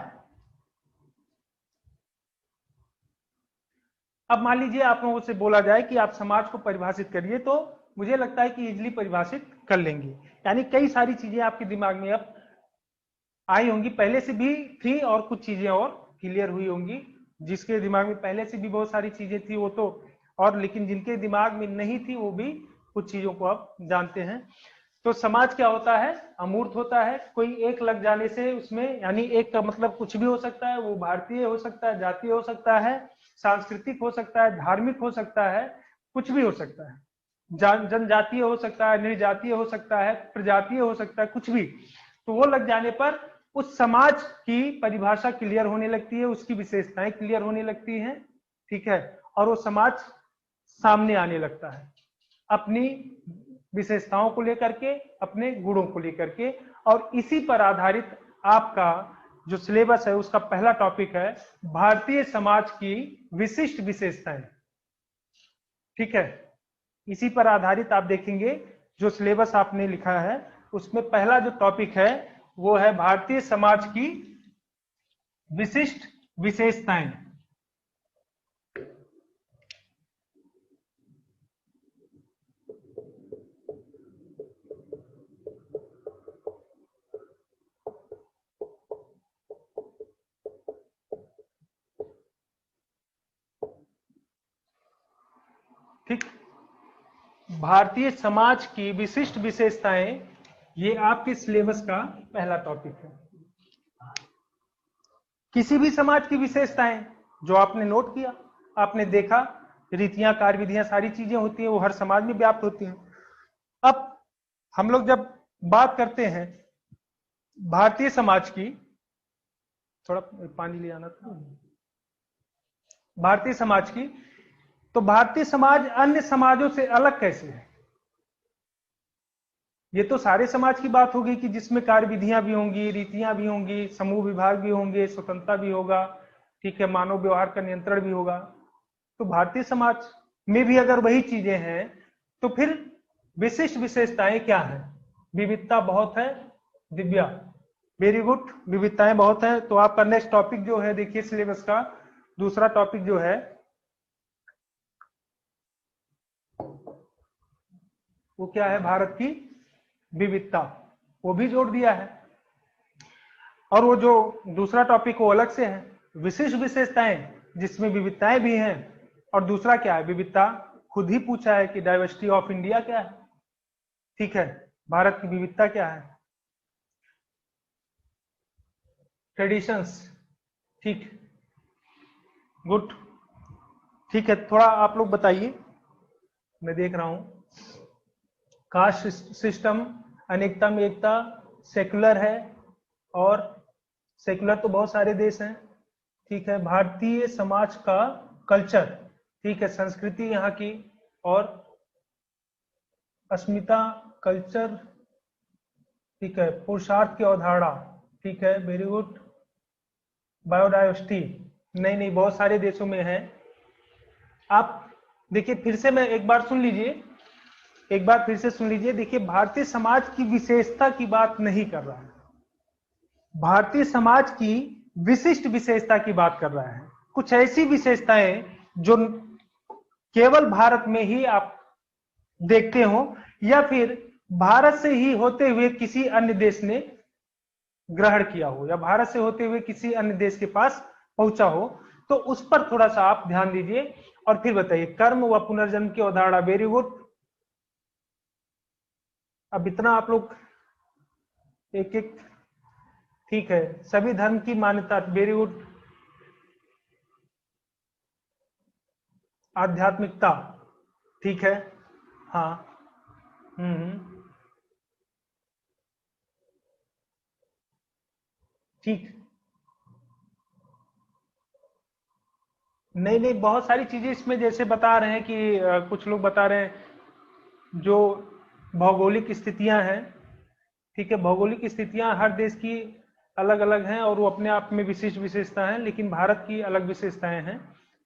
अब मान लीजिए आप लोगों से बोला जाए कि आप समाज को परिभाषित करिए, तो मुझे लगता है कि इजिली परिभाषित कर लेंगे। यानी कई सारी चीजें आपके दिमाग में अब आई होंगी, पहले से भी थी, और कुछ चीजें और क्लियर हुई होंगी। जिसके दिमाग में पहले से भी बहुत सारी चीजें थी वो तो, और लेकिन जिनके दिमाग में नहीं थी वो भी कुछ चीजों को अब जानते हैं। तो समाज क्या होता है? अमूर्त होता है। कोई एक लग जाने से उसमें, यानी एक का मतलब कुछ भी हो सकता है, वो भारतीय हो सकता है, जातीय हो सकता है, सांस्कृतिक हो सकता है, धार्मिक हो सकता है, कुछ भी हो सकता है, जनजातीय हो सकता है, निर्जातीय हो सकता है, प्रजातीय हो सकता है, कुछ भी। तो वो लग जाने पर उस समाज की परिभाषा क्लियर होने लगती है, उसकी विशेषताएं क्लियर होने लगती हैं। ठीक है, और वो समाज सामने आने लगता है अपनी विशेषताओं को लेकर के, अपने गुणों को लेकर के। और इसी पर आधारित आपका जो सिलेबस है, उसका पहला टॉपिक है भारतीय समाज की विशिष्ट विशेषताएं। ठीक है, इसी पर आधारित आप देखेंगे जो सिलेबस आपने लिखा है, उसमें पहला जो टॉपिक है वो है भारतीय समाज की विशिष्ट विशेषताएं। भारतीय समाज की विशिष्ट विशेषताएं, ये आपके सिलेबस का पहला टॉपिक है। किसी भी समाज की विशेषताएं जो आपने नोट किया, आपने देखा, रीतियां, कार्य विधियां, सारी चीजें होती हैं, वो हर समाज में व्याप्त होती हैं। अब हम लोग जब बात करते हैं भारतीय समाज की, थोड़ा पानी ले आना था, भारतीय समाज की, तो भारतीय समाज अन्य समाजों से अलग कैसे है? ये तो सारे समाज की बात होगी कि जिसमें कार्य विधियां भी होंगी, रीतियां भी होंगी, समूह विभाग भी होंगे, स्वतंत्रता भी होगा, ठीक है, मानव व्यवहार का नियंत्रण भी होगा। तो भारतीय समाज में भी अगर वही चीजें हैं तो फिर विशिष्ट विशेषताएं क्या हैं? विविधता बहुत है। दिव्या, वेरी गुड, विविधताएं बहुत है। तो आपका नेक्स्ट टॉपिक जो है, देखिए सिलेबस का दूसरा टॉपिक जो है वो क्या है? भारत की विविधता, वो भी जोड़ दिया है। और वो जो दूसरा टॉपिक वो अलग से है, विशिष्ट विशेषताएं, जिसमें विविधताएं भी हैं। और दूसरा क्या है? विविधता खुद ही पूछा है कि डाइवर्सिटी ऑफ इंडिया क्या है, ठीक है, भारत की विविधता क्या है? ट्रेडिशंस, ठीक, गुड, ठीक है। थोड़ा आप लोग बताइए, मैं देख रहा हूं। कास्ट सिस्टम, अनेकता में एकता, सेकुलर है, और सेकुलर तो बहुत सारे देश हैं, ठीक है। भारतीय समाज का कल्चर, ठीक है, संस्कृति यहाँ की, और अस्मिता, कल्चर, ठीक है, पुरुषार्थ की अवधारणा, ठीक है, वेरी गुड। बायोडाइवर्सिटी, नहीं नहीं, बहुत सारे देशों में है। आप देखिए, फिर से मैं एक बार सुन लीजिए, एक बार फिर से सुन लीजिए। देखिए, भारतीय समाज की विशेषता की बात नहीं कर रहा है, भारतीय समाज की विशिष्ट विशेषता की बात कर रहा है। कुछ ऐसी विशेषताएं जो केवल भारत में ही आप देखते हो, या फिर भारत से ही होते हुए किसी अन्य देश ने ग्रहण किया हो, या भारत से होते हुए किसी अन्य देश के पास पहुंचा हो, तो उस पर थोड़ा सा आप ध्यान दीजिए और फिर बताइए। कर्म व पुनर्जन्म की अवधारणा, वेरी गुड। अब इतना आप लोग एक एक, ठीक है, सभी धर्म की मान्यता, वेरी गुड। आध्यात्मिकता, ठीक है, हाँ, ठीक, नहीं नहीं, बहुत सारी चीजें इसमें जैसे बता रहे हैं कि कुछ लोग बता रहे हैं जो भौगोलिक स्थितियां हैं, ठीक है, भौगोलिक स्थितियां हर देश की अलग अलग हैं और वो अपने आप में विशिष्ट विशेषता है, लेकिन भारत की अलग विशेषताएं हैं।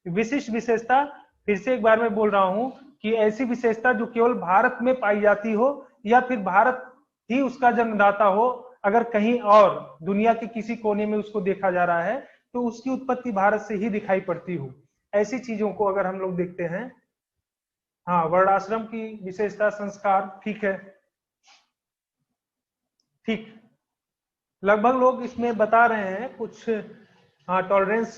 विशिष्ट विशेषता, फिर से एक बार मैं बोल रहा हूं कि ऐसी विशेषता जो केवल भारत में पाई जाती हो, या फिर भारत ही उसका जन्मदाता हो। अगर कहीं और दुनिया के किसी कोने में उसको देखा जा रहा है तो उसकी उत्पत्ति भारत से ही दिखाई पड़ती हो। ऐसी चीजों को अगर हम लोग देखते हैं, हाँ, वर्णाश्रम की विशेषता, संस्कार, ठीक है, ठीक, लगभग लोग इसमें बता रहे हैं कुछ, हाँ, टॉलरेंस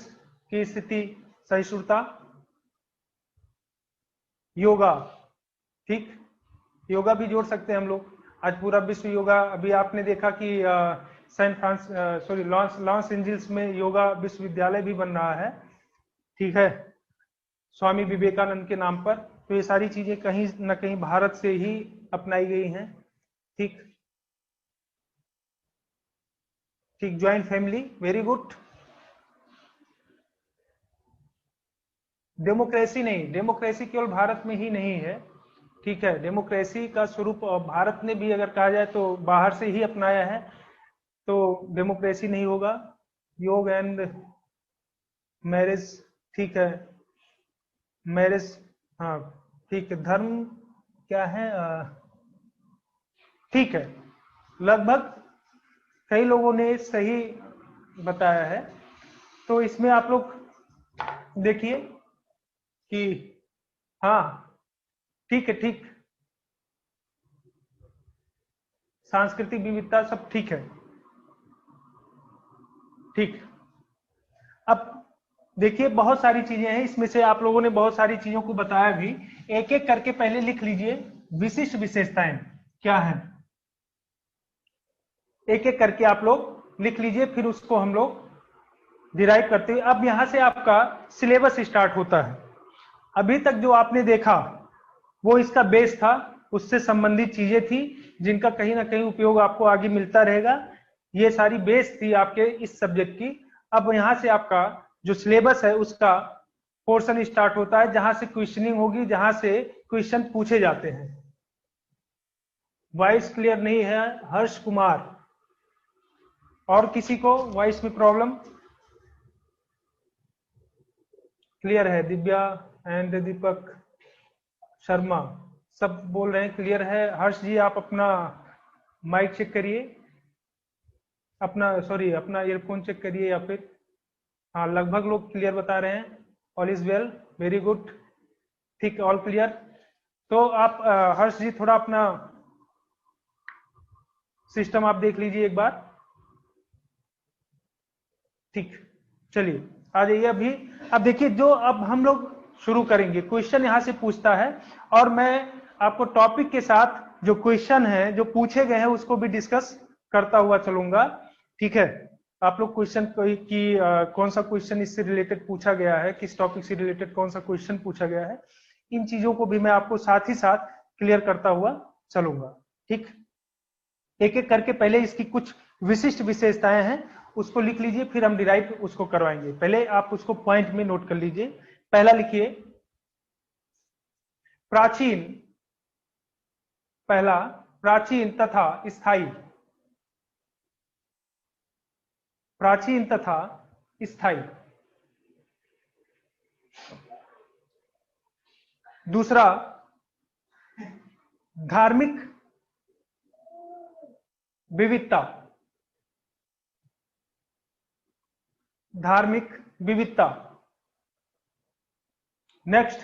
की स्थिति, सहिष्णुता, योगा, ठीक, योगा भी जोड़ सकते हैं हम लोग। आज पूरा विश्व योगा, अभी आपने देखा कि San France, sorry, Los Angeles में योगा विश्वविद्यालय भी बन रहा है, ठीक है, स्वामी विवेकानंद के नाम पर। तो ये सारी चीजें कहीं ना कहीं भारत से ही अपनाई गई हैं, ठीक, ठीक, joint family, very good. Democracy नहीं, डेमोक्रेसी केवल भारत में ही नहीं है, ठीक है, डेमोक्रेसी का स्वरूप भारत ने भी अगर कहा जाए तो बाहर से ही अपनाया है, तो डेमोक्रेसी नहीं होगा। योग एंड मैरिज, ठीक है, मैरिज, हाँ, ठीक है, धर्म क्या है, ठीक है, लगभग कई लोगों ने सही बताया है। तो इसमें आप लोग देखिए कि, हाँ, ठीक है, ठीक, सांस्कृतिक विविधता सब ठीक है, ठीक। अब देखिए, बहुत सारी चीजें हैं इसमें से, आप लोगों ने बहुत सारी चीजों को बताया भी, एक एक करके पहले लिख लीजिए विशिष्ट विशेषताएं क्या हैं, एक एक करके आप लोग लिख लीजिए, फिर उसको हम लोग डिराइव करते हुए। अब यहां से आपका सिलेबस स्टार्ट होता है। अभी तक जो आपने देखा वो इसका बेस था, उससे संबंधित चीजें थी जिनका कहीं ना कहीं उपयोग आपको आगे मिलता रहेगा। ये सारी बेस थी आपके इस सब्जेक्ट की। अब यहां से आपका जो सिलेबस है उसका पोर्शन स्टार्ट होता है, जहां से क्वेश्चनिंग होगी, जहां से क्वेश्चन पूछे जाते हैं। वॉइस क्लियर नहीं है हर्ष कुमार, और किसी को वॉइस में प्रॉब्लम? क्लियर है? दिव्या एंड दीपक शर्मा सब बोल रहे हैं क्लियर है। हर्ष जी आप अपना माइक चेक करिए, अपना ईयरफोन चेक करिए, या फिर हाँ, लगभग लोग क्लियर बता रहे हैं। All is well, very good, ठीक, ऑल क्लियर। तो आप हर्ष जी थोड़ा अपना सिस्टम आप देख लीजिए एक बार। ठीक, चलिए आ जाइए अभी। अब देखिए, जो अब हम लोग शुरू करेंगे, क्वेश्चन यहां से पूछता है, और मैं आपको टॉपिक के साथ जो क्वेश्चन है जो पूछे गए हैं उसको भी डिस्कस करता हुआ चलूंगा। ठीक है, आप लोग क्वेश्चन की कौन सा क्वेश्चन इससे रिलेटेड पूछा गया है, किस टॉपिक से रिलेटेड कौन सा क्वेश्चन पूछा गया है, इन चीजों को भी मैं आपको साथ ही साथ क्लियर करता हुआ चलूंगा। ठीक, एक एक करके पहले इसकी कुछ विशिष्ट विशेषताएं हैं उसको लिख लीजिए, फिर हम डिराइव उसको करवाएंगे। पहले आप उसको पॉइंट में नोट कर लीजिए। पहला लिखिए प्राचीन, पहला प्राचीन तथा स्थायी, प्राचीन तथा स्थायी। दूसरा धार्मिक विविधता, धार्मिक विविधता। नेक्स्ट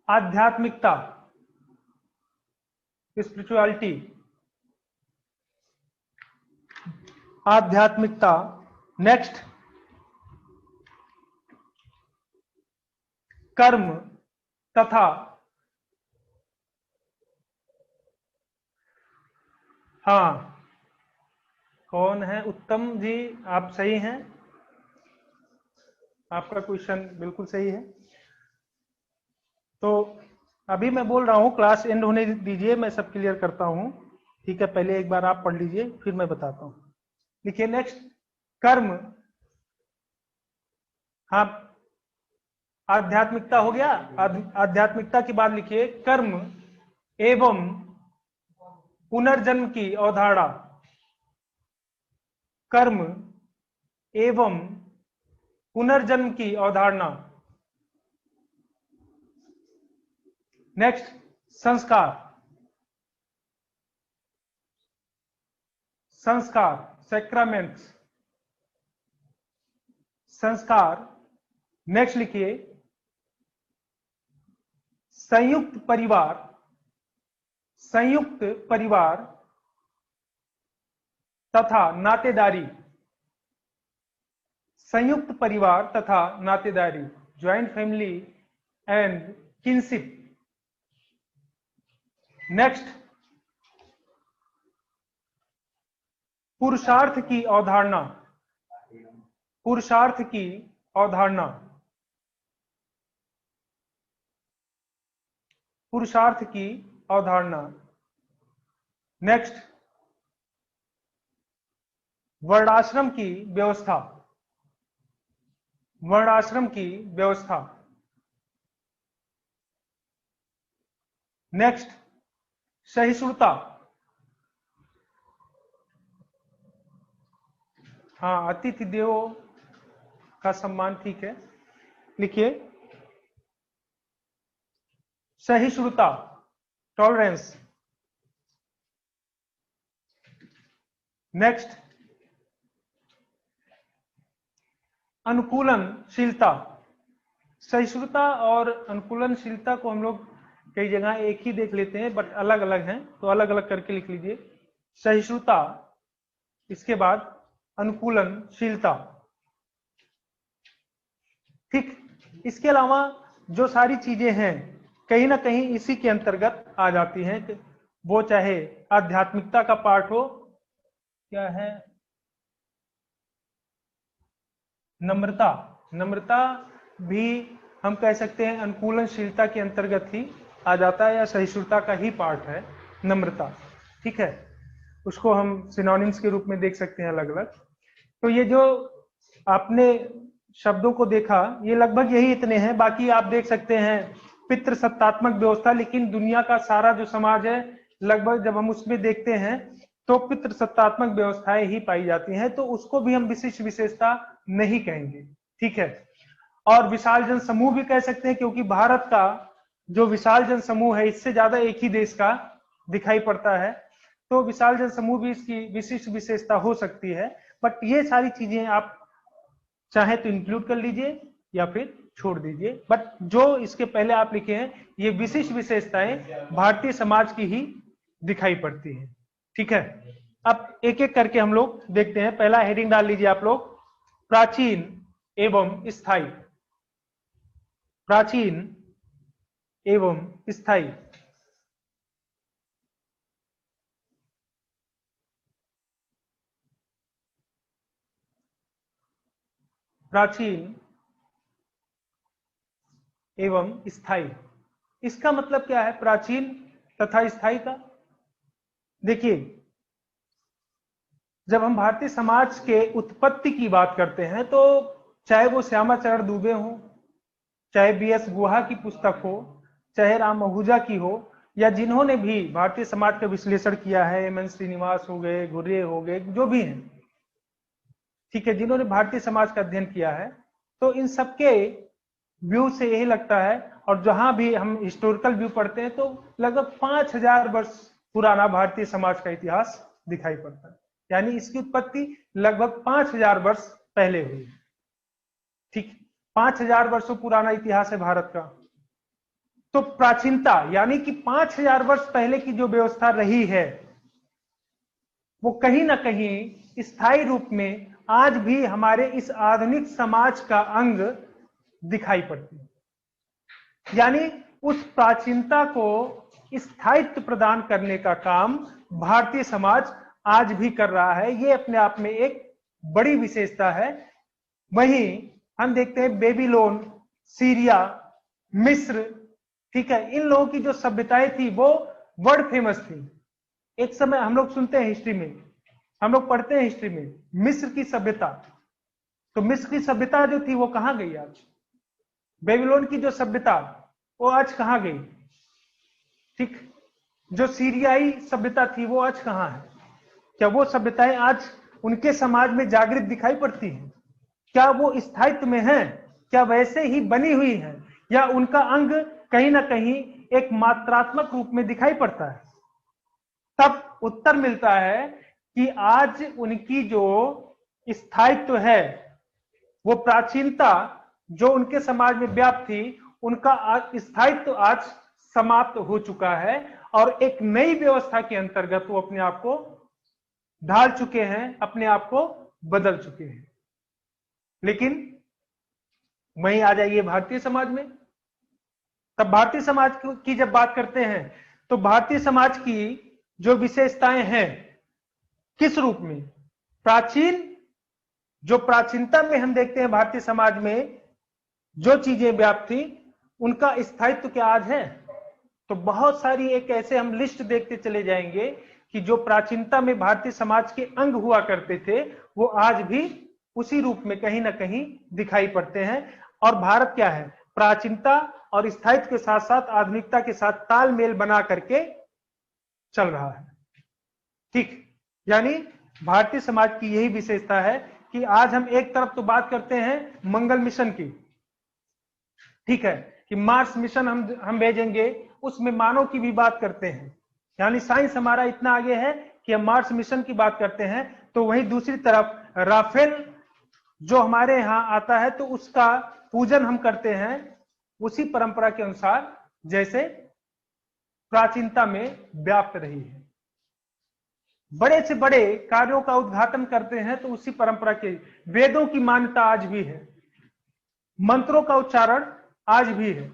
आध्यात्मिकता, स्पिरिचुअलिटी, आध्यात्मिकता। नेक्स्ट कर्म तथा, हाँ कौन है? उत्तम जी आप सही हैं, आपका क्वेश्चन बिल्कुल सही है। तो अभी मैं बोल रहा हूं, क्लास एंड होने दीजिए, मैं सब क्लियर करता हूं। ठीक है, पहले एक बार आप पढ़ लीजिए फिर मैं बताता हूं। लिखिए नेक्स्ट कर्म, हाँ आध्यात्मिकता हो गया। आध्यात्मिकता के बाद लिखिए कर्म एवं पुनर्जन्म की अवधारणा, कर्म एवं पुनर्जन्म की अवधारणा। नेक्स्ट संस्कार, संस्कार सैक्रामेंट्स, संस्कार। नेक्स्ट लिखिए संयुक्त परिवार, संयुक्त परिवार तथा नातेदारी, संयुक्त परिवार तथा नातेदारी, joint family and kinship. Next पुरुषार्थ की अवधारणा, पुरुषार्थ की अवधारणा, पुरुषार्थ की अवधारणा। नेक्स्ट वर्णाश्रम की व्यवस्था, वर्णाश्रम की व्यवस्था। नेक्स्ट सहिष्णुता, हाँ अतिथि देवो का सम्मान, ठीक है। लिखिए सहिष्णुता, टॉलरेंस। नेक्स्ट अनुकूलनशीलता, सहिष्णुता और अनुकूलनशीलता को हम लोग कई जगह एक ही देख लेते हैं बट अलग अलग हैं, तो अलग अलग करके लिख लीजिए सहिष्णुता, इसके बाद अनुकूलनशीलता। ठीक, इसके अलावा जो सारी चीजें हैं कहीं ना कहीं इसी के अंतर्गत आ जाती हैं, वो चाहे आध्यात्मिकता का पाठ हो, क्या है, नम्रता। नम्रता भी हम कह सकते हैं अनुकूलनशीलता के अंतर्गत ही आ जाता है, या सहिष्णुता का ही पार्ट है नम्रता। ठीक है, उसको हम सिनोनिम्स के रूप में देख सकते हैं अलग अलग। तो ये जो आपने शब्दों को देखा, ये लगभग यही इतने हैं। बाकी आप देख सकते हैं पितृसत्तात्मक व्यवस्था, लेकिन दुनिया का सारा जो समाज है लगभग जब हम उसमें देखते हैं तो पितृसत्तात्मक व्यवस्थाएं ही पाई जाती हैं, तो उसको भी हम विशिष्ट विशेषता नहीं कहेंगे। ठीक है, और विशाल जन समूह भी कह सकते हैं, क्योंकि भारत का जो विशाल जन समूह है इससे ज्यादा एक ही देश का दिखाई पड़ता है, तो विशाल जन समूह भी इसकी विशिष्ट विशेषता हो सकती है। बट ये सारी चीजें आप चाहे तो इंक्लूड कर लीजिए या फिर छोड़ दीजिए, बट जो इसके पहले आप लिखे हैं ये विशिष्ट विशेषताएं भारतीय समाज की ही दिखाई पड़ती है। ठीक है, अब एक एक करके हम लोग देखते हैं। पहला हेडिंग डाल लीजिए आप लोग, प्राचीन एवं स्थायी। प्राचीन एवं स्थायी। प्राचीन एवं स्थायी, इसका मतलब क्या है प्राचीन तथा स्थायी का? देखिए, जब हम भारतीय समाज के उत्पत्ति की बात करते हैं तो चाहे वो श्यामाचरण दुबे हो, चाहे बीएस गुहा की पुस्तक हो, चाहे राम आहूजा की हो, या जिन्होंने भी भारतीय समाज का विश्लेषण किया है, एमएन श्रीनिवास हो गए, घुर्रे हो गए, जो भी हैं, ठीक है, जिन्होंने भारतीय समाज का अध्ययन किया है, तो इन सबके व्यू से यही लगता है, और जहां भी हम हिस्टोरिकल व्यू पढ़ते हैं तो लगभग 5000 वर्ष पुराना भारतीय समाज का इतिहास दिखाई पड़ता है। यानी इसकी उत्पत्ति लगभग 5000 वर्ष पहले हुई है। ठीक, 5000 वर्षों पुराना इतिहास है भारत का। तो प्राचीनता यानी कि 5000 वर्ष पहले की जो व्यवस्था रही है वो कहीं ना कहीं स्थायी रूप में आज भी हमारे इस आधुनिक समाज का अंग दिखाई पड़ती है। यानी उस प्राचीनता को स्थायित्व प्रदान करने का काम भारतीय समाज आज भी कर रहा है। ये अपने आप में एक बड़ी विशेषता है। वहीं हम देखते हैं बेबीलोन, सीरिया, मिस्र, ठीक है, इन लोगों की जो सभ्यताएं थी वो वर्ल्ड फेमस थी। एक समय हम लोग सुनते हैं हिस्ट्री में, हम लोग पढ़ते हैं हिस्ट्री में, मिस्र की सभ्यता, तो मिस्र की सभ्यता जो थी वो कहां गई आज? बेबीलोन की जो सभ्यता वो आज कहां गई? ठीक, जो सीरियाई सभ्यता थी वो आज कहां है? क्या वो सभ्यताएं आज उनके समाज में जागृत दिखाई पड़ती हैं? क्या वो स्थायित्व में हैं? क्या वैसे ही बनी हुई हैं, या उनका अंग कहीं ना कहीं एक मात्रात्मक रूप में दिखाई पड़ता है? तब उत्तर मिलता है कि आज उनकी जो स्थायित्व है, वो प्राचीनता जो उनके समाज में व्याप्त थी, उनका स्थायित्व आज समाप्त हो चुका है, और एक नई व्यवस्था के अंतर्गत वो अपने आप को ढाल चुके हैं, अपने आप को बदल चुके हैं। लेकिन वहीं आ जाइए भारतीय समाज में, तब भारतीय समाज की जब बात करते हैं तो भारतीय समाज की जो विशेषताएं हैं किस रूप में? प्राचीन, जो प्राचीनता में हम देखते हैं भारतीय समाज में जो चीजें व्याप्त थी उनका स्थायित्व क्या आज है? तो बहुत सारी एक ऐसे हम लिस्ट देखते चले जाएंगे कि जो प्राचीनता में भारतीय समाज के अंग हुआ करते थे वो आज भी उसी रूप में कहीं ना कहीं दिखाई पड़ते हैं। और भारत क्या है? प्राचीनता और स्थायित्व के साथ साथ आधुनिकता के साथ तालमेल बना करके चल रहा है। ठीक, यानी भारतीय समाज की यही विशेषता है कि आज हम एक तरफ तो बात करते हैं मंगल मिशन की, ठीक है, कि मार्स मिशन हम भेजेंगे, उसमें मानव की भी बात करते हैं, यानी साइंस हमारा इतना आगे है कि हम मार्स मिशन की बात करते हैं। तो वहीं दूसरी तरफ राफेल जो हमारे यहां आता है तो उसका पूजन हम करते हैं उसी परंपरा के अनुसार जैसे प्राचीनता में व्याप्त रही है। बड़े से बड़े कार्यों का उद्घाटन करते हैं तो उसी परंपरा के, वेदों की मान्यता आज भी है, मंत्रों का उच्चारण आज भी है।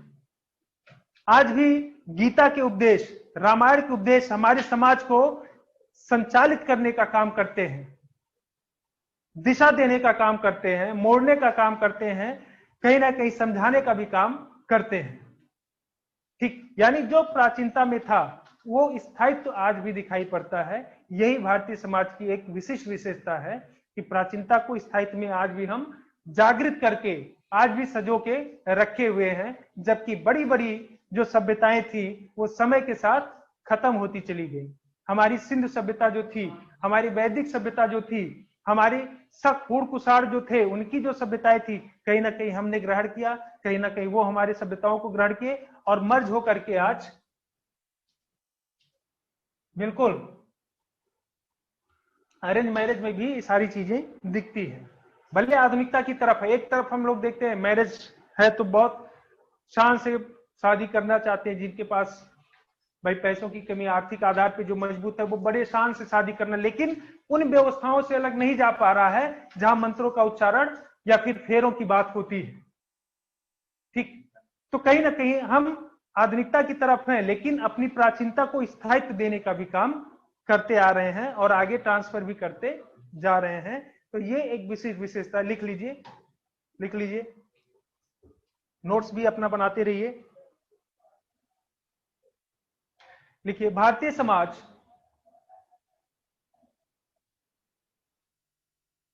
आज भी गीता के उपदेश, रामायण के उपदेश हमारे समाज को संचालित करने का काम करते हैं, दिशा देने का काम करते हैं, मोड़ने का काम करते हैं, कहीं ना कहीं समझाने का भी काम करते हैं। ठीक, यानी जो प्राचीनता में था वो स्थायित्व आज भी दिखाई पड़ता है। यही भारतीय समाज की एक विशिष्ट विशेषता है कि प्राचीनता को स्थायित्व में आज भी हम जागृत करके आज भी सजो के रखे हुए हैं, जबकि बड़ी बड़ी जो सभ्यताएं थी वो समय के साथ खत्म होती चली गई। हमारी सिंधु सभ्यता जो थी, हमारी वैदिक सभ्यता जो थी, हमारी शक कूड़ कुषाण जो थे, उनकी जो सभ्यताएं थी कहीं ना कहीं हमने ग्रहण किया, कहीं ना कहीं वो हमारे सभ्यताओं को ग्रहण किए और मर्ज होकर के आज बिल्कुल अरेंज मैरिज में भी सारी चीजें दिखती है। भले आधुनिकता की तरफ है, एक तरफ हम लोग देखते हैं मैरिज है तो बहुत शान से शादी करना चाहते हैं, जिनके पास भाई पैसों की कमी, आर्थिक आधार पे जो मजबूत है वो बड़े शान से शादी करना, लेकिन उन व्यवस्थाओं से अलग नहीं जा पा रहा है जहां मंत्रों का उच्चारण या फिर फेरों की बात होती है। ठीक, तो कहीं ना कहीं हम आधुनिकता की तरफ हैं, लेकिन अपनी प्राचीनता को स्थायित्व देने का भी काम करते आ रहे हैं और आगे ट्रांसफर भी करते जा रहे हैं। तो ये एक विशेष विशेषता, लिख लीजिए, लिख लीजिए, नोट्स भी अपना बनाते रहिए। लिखिए, भारतीय समाज,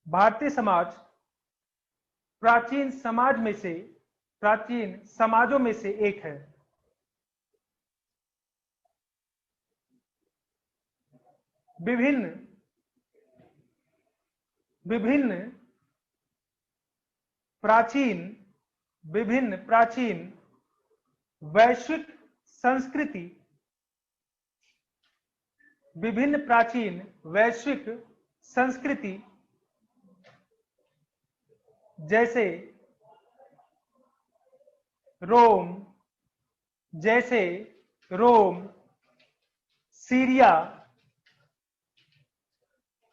भारतीय समाज प्राचीन समाज में से, प्राचीन समाजों में से एक है। विभिन्न विभिन्न प्राचीन विभिन्न प्राचीन वैश्विक संस्कृति, विभिन्न प्राचीन वैश्विक संस्कृति जैसे रोम, जैसे रोम, सीरिया,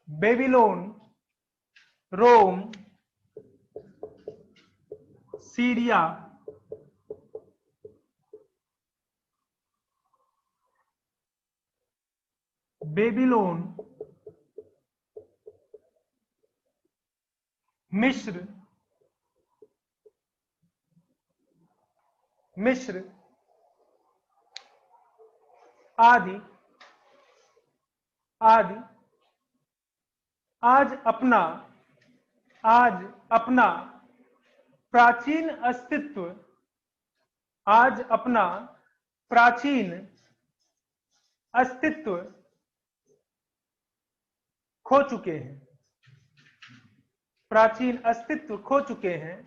बेबीलोन, रोम, सीरिया, बेबीलोन, मिस्र, मिस्र आदि आदि आज अपना प्राचीन अस्तित्व, आज अपना प्राचीन अस्तित्व खो चुके हैं, प्राचीन अस्तित्व खो चुके हैं।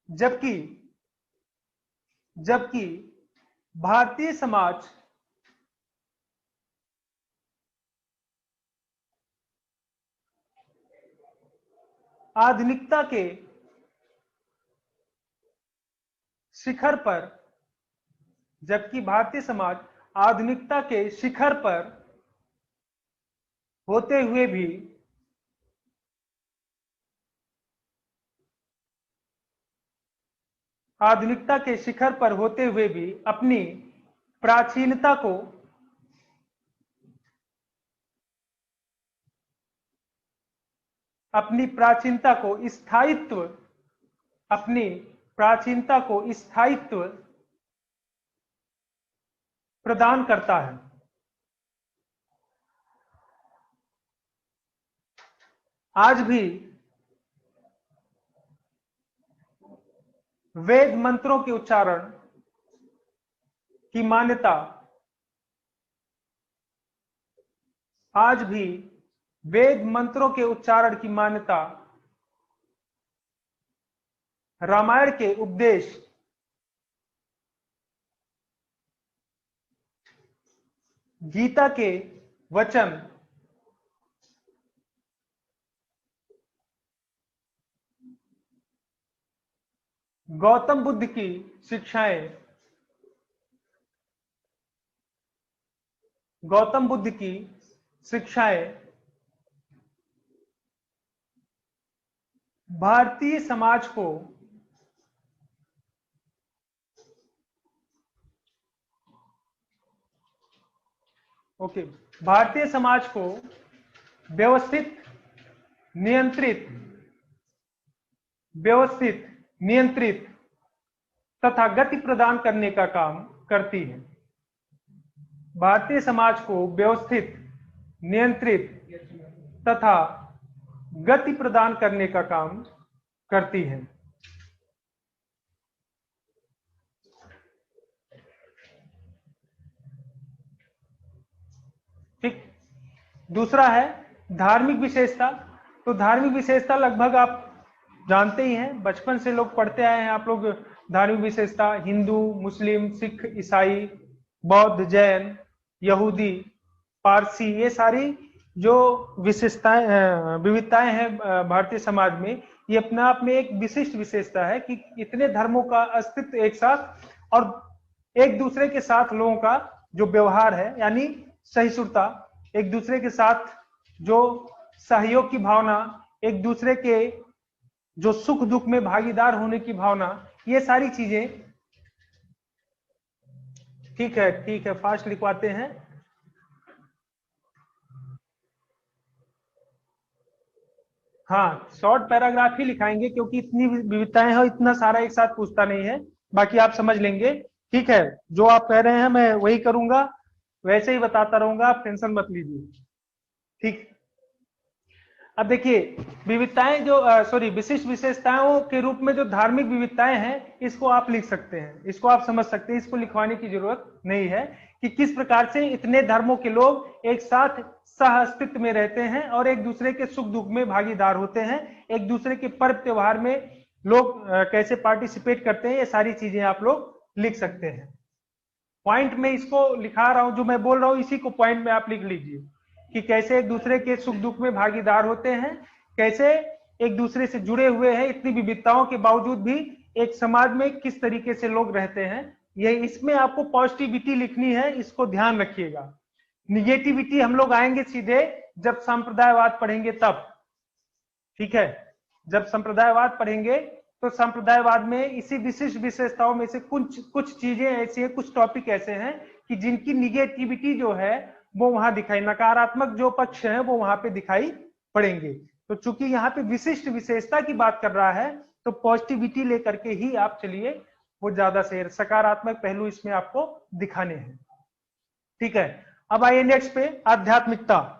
जबकि जबकि भारतीय समाज आधुनिकता के शिखर पर, जबकि भारतीय समाज आधुनिकता के शिखर पर होते हुए भी आधुनिकता के शिखर पर होते हुए भी अपनी प्राचीनता को अपनी प्राचीनता को स्थायित्व अपनी प्राचीनता को स्थायित्व प्रदान करता है। आज भी वेद मंत्रों के उच्चारण की मान्यता, आज भी वेद मंत्रों के उच्चारण की मान्यता रामायण के उपदेश, गीता के वचन, गौतम बुद्ध की शिक्षाएं, गौतम बुद्ध की शिक्षाएं भारतीय समाज को ओके, भारतीय समाज को व्यवस्थित, नियंत्रित तथा गति प्रदान करने का काम करती है। भारतीय समाज को व्यवस्थित, नियंत्रित तथा गति प्रदान करने का काम करती है। ठीक। दूसरा है धार्मिक विशेषता। तो धार्मिक विशेषता लगभग आप जानते ही हैं, बचपन से लोग पढ़ते आए हैं आप लोग। धार्मिक विशेषता हिंदू, मुस्लिम, सिख, ईसाई, बौद्ध, जैन, यहूदी, पारसी, ये सारी जो विशेषताएं, विविधताएं हैं भारतीय समाज में, ये अपने आप में एक विशिष्ट विशेषता है कि इतने धर्मों का अस्तित्व एक साथ, और एक दूसरे के साथ लोगों का जो व्यवहार है यानी सहिष्णुता, एक दूसरे के साथ जो सहयोग की भावना, एक दूसरे के जो सुख दुख में भागीदार होने की भावना, ये सारी चीजें। ठीक है, फास्ट लिखवाते हैं। हाँ, शॉर्ट पैराग्राफ ही लिखाएंगे क्योंकि इतनी विविधताएं हैं, इतना सारा एक साथ पूछता नहीं है, बाकी आप समझ लेंगे। ठीक है, जो आप कह रहे हैं मैं वही करूंगा, वैसे ही बताता रहूंगा, आप टेंशन मत लीजिए। ठीक। अब देखिए, विविधताएं जो विशिष्ट विशेषताओं के रूप में जो धार्मिक विविधताएं हैं, इसको आप लिख सकते हैं, इसको आप समझ सकते हैं, इसको लिखवाने की जरूरत नहीं है कि किस प्रकार से इतने धर्मों के लोग एक साथ सह अस्तित्व में रहते हैं और एक दूसरे के सुख दुख में भागीदार होते हैं, एक दूसरे के पर्व त्योहार में लोग कैसे पार्टिसिपेट करते हैं, ये सारी चीजें आप लोग लिख सकते हैं। पॉइंट में इसको लिखा रहा हूं, जो मैं बोल रहा हूं इसी को पॉइंट में आप लिख लीजिए कि कैसे एक दूसरे के सुख दुख में भागीदार होते हैं, कैसे एक दूसरे से जुड़े हुए हैं, इतनी विविधताओं के बावजूद भी एक समाज में किस तरीके से लोग रहते हैं। ये इसमें आपको पॉजिटिविटी लिखनी है, इसको ध्यान रखिएगा। निगेटिविटी हम लोग आएंगे सीधे जब संप्रदायवाद पढ़ेंगे तब। ठीक है, जब संप्रदायवाद पढ़ेंगे तो संप्रदायवाद में इसी विशिष्ट विशेषताओं में से कुछ चीजें ऐसी हैं, कुछ टॉपिक ऐसे हैं कि जिनकी निगेटिविटी जो है वो वहां दिखाई, नकारात्मक जो पक्ष है वो वहां पे दिखाई पड़ेंगे। तो चूंकि यहाँ पे विशिष्ट विशेषता की बात कर रहा है तो पॉजिटिविटी लेकर के ही आप चलिए, वो ज्यादा सही, सकारात्मक पहलू इसमें आपको दिखाने हैं। ठीक है, अब आइए नेक्स्ट पे, आध्यात्मिकता।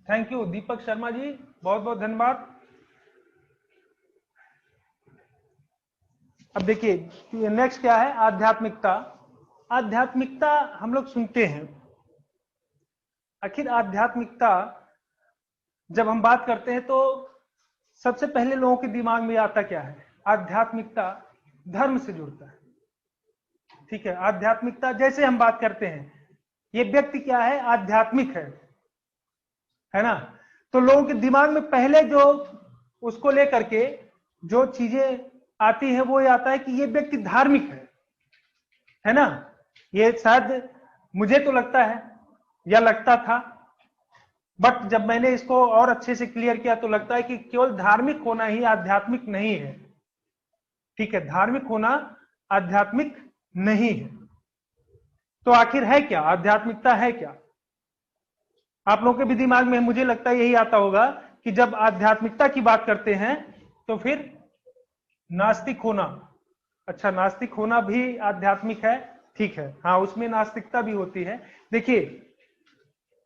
थैंक यू दीपक शर्मा जी, बहुत बहुत धन्यवाद। अब देखिए नेक्स्ट क्या है, आध्यात्मिकता। आध्यात्मिकता हम लोग सुनते हैं, आखिर आध्यात्मिकता जब हम बात करते हैं तो सबसे पहले लोगों के दिमाग में आता क्या है, आध्यात्मिकता धर्म से जुड़ता है। ठीक है, आध्यात्मिकता जैसे हम बात करते हैं, ये व्यक्ति क्या है, आध्यात्मिक है ना। तो लोगों के दिमाग में पहले जो उसको लेकर के जो चीजें आती है वो ये आता है कि ये व्यक्ति धार्मिक है ना। ये शायद मुझे तो लगता है या लगता था, बट जब मैंने इसको और अच्छे से क्लियर किया तो लगता है कि केवल धार्मिक होना ही आध्यात्मिक नहीं है। ठीक है, धार्मिक होना आध्यात्मिक नहीं है। तो आखिर है क्या, आध्यात्मिकता है क्या? आप लोगों के भी दिमाग में मुझे लगता है यही आता होगा कि जब आध्यात्मिकता की बात करते हैं तो फिर नास्तिक होना। अच्छा, नास्तिक होना भी आध्यात्मिक है, ठीक है, हाँ उसमें नास्तिकता भी होती है। देखिए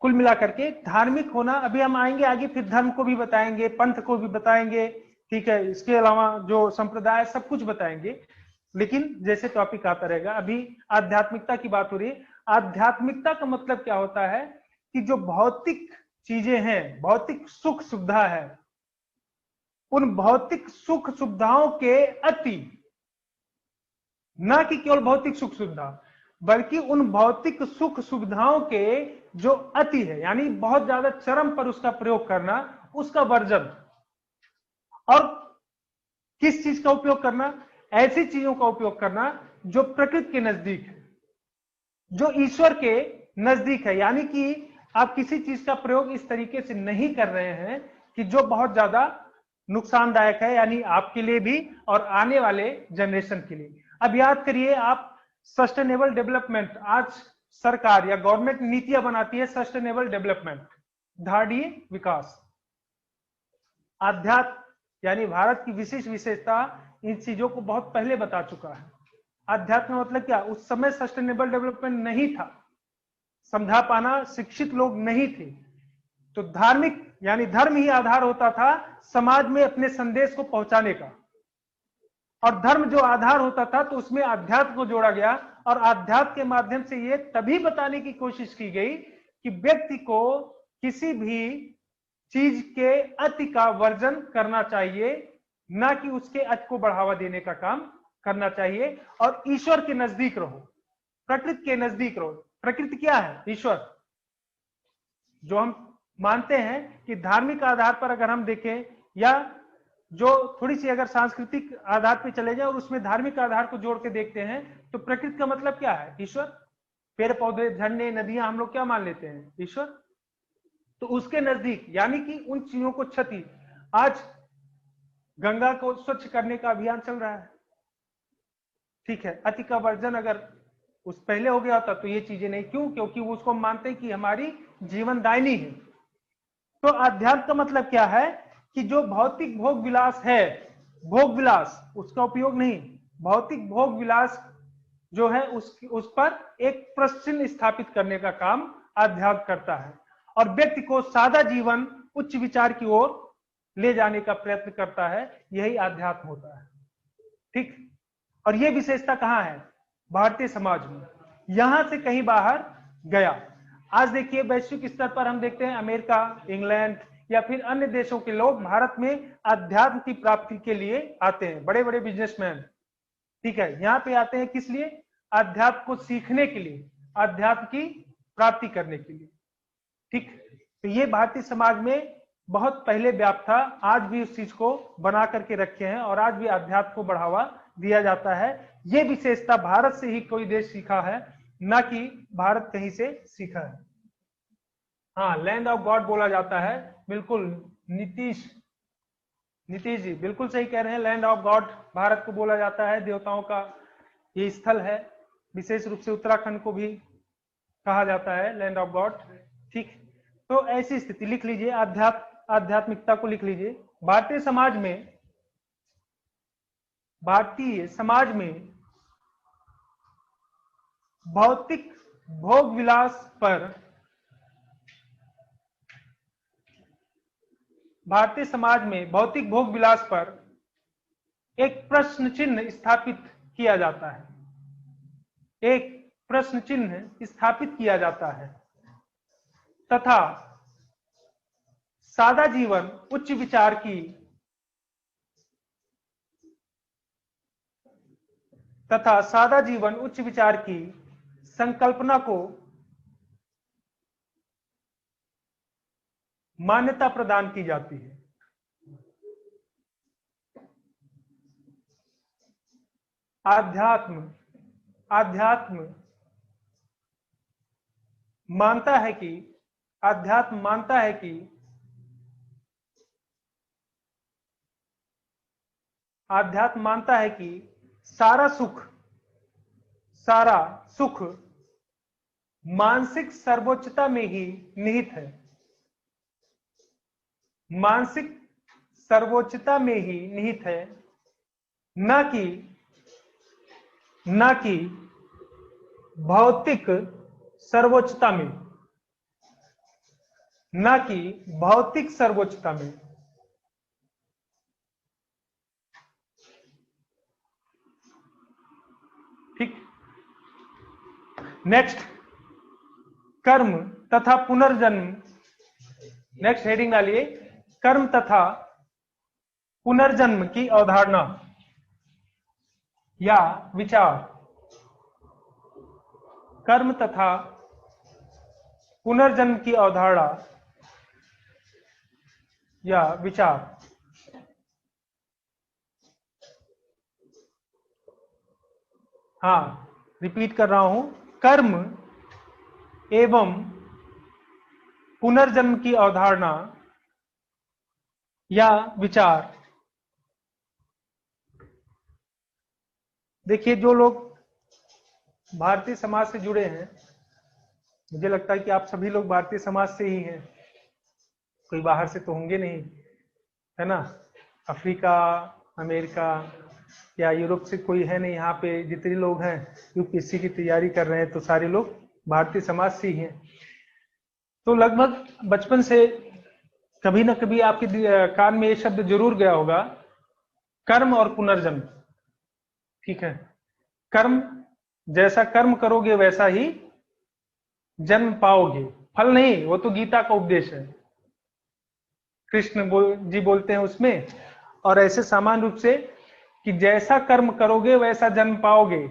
कुल मिलाकर के धार्मिक होना, अभी हम आएंगे आगे, फिर धर्म को भी बताएंगे, पंथ को भी बताएंगे, ठीक है, इसके अलावा जो संप्रदाय सब कुछ बताएंगे, लेकिन जैसे टॉपिक आता रहेगा। अभी आध्यात्मिकता की बात हो रही है। आध्यात्मिकता का मतलब क्या होता है कि जो भौतिक चीजें हैं, भौतिक सुख सुविधा है, उन भौतिक सुख सुविधाओं के अति, ना कि केवल भौतिक सुख सुविधा, बल्कि उन भौतिक सुख सुविधाओं के जो अति है, यानी बहुत ज्यादा चरम पर उसका प्रयोग करना, उसका वर्जन। और किस चीज का उपयोग करना, ऐसी चीजों का उपयोग करना जो प्रकृति के नजदीक है, जो ईश्वर के नजदीक है। यानी कि आप किसी चीज का प्रयोग इस तरीके से नहीं कर रहे हैं कि जो बहुत ज्यादा नुकसानदायक है, यानी आपके लिए भी और आने वाले जनरेशन के लिए। अब याद करिए आप, सस्टेनेबल डेवलपमेंट, आज सरकार या गवर्नमेंट नीतियां बनाती है सस्टेनेबल डेवलपमेंट, धारणीय विकास। आध्यात्म यानी भारत की विशिष्ट विशेषता इन चीजों को बहुत पहले बता चुका है। आध्यात्म मतलब क्या, उस समय सस्टेनेबल डेवलपमेंट नहीं था, समझा पाना शिक्षित लोग नहीं थे, तो धार्मिक यानी धर्म ही आधार होता था समाज में अपने संदेश को पहुंचाने का, और धर्म जो आधार होता था तो उसमें अध्यात्म को जोड़ा गया, और अध्यात्म के माध्यम से ये तभी बताने की कोशिश की गई कि व्यक्ति को किसी भी चीज के अति का वर्जन करना चाहिए, ना कि उसके अति को बढ़ावा देने का काम करना चाहिए, और ईश्वर के नजदीक रहो, प्रकृति के नजदीक रहो। प्रकृति क्या है, ईश्वर। जो हम मानते हैं कि धार्मिक आधार पर अगर हम देखें, या जो थोड़ी सी अगर सांस्कृतिक आधार पर चले जाए और उसमें धार्मिक आधार को जोड़ के देखते हैं, तो प्रकृति का मतलब क्या है, ईश्वर। पेड़ पौधे, झरने, नदियां हम लोग क्या मान लेते हैं, ईश्वर। तो उसके नजदीक, यानी कि उन चीजों को क्षति, आज गंगा को स्वच्छ करने का अभियान चल रहा है, ठीक है, अति का वर्जन अगर उस पहले हो गया होता तो ये चीजें नहीं, क्यों, क्योंकि वो उसको मानते हैं कि हमारी जीवनदायिनी है। तो अध्यात्म का मतलब क्या है कि जो भौतिक भोग विलास है, भोग विलास, उसका उपयोग नहीं, भौतिक भोग विलास जो है उस पर एक प्रश्न चिन्ह स्थापित करने का काम अध्यात्म करता है, और व्यक्ति को सादा जीवन उच्च विचार की ओर ले जाने का प्रयत्न करता है, यही अध्यात्म होता है, ठीक। और ये विशेषता कहां है, भारतीय समाज में, यहां से कहीं बाहर गया। आज देखिए वैश्विक स्तर पर हम देखते हैं अमेरिका, इंग्लैंड या फिर अन्य देशों के लोग भारत में अध्यात्म की प्राप्ति के लिए आते हैं, बड़े बड़े बिजनेसमैन, ठीक है, यहाँ पे आते हैं किस लिए, अध्यात्म को सीखने के लिए, अध्यात्म की प्राप्ति करने के लिए, ठीक। तो ये भारतीय समाज में बहुत पहले व्याप्त था, आज भी उस चीज को बना करके रखे हैं, और आज भी अध्यात्म को बढ़ावा दिया जाता है। ये विशेषता भारत से ही कोई देश सीखा है, ना कि भारत कहीं से सीखा है। हाँ, लैंड ऑफ गॉड बोला जाता है, बिल्कुल नीतीश जी बिल्कुल सही कह रहे हैं, लैंड ऑफ गॉड भारत को बोला जाता है, देवताओं का ये स्थल है, विशेष रूप से उत्तराखंड को भी कहा जाता है लैंड ऑफ गॉड, ठीक। तो ऐसी स्थिति लिख लीजिए, आध्यात्मिकता को लिख लीजिए। भारतीय समाज में भौतिक भोग विलास पर, भारतीय समाज में भौतिक भोग विलास पर एक प्रश्न चिन्ह स्थापित किया जाता है, एक प्रश्न चिन्ह स्थापित किया जाता है, तथा सादा जीवन उच्च विचार की, तथा सादा जीवन उच्च विचार की संकल्पना को मान्यता प्रदान की जाती है। आध्यात्म मानता है कि, अध्यात्म मानता है कि आध्यात्म मानता है कि सारा सुख मानसिक सर्वोच्चता में ही निहित है, मानसिक सर्वोच्चता में ही निहित है, न कि भौतिक सर्वोच्चता में, न कि भौतिक सर्वोच्चता में। ठीक, नेक्स्ट, कर्म तथा पुनर्जन्म, नेक्स्ट हेडिंग डालिए, कर्म तथा पुनर्जन्म की अवधारणा या विचार, कर्म तथा पुनर्जन्म की अवधारणा या विचार। हाँ, रिपीट कर रहा हूं, कर्म एवं पुनर्जन्म की अवधारणा या विचार देखिए, जो लोग भारतीय समाज से जुड़े हैं, मुझे लगता है कि आप सभी लोग भारतीय समाज से ही हैं, कोई बाहर से तो होंगे नहीं, है ना। अफ्रीका, अमेरिका या यूरोप से कोई है नहीं। यहाँ पे जितने लोग हैं यूपीएससी की तैयारी कर रहे हैं तो सारे लोग भारतीय समाज से ही हैं। तो लगभग बचपन से कभी ना कभी आपके कान में ये शब्द जरूर गया होगा, कर्म और पुनर्जन्म। ठीक है, कर्म, जैसा कर्म करोगे वैसा ही जन्म पाओगे, फल नहीं, वो तो गीता का उपदेश है, कृष्ण जी बोलते हैं उसमें। और ऐसे सामान्य रूप से कि जैसा कर्म करोगे वैसा जन्म पाओगे।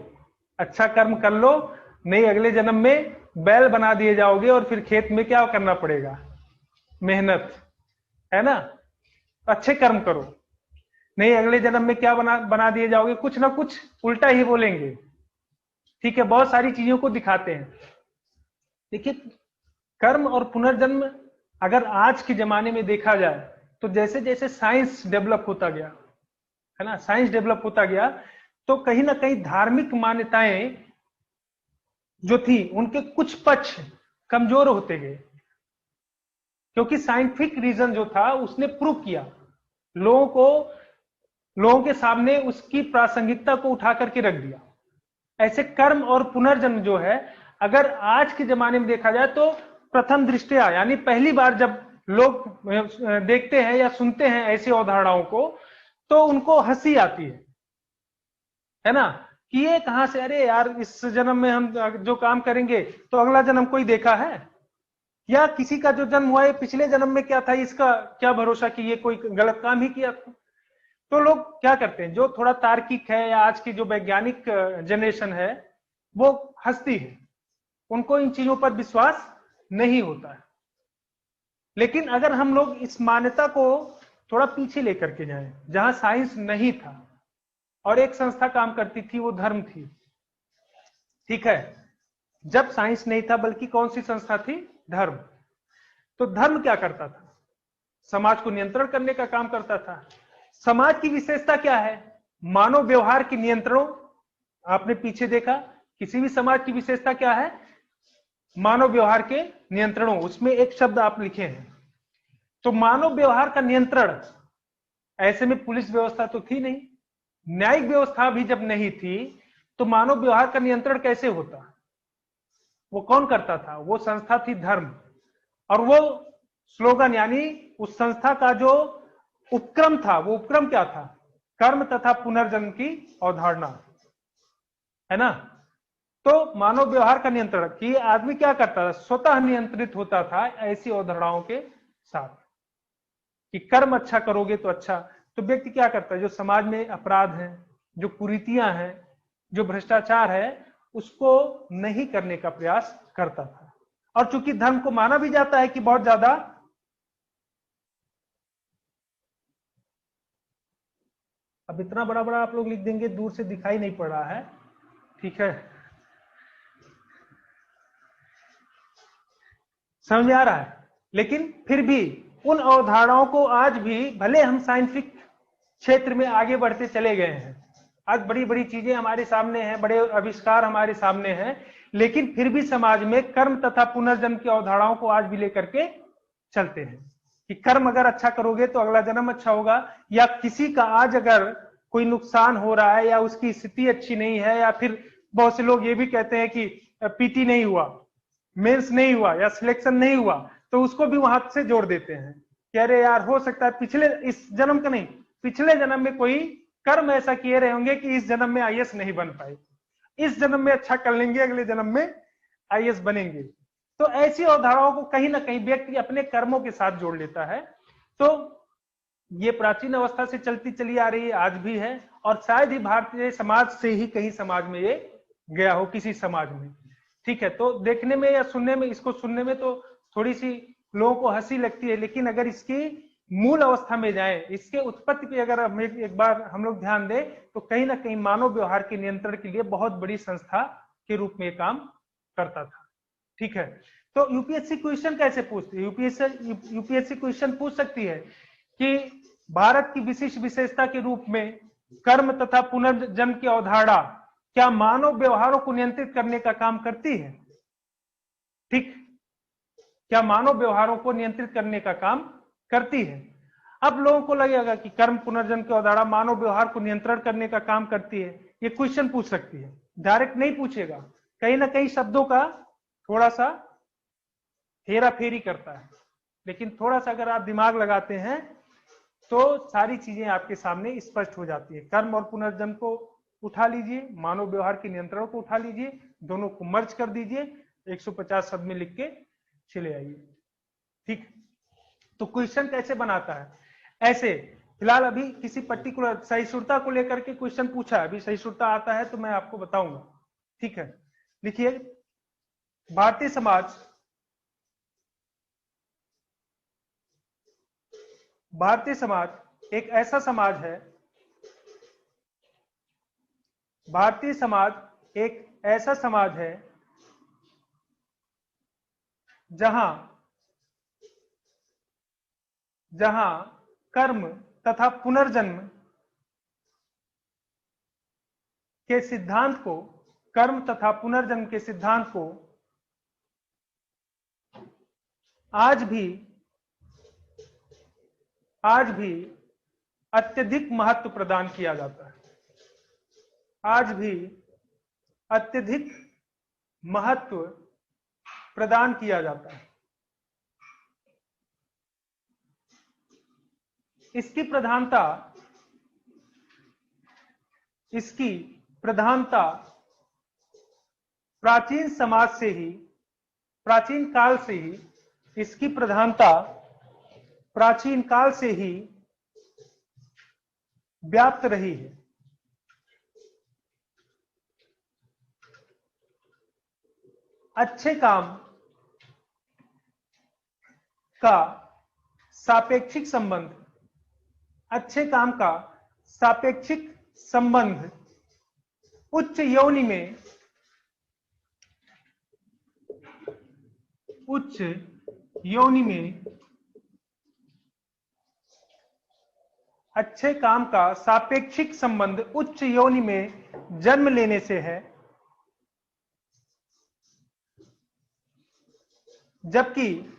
अच्छा कर्म कर लो, नहीं अगले जन्म में बैल बना दिए जाओगे और फिर खेत में क्या करना पड़ेगा, मेहनत, है ना। अच्छे कर्म करो, नहीं अगले जन्म में क्या बना दिए जाओगे, कुछ ना कुछ उल्टा ही बोलेंगे। ठीक है, बहुत सारी चीजों को दिखाते हैं। देखिए, कर्म और पुनर्जन्म अगर आज के जमाने में देखा जाए तो जैसे जैसे साइंस डेवलप होता गया, है ना, साइंस डेवलप होता गया, तो कहीं ना कहीं धार्मिक मान्यताएं जो थी उनके कुछ पक्ष कमजोर होते गए, क्योंकि साइंटिफिक रीजन जो था उसने प्रूव किया, लोगों के सामने उसकी प्रासंगिकता को उठा करके रख दिया। ऐसे कर्म और पुनर्जन्म जो है, अगर आज के जमाने में देखा जाए तो प्रथम दृष्टया, यानी पहली बार जब लोग देखते हैं या सुनते हैं ऐसी अवधारणाओं को, तो उनको हंसी आती है ना, कि ये कहां से, अरे यार इस जन्म में हम जो काम करेंगे तो अगला जन्म कोई देखा है, या किसी का जो जन्म हुआ है पिछले जन्म में क्या था, इसका क्या भरोसा कि ये कोई गलत काम ही किया था। तो लोग क्या करते हैं, जो थोड़ा तार्किक है या आज की जो वैज्ञानिक जनरेशन है वो हंसती है, उनको इन चीजों पर विश्वास नहीं होता है। लेकिन अगर हम लोग इस मान्यता को थोड़ा पीछे लेकर के जाएं, जहां साइंस नहीं था और एक संस्था काम करती थी, वो धर्म थी। ठीक है, जब साइंस नहीं था बल्कि कौन सी संस्था थी, धर्म। तो धर्म क्या करता था, समाज को नियंत्रण करने का काम करता था। समाज की विशेषता क्या है, मानव व्यवहार के नियंत्रणों, आपने पीछे देखा किसी भी समाज की विशेषता क्या है, मानव व्यवहार के नियंत्रणों, उसमें एक शब्द आप लिखे हैं। तो मानव व्यवहार का नियंत्रण, ऐसे में पुलिस व्यवस्था तो थी नहीं, न्यायिक व्यवस्था भी जब नहीं थी, तो मानव व्यवहार का नियंत्रण कैसे होता, वो कौन करता था, वो संस्था थी धर्म। और वो स्लोगन, यानी उस संस्था का जो उपक्रम था, वो उपक्रम क्या था, कर्म तथा पुनर्जन्म की अवधारणा, है ना। तो मानव व्यवहार का नियंत्रण कि आदमी क्या करता था, स्वतः नियंत्रित होता था ऐसी अवधारणाओं के साथ, कि कर्म अच्छा करोगे तो अच्छा। तो व्यक्ति क्या करता है, जो समाज में अपराध हैं, जो कुरीतियां हैं, जो भ्रष्टाचार है, उसको नहीं करने का प्रयास करता था। और चूंकि धर्म को माना भी जाता है कि बहुत ज्यादा, अब इतना बड़ा बड़ा आप लोग लिख देंगे, दूर से दिखाई नहीं पड़ रहा है, ठीक है, समझ में आ रहा है। लेकिन फिर भी उन अवधारणाओं को आज भी, भले हम साइंटिफिक क्षेत्र में आगे बढ़ते चले गए हैं, आज बड़ी बड़ी चीजें हमारे सामने हैं, बड़े आविष्कार हमारे सामने हैं, लेकिन फिर भी समाज में कर्म तथा पुनर्जन्म की अवधारणाओं को आज भी लेकर के चलते हैं, कि कर्म अगर अच्छा करोगे तो अगला जन्म अच्छा होगा, या किसी का आज अगर कोई नुकसान हो रहा है या उसकी स्थिति अच्छी नहीं है, या फिर बहुत से लोग ये भी कहते हैं कि पीटी नहीं हुआ, मेंस नहीं हुआ या सिलेक्शन नहीं हुआ, तो उसको भी वहां से जोड़ देते हैं कि अरे यार हो सकता है पिछले, इस जन्म का नहीं, पिछले जन्म में कोई कर्म ऐसा किए रहे होंगे कि इस जन्म में आईएएस नहीं बन पाए, इस जन्म में अच्छा कर लेंगे, अगले जन्म में आईएएस बनेंगे। तो ऐसी अवधारणाओं को कहीं ना कहीं व्यक्ति अपने कर्मों के साथ जोड़ लेता है। तो ये प्राचीन अवस्था से चलती चली आ रही है, आज भी है, और शायद ही भारतीय समाज से ही कहीं समाज में ये गया हो, किसी समाज में। ठीक है, तो देखने में या सुनने में, इसको सुनने में तो थोड़ी सी लोगों को हंसी लगती है, लेकिन अगर इसकी मूल अवस्था में जाए, इसके उत्पत्ति पे अगर हम एक बार हम लोग ध्यान दें, तो कहीं ना कहीं मानव व्यवहार के नियंत्रण के लिए बहुत बड़ी संस्था के रूप में काम करता था। ठीक है, तो यूपीएससी क्वेश्चन कैसे पूछती है, यूपीएससी क्वेश्चन पूछ सकती है कि भारत की विशिष्ट विशेषता के रूप में कर्म तथा पुनर्जन्म की अवधारणा क्या मानव व्यवहारों को नियंत्रित करने का काम करती है? ठीक, क्या मानव व्यवहारों को नियंत्रित करने का काम करती है? अब लोगों को लगेगा कि कर्म पुनर्जन्म की अवधारणा मानव व्यवहार को नियंत्रण करने का काम करती है, ये क्वेश्चन पूछ सकती है। डायरेक्ट नहीं पूछेगा, कहीं ना कहीं शब्दों का थोड़ा सा हेरा फेरी करता है, लेकिन थोड़ा सा अगर आप दिमाग लगाते हैं तो सारी चीजें आपके सामने स्पष्ट हो जाती है। कर्म और पुनर्जन्म को उठा लीजिए, मानव व्यवहार के नियंत्रण को उठा लीजिए, दोनों को मर्ज कर दीजिए, 150 शब्द में लिख के चले आइए। ठीक, तो क्वेश्चन कैसे बनाता है? ऐसे फिलहाल अभी किसी पर्टिकुलर सहिष्णुता को लेकर के क्वेश्चन पूछा है, अभी सहिष्णुता आता है तो मैं आपको बताऊंगा। ठीक है, लिखिए, भारतीय समाज एक ऐसा समाज है, भारतीय समाज एक ऐसा समाज है जहां कर्म तथा पुनर्जन्म के सिद्धांत को आज भी अत्यधिक महत्व प्रदान किया जाता है। आज भी अत्यधिक महत्व प्रदान किया जाता है। इसकी प्रधानता प्राचीन काल से ही व्याप्त रही है। अच्छे काम का सापेक्षिक संबंध उच्च योनि में अच्छे काम का सापेक्षिक संबंध उच्च योनि में जन्म लेने से है, जबकि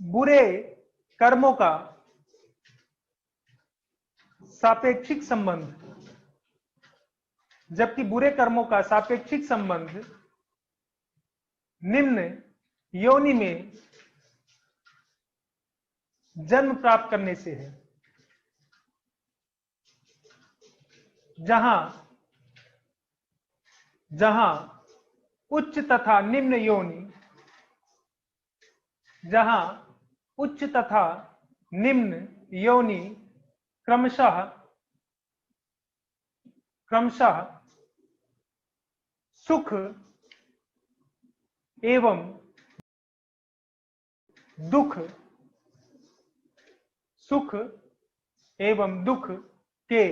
बुरे कर्मों का सापेक्षिक संबंध निम्न योनि में जन्म प्राप्त करने से है, जहां उच्च तथा निम्न योनि क्रमशः सुख एवं दुख के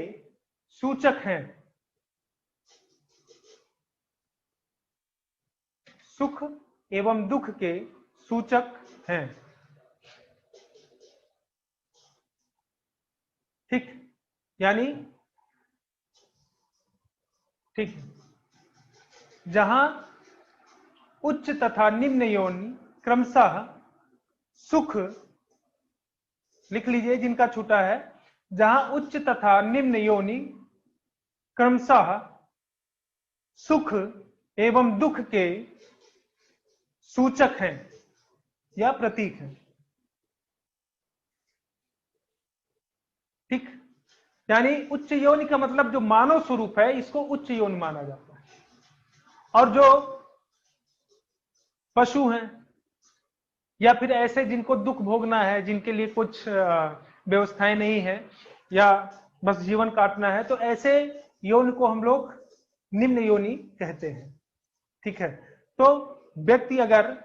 सूचक हैं। सुख एवं दुख के सूचक हैं। ठीक, यानी ठीक, जहां उच्च तथा निम्न योनि क्रमशः सुख, लिख लीजिए जिनका छूटा है, जहां उच्च तथा निम्न योनि क्रमशः सुख एवं दुख के सूचक हैं या प्रतीक हैं। ठीक, यानी उच्च योनि का मतलब जो मानव स्वरूप है इसको उच्च योनि माना जाता है, और जो पशु हैं या फिर ऐसे जिनको दुख भोगना है, जिनके लिए कुछ व्यवस्थाएं नहीं है या बस जीवन काटना है, तो ऐसे योनि को हम लोग निम्न योनि कहते हैं। ठीक है, तो व्यक्ति अगर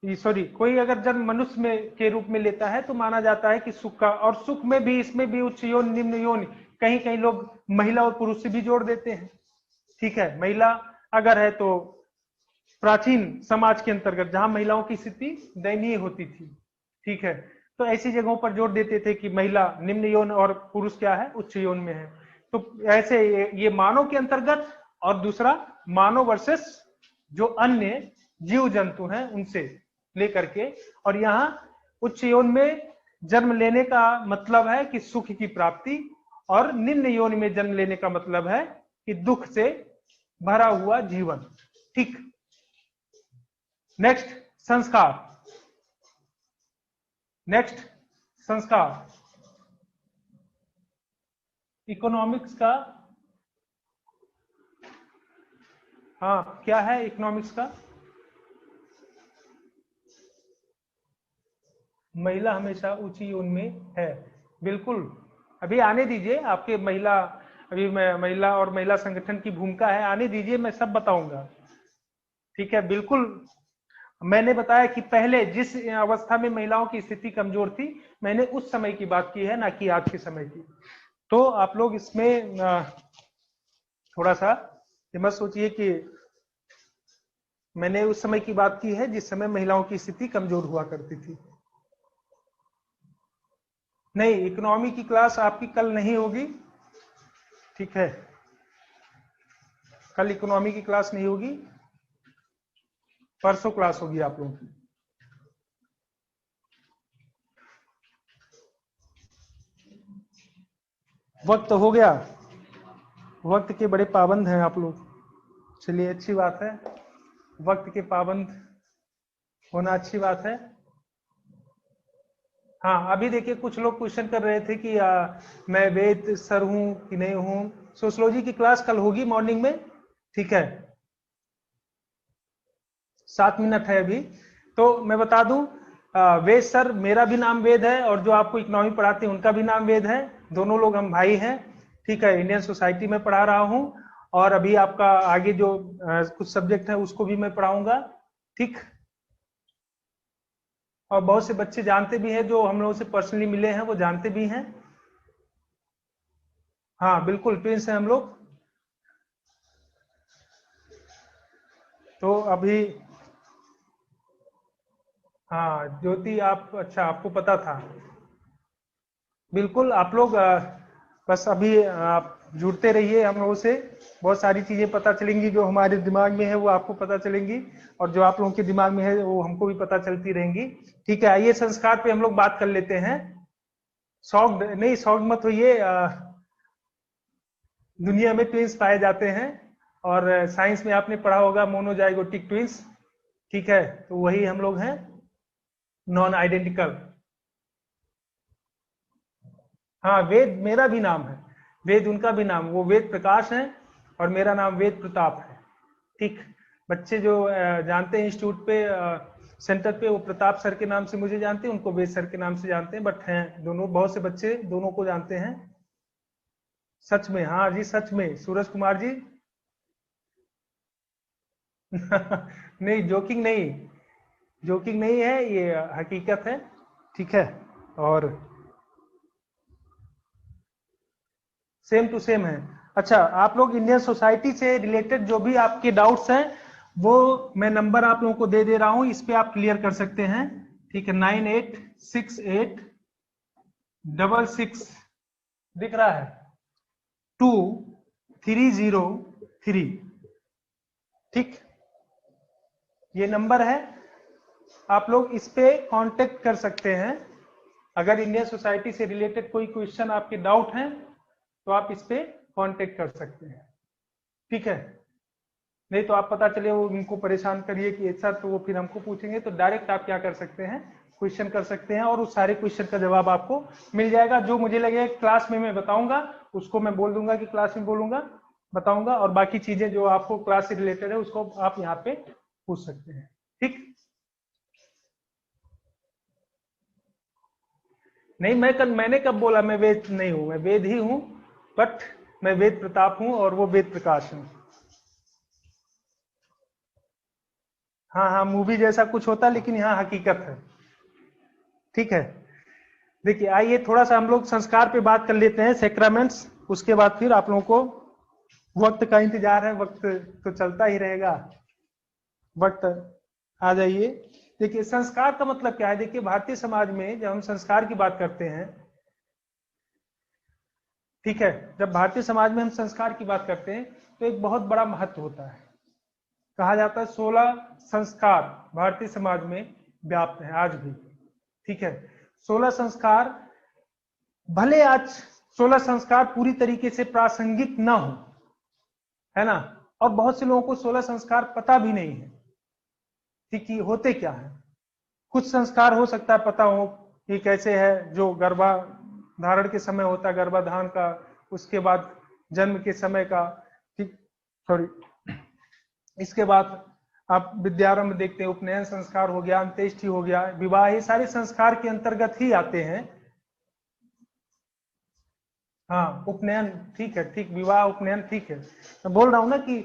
कोई अगर जन्म मनुष्य में के रूप में लेता है तो माना जाता है कि सुख का, और सुख में भी इसमें भी उच्च योनि निम्न योनि, कहीं कहीं लोग महिला और पुरुष से भी जोड़ देते हैं। ठीक है, महिला अगर है तो प्राचीन समाज के अंतर्गत जहां महिलाओं की स्थिति दयनीय होती थी, ठीक है, तो ऐसी जगहों पर जोड़ देते थे कि महिला निम्न यौन और पुरुष क्या है, उच्च यौन में है। तो ऐसे ये मानव के अंतर्गत, और दूसरा मानव वर्सेस जो अन्य जीव जंतु हैं उनसे लेकर के। और यहाँ उच्च योनि में जन्म लेने का मतलब है कि सुख की प्राप्ति, और निम्न योनि में जन्म लेने का मतलब है कि दुख से भरा हुआ जीवन। ठीक। नेक्स्ट संस्कार। नेक्स्ट संस्कार इकोनॉमिक्स का, हाँ क्या है इकोनॉमिक्स का? महिला हमेशा ऊंची योनि में है, बिल्कुल। अभी आने दीजिए, आपके महिला, अभी महिला और महिला संगठन की भूमिका है, आने दीजिए, मैं सब बताऊंगा। ठीक है, बिल्कुल। मैंने बताया कि पहले जिस अवस्था में महिलाओं की स्थिति कमजोर थी, मैंने उस समय की बात की है, ना कि आज के समय की। तो आप लोग इसमें थोड़ा सा ये मत सोचिए कि मैंने उस समय की बात की है जिस समय महिलाओं की स्थिति कमजोर हुआ करती थी। नहीं, इकोनॉमी की क्लास आपकी कल नहीं होगी, ठीक है? कल इकोनॉमी की क्लास नहीं होगी, परसों क्लास होगी आप लोगों की। वक्त हो गया, वक्त के बड़े पाबंद हैं आप लोग। चलिए, अच्छी बात है, वक्त के पाबंद होना अच्छी बात है। हाँ, अभी देखिए कुछ लोग क्वेश्चन कर रहे थे कि मैं वेद सर हूं कि नहीं हूं। सोशियोलॉजी की क्लास कल होगी मॉर्निंग में, ठीक है? 7 मिनट है अभी। तो मैं बता दूं, वेद सर, मेरा भी नाम वेद है, और जो आपको इकोनॉमी पढ़ाते हैं उनका भी नाम वेद है। दोनों लोग हम भाई हैं, ठीक है? इंडियन सोसाइटी में पढ़ा रहा हूं, और अभी आपका आगे जो कुछ सब्जेक्ट है उसको भी मैं पढ़ाऊंगा, ठीक? और बहुत से बच्चे जानते भी हैं, जो हम लोगों से पर्सनली मिले हैं वो जानते भी हैं। हाँ बिल्कुल, ट्विंस हैं हम लोग। तो अभी, हाँ ज्योति, आप, अच्छा आपको पता था। बिल्कुल, आप लोग बस अभी आप जुड़ते रहिए हम लोगों से, बहुत सारी चीजें पता चलेंगी, जो हमारे दिमाग में है वो आपको पता चलेंगी, और जो आप लोगों के दिमाग में है वो हमको भी पता चलती रहेंगी। ठीक है, आइए संस्कार पे हम लोग बात कर लेते हैं। शॉक्ड नहीं, शॉक्ड मत होइए, दुनिया में ट्विंस पाए जाते हैं, और साइंस में आपने पढ़ा होगा मोनोजाइगोटिक ट्विंस, ठीक है? तो वही हम लोग हैं, नॉन आइडेंटिकल। हाँ, वेद मेरा भी नाम है, वेद उनका भी नाम, वो वेद प्रकाश है और मेरा नाम वेद प्रताप है, ठीक? बच्चे जो जानते हैं इंस्टीट्यूट पे, सेंटर पे, वो प्रताप सर के नाम से मुझे जानते हैं, उनको वेद सर के नाम से जानते हैं, बट हैं दोनों, बहुत से बच्चे दोनों को जानते हैं। सच में, हाँ जी सच में, सूरज कुमार जी। नहीं, जोकिंग नहीं, जोकिंग नहीं है, ये हकीकत है, ठीक है? और सेम टू सेम है। अच्छा, आप लोग इंडियन सोसाइटी से रिलेटेड जो भी आपके डाउट्स हैं, वो मैं नंबर आप लोगों को दे दे रहा हूं, इस पे आप क्लियर कर सकते हैं, ठीक है? 986866, दिख रहा है? 2303, ठीक? ये नंबर है, आप लोग इस पे कांटेक्ट कर सकते हैं। अगर इंडियन सोसाइटी से रिलेटेड कोई क्वेश्चन, आपके डाउट हैं, तो आप इस पे कांटेक्ट कर सकते हैं, ठीक है? नहीं तो आप पता चले वो उनको परेशान करिए कि ऐसा, तो वो फिर हमको पूछेंगे, तो डायरेक्ट आप क्या कर सकते हैं, क्वेश्चन कर सकते हैं, और उस सारे क्वेश्चन का जवाब आपको मिल जाएगा। जो मुझे लगेगा क्लास में मैं बताऊंगा, उसको मैं बोल दूंगा कि क्लास में बोलूंगा, बताऊंगा, और बाकी चीजें जो आपको क्लास से रिलेटेड है उसको आप यहाँ पे पूछ सकते हैं, ठीक? नहीं, मैंने कब बोला मैं वेद नहीं हूं? मैं वेद ही हूं, बट मैं वेद प्रताप हूं और वो वेद प्रकाश हूं। हाँ हाँ, मूवी जैसा कुछ होता है, लेकिन यहाँ हकीकत है, ठीक है? देखिए, आइए थोड़ा सा हम लोग संस्कार पे बात कर लेते हैं, सेक्रामेंट्स, उसके बाद फिर आप लोगों को वक्त का इंतजार है, वक्त तो चलता ही रहेगा, वक्त आ जाइए। देखिए, संस्कार का मतलब क्या है? देखिए, भारतीय समाज में जब हम संस्कार की बात करते हैं, ठीक है, जब भारतीय समाज में हम संस्कार की बात करते हैं तो एक बहुत बड़ा महत्व होता है। कहा जाता है 16 संस्कार भारतीय समाज में व्याप्त है आज भी। ठीक है, 16 संस्कार, भले आज 16 संस्कार पूरी तरीके से प्रासंगिक ना हो, है ना, और बहुत से लोगों को 16 संस्कार पता भी नहीं है ठीक कि होते क्या है। कुछ संस्कार हो सकता है पता हो कि कैसे है, जो गर्भाधारण के समय होता है, गर्भाधान का, उसके बाद जन्म के समय का, ठीक, सॉरी, इसके बाद आप विद्यारंभ देखते हैं, उपनयन संस्कार हो गया, अंत्येष्टि हो गया, विवाह, ये सारे संस्कार के अंतर्गत ही आते हैं। हाँ, उपनयन ठीक है, ठीक, विवाह उपनयन ठीक है। मैं बोल रहा हूं ना कि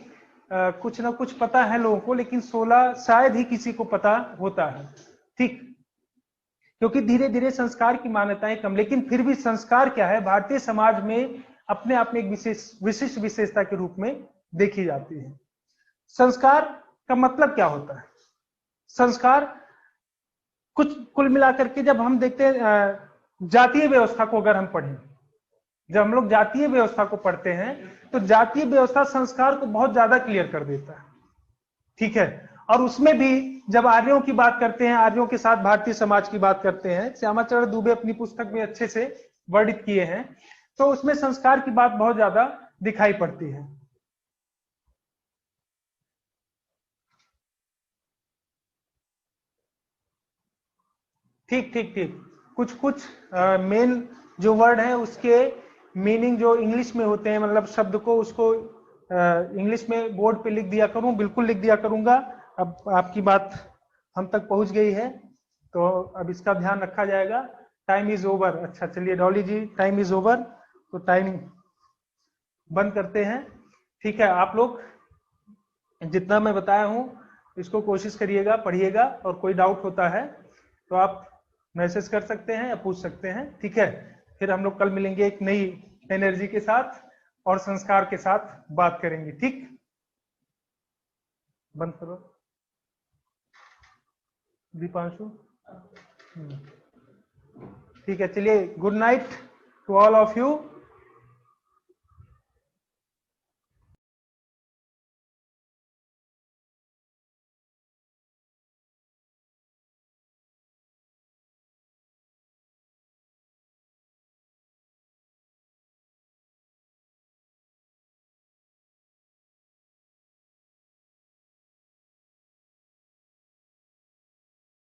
कुछ ना कुछ पता है लोगों को, लेकिन 16 शायद ही किसी को पता होता है। ठीक, क्योंकि धीरे धीरे संस्कार की मान्यताएं कम, लेकिन फिर भी संस्कार क्या है, भारतीय समाज में अपने आप में एक विशिष्ट विशेषता के रूप में देखी जाती है। संस्कार का मतलब क्या होता है? संस्कार कुछ कुल मिलाकर के जब हम देखते हैं जातीय व्यवस्था को, अगर हम पढ़ें, जब हम लोग जातीय व्यवस्था को पढ़ते हैं तो जातीय व्यवस्था संस्कार को बहुत ज्यादा क्लियर कर देता है। ठीक है, और उसमें भी जब आर्यों की बात करते हैं, आर्यों के साथ भारतीय समाज की बात करते हैं, श्यामाचरण दुबे अपनी पुस्तक में अच्छे से वर्णित किए हैं, तो उसमें संस्कार की बात बहुत ज्यादा दिखाई पड़ती है। ठीक ठीक ठीक, कुछ कुछ मेन जो वर्ड है उसके मीनिंग जो इंग्लिश में होते हैं, मतलब शब्द को, उसको इंग्लिश में बोर्ड पे लिख दिया करूं, बिल्कुल लिख दिया करूंगा। अब आपकी बात हम तक पहुंच गई है तो अब इसका ध्यान रखा जाएगा। Time is over. अच्छा चलिए डॉली जी, टाइम इज ओवर, तो टाइम बंद करते हैं। ठीक है, आप लोग जितना मैं बताया हूं इसको कोशिश करिएगा, पढ़िएगा, और कोई डाउट होता है तो आप मैसेज कर सकते हैं या पूछ सकते हैं। ठीक है, फिर हम लोग कल मिलेंगे एक नई एनर्जी के साथ और संस्कार के साथ बात करेंगे। ठीक, बंद करो दीपांशु। ठीक है, चलिए, good night to all of you.